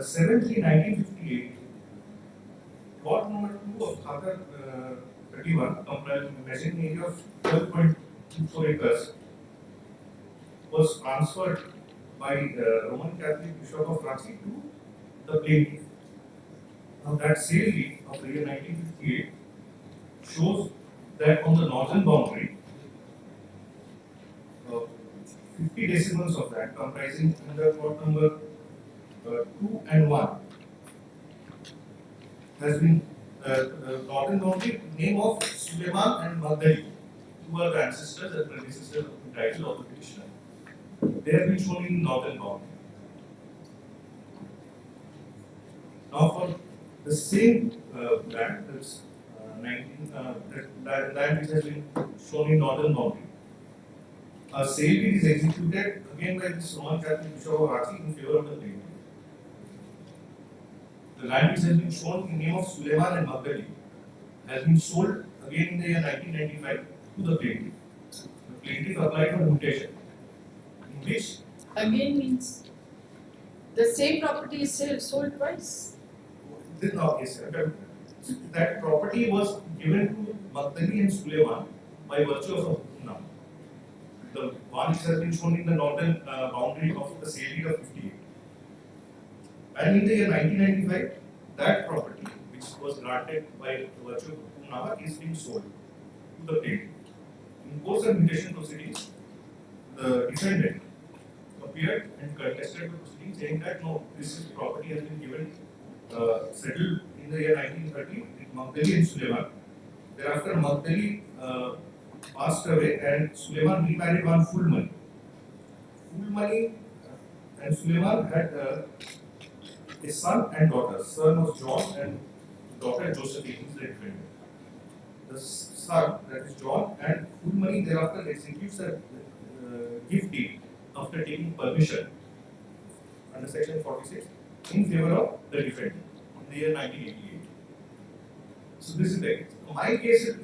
7/3/1958, plot number 2 of Khakar 31 comprising a measuring area of 12.24 acres was transferred by Roman Catholic Bishop of Ranchi to the plaintiff. Now that sale deed of the year 1958 shows that on the northern boundary, 50 decimals of that comprising under plot number 2 and 1 has been northern boundary name of Suleiman and Magdali, who are the ancestors and predecessors of the title of the petitioner. They have been shown in northern boundary. Now for the same land, that's 19, that land which has been shown in northern boundary, a sale deed is executed again by this Roman Catholic Bishop of Ranchi in favor of the plaintiff. The land which has been shown in name of Suleiman and Magdali has been sold again in the year 1995 to the plaintiff. The plaintiff applied for mutation, in which Again means the same property is sold twice. this now is that property was given to Magdali and Suleiman by virtue of a hukam. The one which has been shown in the northern boundary of the sale deed of 58. And in the year 1995, that property, which was granted by virtue of hukum is being sold to the plaintiff. In course of mutation proceedings, the defendant appeared and contested the proceedings, saying that no, this property has been given settled in the year 1930 with Magdali and Suleiman. Thereafter, Magdali passed away and Suleiman remarried one full money. Full money and Suleiman had a son and daughter. Son was John and daughter Josephine, is the defendant. The son, that is John, and full money thereafter executes a gift deed after taking permission under section 46 in favor of the defendant in the year 1988. So this is the case. My case is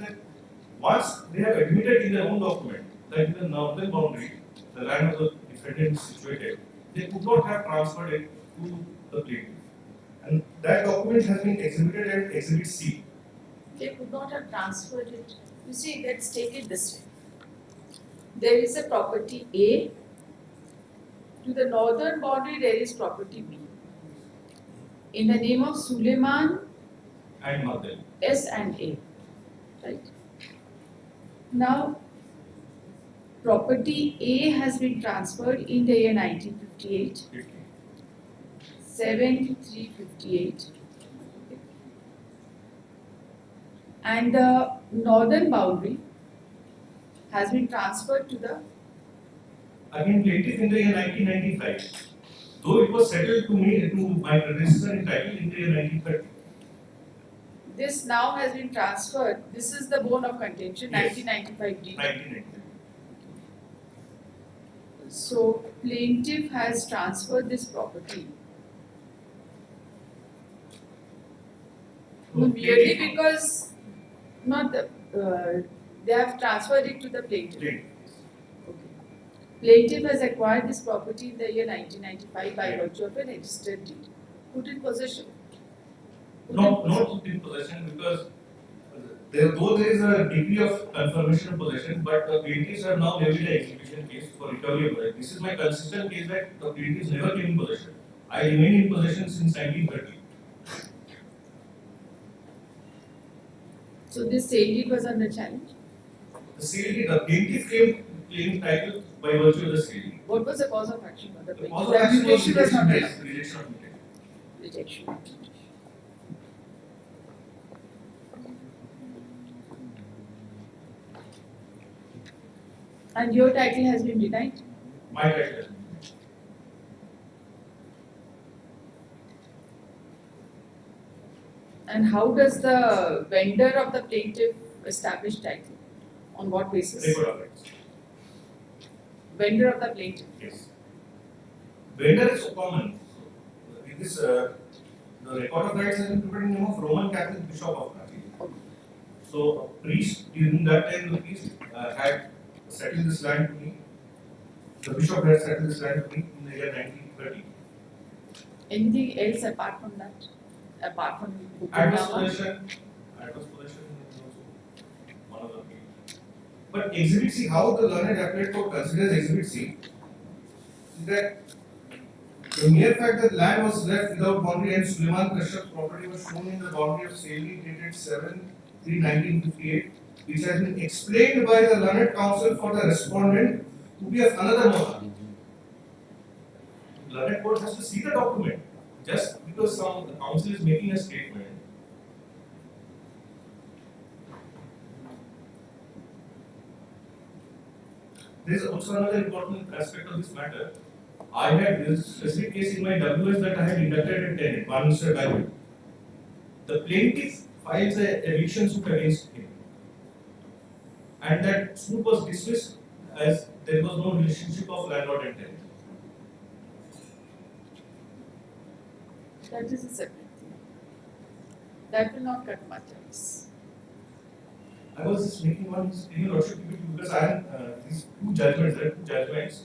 that once they have admitted in their own document that in the northern boundary the land of the defendant is situated, they could not have transferred it to the plaintiff. And that document has been exhibited at Exhibit C. They could not have transferred it. You see, let's take it this way. There is a property A. To the northern boundary, there is property B. In the name of Suleiman, And Magdali. S and A. Right? Now, property A has been transferred in the year 1958, 7358. And the northern boundary has been transferred to the Again, plaintiff in the year 1995, though it was settled to me, to my predecessor in title in the year 1930. this now has been transferred. This is the bone of contention, Yes. 1995 deed. 1995. So plaintiff has transferred this property. No, merely because not the they have transferred it to the plaintiff. Plaintiff. Okay. Plaintiff has acquired this property in the year 1995 by virtue of a registered deed. Put in possession. Put in Not possession. put in possession because though there is a degree of confirmation of possession, but the plaintiffs have now levied an execution case for recovery of possession. This is my consistent case that the plaintiffs never came in possession. I remain in possession since 1930. So this sale deed was under challenge. The sale deed, the plaintiff came claiming title by virtue of the sale deed. What was the cause of action for the The plaintiff? cause of action was Reputation was not rejection allowed. case, rejection of mutation. Rejection. And your title has been denied. My title. And how does the vendor of the plaintiff establish title? On what basis? Record of rights. Vendor of the plaintiff. Yes. Vendor is so common. In this, the record of rights has been prepared in the name of Roman Catholic Bishop of Ranchi. So a priest during that time, the priest had settled this land to me. The bishop had settled this land to me in the year 1930. Anything else apart from that? Apart from Adverse Hukum possession is also one of the things. But Exhibit C, how the learned appellate court considers Exhibit C, is that the mere fact that land was left without boundary and Suleiman Kashyap's property was shown in the boundary of Saley dated 7/3/1958, which has been explained by the learned counsel for the respondent to be of another monarch. Learned court has to see the document. Just because the counsel is making a statement. There is also another important aspect of this matter. I had this specific case in my WS that I had inducted a tenant, one Mr. Gandhi. The plaintiff files an eviction suit against him, and that suit was dismissed as there was no relationship of landlord and tenant. That is a separate thing. That will not cut much ice. I was just making one in lordship because I had these two judgments. There are two judgments.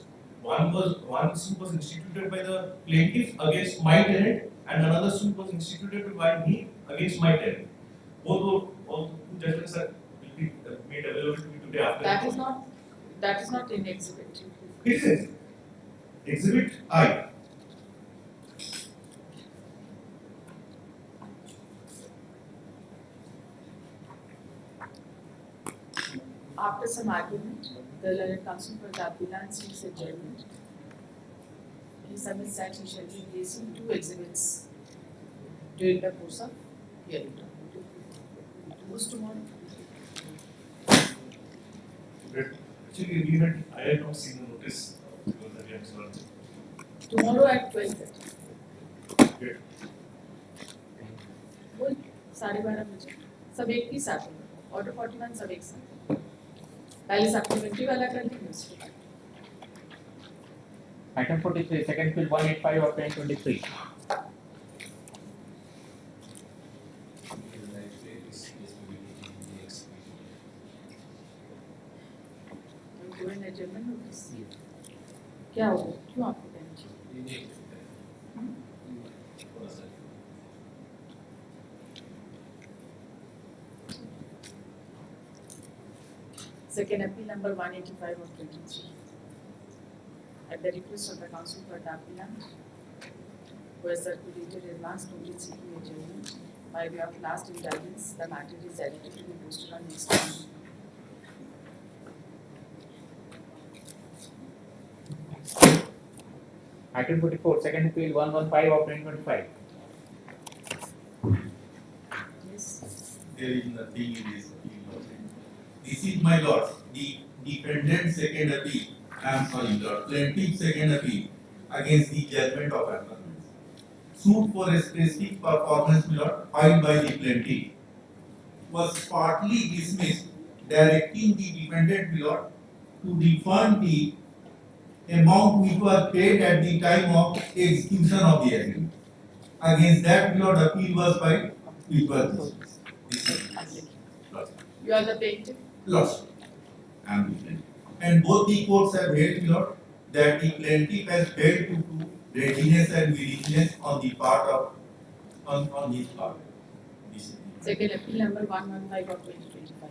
One suit was instituted by the plaintiff against my tenant, and another suit was instituted by me against my tenant. All two judgments will be made available to me today after. That is not in exhibit. It is Exhibit I. After some argument, the learned counsel for the appellant seeks adjournment. He submits that he shall be placing two exhibits during the course of hearing. Who's tomorrow? Actually, I had not seen the notice. Because again, sorry. Tomorrow at 12:30. Okay. बोल 12:30 बजे सब एक ही साथ में order 41 सब एक साथ पहले सप्लीमेंट्री वाला कर लेंगे उसके बाद Item 43, second bill 185 of 2023. Given adjournment notice क्या हो क्यों आपको tension Second appeal number 185 of 23. At the request of the counsel for the appellant, who has circulated advance notice seeking adjournment by way of last indictments, the matter is directed to be posted on next time. Item 44, second appeal 115 of 2025. Yes. There is nothing in this appeal. This is my lord, the defendant second appeal, I am sorry, lord, plaintiff second appeal against the judgment of appellant. Suit for a specific performance, my lord, filed by the plaintiff was partly dismissed, directing the defendant, my lord, to refund the amount which was paid at the time of execution of the agreement. Against that, my lord, appeal was filed, which was dismissed. You are the plaintiff. Lost. And the plaintiff. And both the courts have held, Lord, that the plaintiff has failed to prove readiness and willingness on the part of, on his part. Second appeal number 115 of 2025.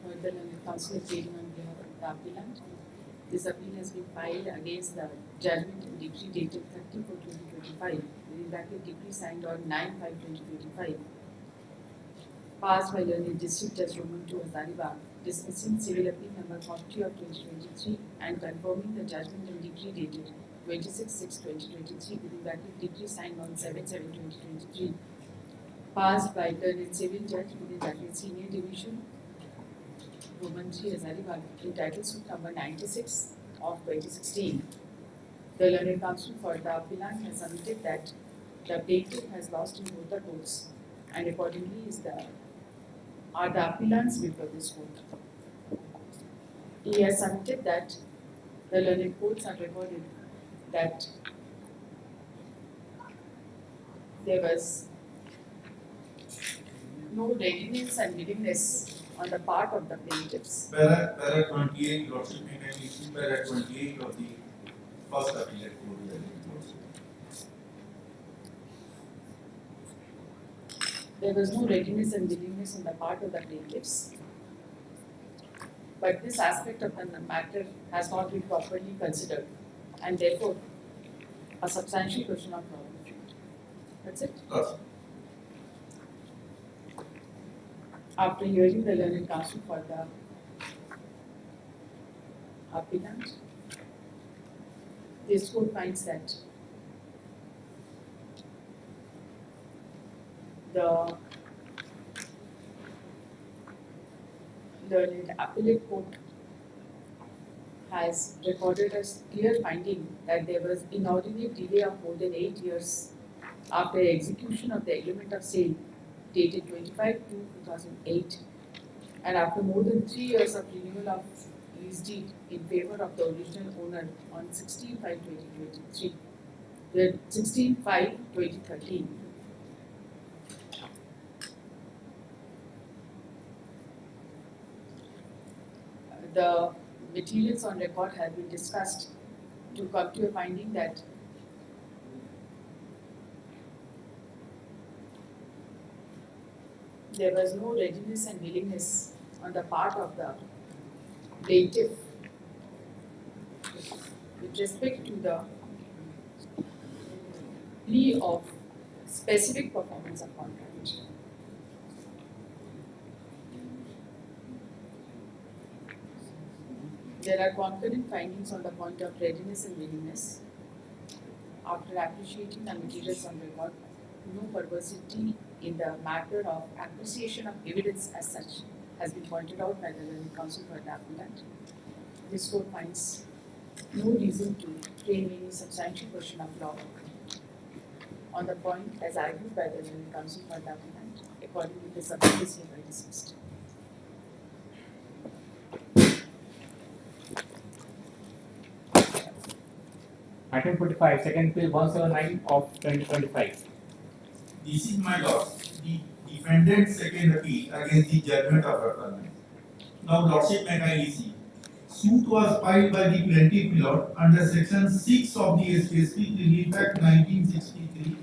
Heard the learned counsel appealing on behalf of the appellant. This appeal has been filed against the judgment and decree dated 30/4/2025, within bracket decree signed on 9/5/2025, passed by learned District Judge Roman II Hazaribagh, dismissing civil appeal number 40 of 2023 and confirming the judgment and decree dated 26/6/2023, within bracket decree signed on 7/7/2023, passed by learned civil judge within bracket senior division Roman III Hazaribagh, entitled suit number 96 of 2016. The learned counsel for the appellant has submitted that the plaintiff has lost in both the courts, and accordingly are the appellants before this court. He has submitted that the learned courts have recorded that there was no readiness and willingness on the part of the plaintiffs. Para 28, Lordship, may I issue para 28 of the first appellate court. There was no readiness and willingness on the part of the plaintiffs But this aspect of the matter has not been properly considered, and therefore a substantial question of law. That's it. Lordship. After hearing the learned counsel for the applicant, this court finds that the learned appellate court has recorded a clear finding that there was inordinate delay of more than 8 years after execution of the agreement of sale dated 25/2/2008, and after more than 3 years of renewal of lease deed in favor of the original owner on 16/5/2023, the 16/5/2013. The materials on record have been discussed to come to a finding that there was no readiness and willingness on the part of the plaintiff with respect to the plea of specific performance of contract. There are concurrent findings on the point of readiness and willingness. After appreciating the materials on record, no perversity in the matter of appreciation of evidence as such has been pointed out by the learned counsel for the appellant. This court finds no reason to frame any substantial question of law on the point as argued by the learned counsel for the appellant. Accordingly, the subject is hereby dismissed. Item 45, second bill 179 of 2025. This is my lord, the defendant's second appeal against the judgment of referment. Now, Lordship may kindly see. Suit was filed by the plaintiff lord under section 6 of the Specific Relief Act 1963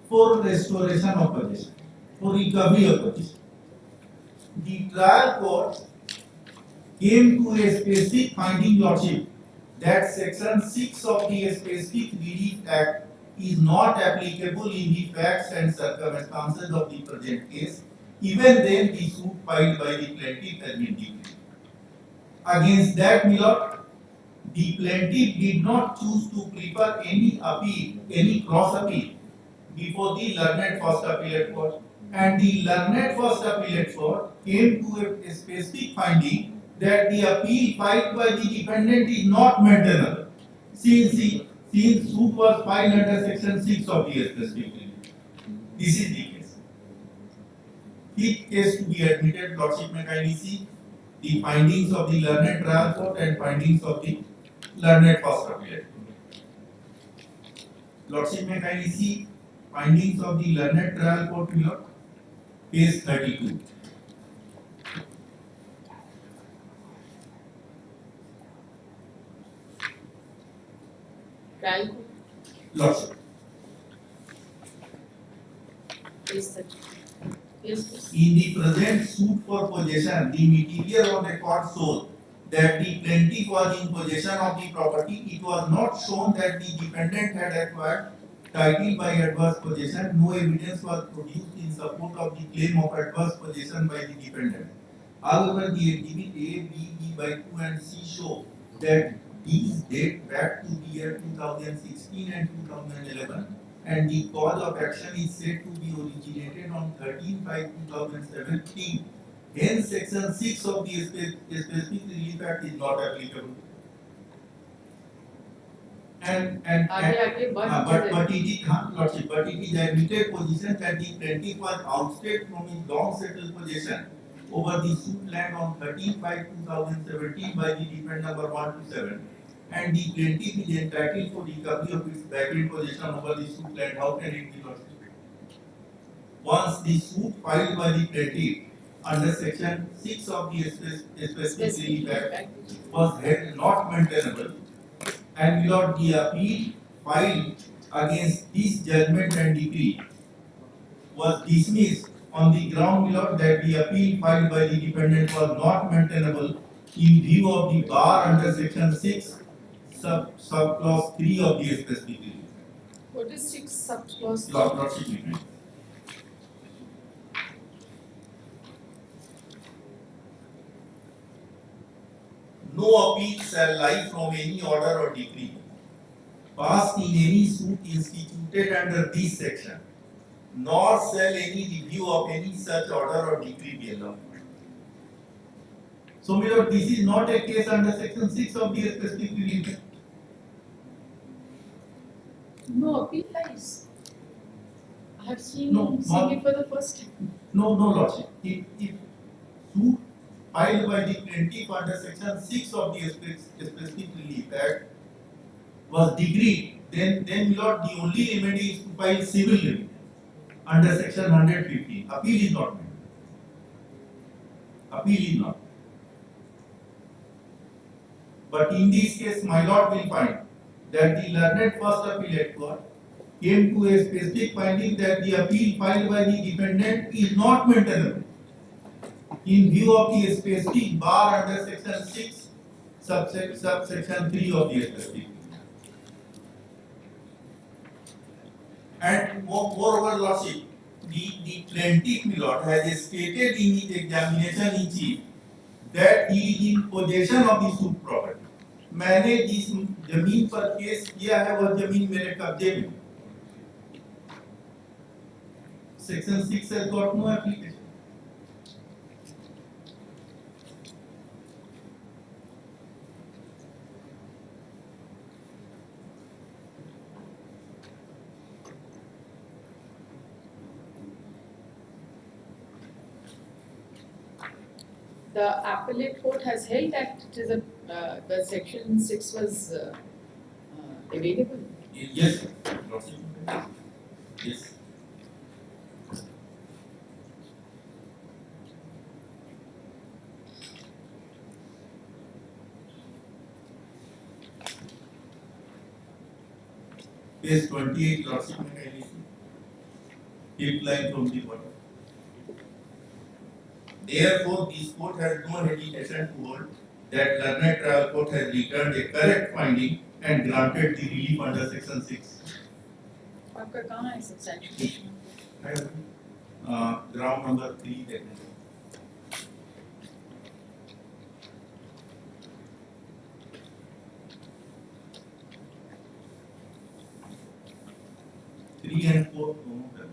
for restoration of possession, for recovery of possession. The trial court came to a specific finding, Lordship, that section 6 of the Specific Relief Act is not applicable in the facts and circumstances of the present case, even then the suit filed by the plaintiff has been declared. Against that, my lord, the plaintiff did not choose to prefer any appeal, any cross appeal before the learned first appellate court, and the learned first appellate court came to a specific finding that the appeal filed by the defendant is not maintainable, since suit was filed under section 6 of the specific relief. This is the case. Fifth case to be admitted, Lordship may kindly see the findings of the learned trial court and findings of the learned first appellate court. Lordship may kindly see findings of the learned trial court, my lord, page 32. Trial court Lordship. is the yes, please. In the present suit for possession, the material on record shows that the plaintiff was in possession of the property. It was not shown that the defendant had acquired title by adverse possession. No evidence was produced in support of the claim of adverse possession by the defendant. However, the exhibit A, B, B by 2 and C show that these date back to the year 2016 and 2011, and the cause of action is said to be originated on 13/5/2017. Hence, section 6 of the Specific Relief Act is not applicable. But it is, Lordship, but it is admitted position that the plaintiff was ousted from his long settled possession over the suit land on 13/5/2017 by the defendant number 127, and the plaintiff is entitled for recovery of its vacant possession over the suit land. How can it be, Lordship? Once the suit filed by the plaintiff under section 6 of the Specific Relief Act was held not maintainable, and Lord, the appeal filed against this judgment and decree was dismissed on the ground, Lord, that the appeal filed by the defendant was not maintainable, in view of the bar under section 6 subclause 3 of the specific relief. What is 6 subclause? Lordship agreement. No appeal shall lie from any order or decree passed in any suit instituted under this section, nor shall any review of any such order or decree be allowed. So, my lord, this is not a case under section 6 of the specific relief. No appeal lies. I have seen No, seen it for the first time. No, lordship. If suit filed by the plaintiff under section 6 of the specific relief act was decreed, then my lord, the only remedy is to file civil remedy under section 115. Appeal is not made. Appeal is not. But in this case, my lord will find that the learned first appellate court came to a specific finding that the appeal filed by the defendant is not maintainable in view of the specific bar under section 6 subsection 3 of the specific. And moreover, lordship, the plaintiff, my lord, has stated in his examination in chief that he is in possession of the suit property. मैंने जिस जमीन पर case किया है वह जमीन मेरे कब्जे में. Section 6 has got no application. The appellate court has held that it is the section 6 was available. Yes, lordship. Yes. Page 28, lordship, fifth line from the bottom. Therefore, this court has no hesitation to hold that learned trial court has returned a correct finding and granted the relief under section 6. आपका कहाँ है substantiation? Ground number 3 देखने. Three and 4 दोनों करते हैं.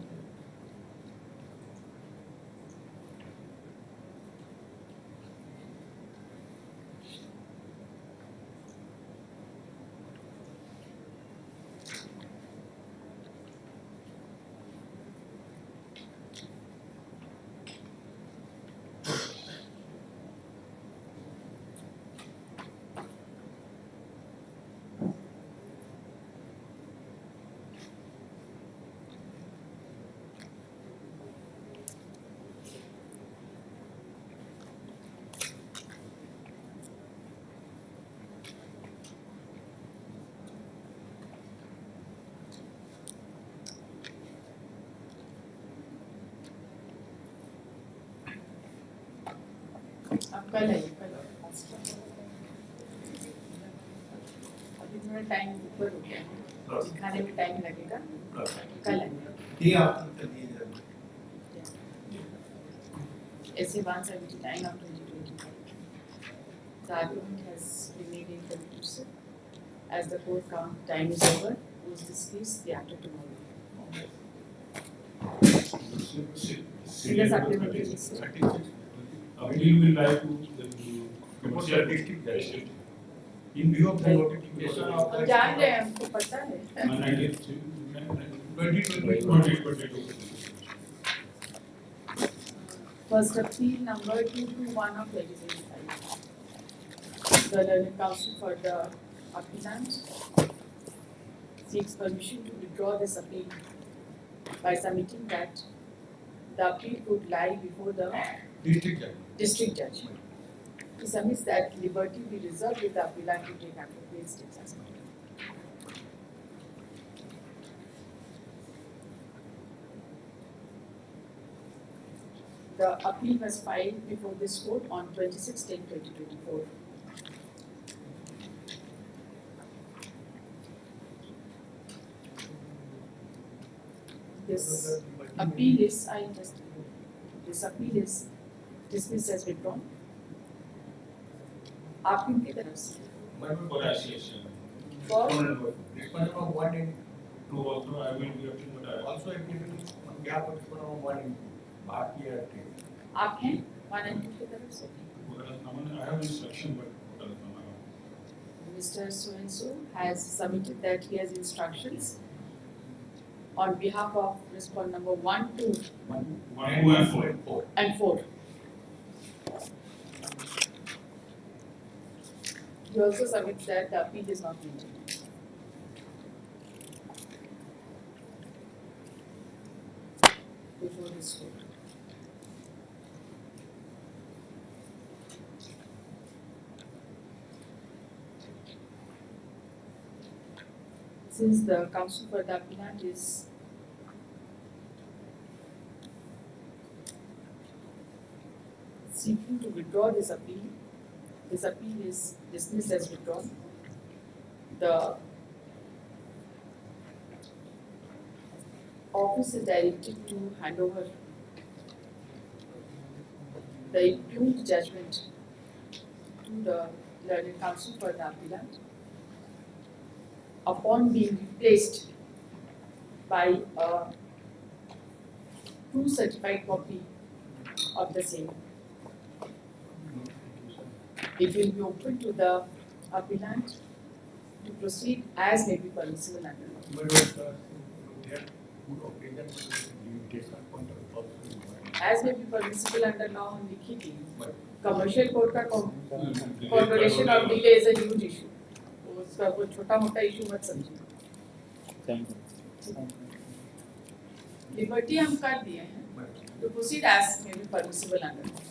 अब कल है कल. अभी थोड़ा टाइम ऊपर हो गया है. दिखाने में टाइम लगेगा. कल है. ये आप कर दिए जाए. Essay 179 of 2025. The argument has been made inconclusive. As the court count time is over, who is dismissed the after tomorrow. In the supplementary list. Appeal will lie to the commercial district judge. In view of the notification of हम जान रहे हैं, हमको पता है. 2022. First appeal number 221 of 2025. The learned counsel for the appellant seeks permission to withdraw this appeal by submitting that the appeal could lie before the district judge. He submits that liberty be reserved with the appellant to take appropriate steps as well. the appeal was filed before this court on 26/10/2024. This appeal is, this appeal is dismissed as withdrawn. आप किनकी तरफ से? For association. For Respond number 1 and 2 also I will be appealing, but also I will be on behalf of respond number 1 and Bhartiya Trade. आप हैं 1 and 2 की तरफ से? I have instruction, but Mr. So and so has submitted that he has instructions on behalf of respond number 1, 2 1, 2 and 4. and 4. He also submits that the appeal is not maintained. Before this court. Since the counsel for the appellant is seeking to withdraw this appeal is dismissed as withdrawn. The office is directed to hand over the impugned judgment to the learned counsel for the appellant upon being replaced by a true certified copy of the same. It will be open to the appellant to proceed as may be permissible under law. As may be permissible under law हम लिखी थी. Commercial court का corporation of delay is a huge issue. उसका कोई छोटा मोटा issue मत समझिए. Thank you. Liberty हम कर दिए हैं. To proceed as may be permissible under law.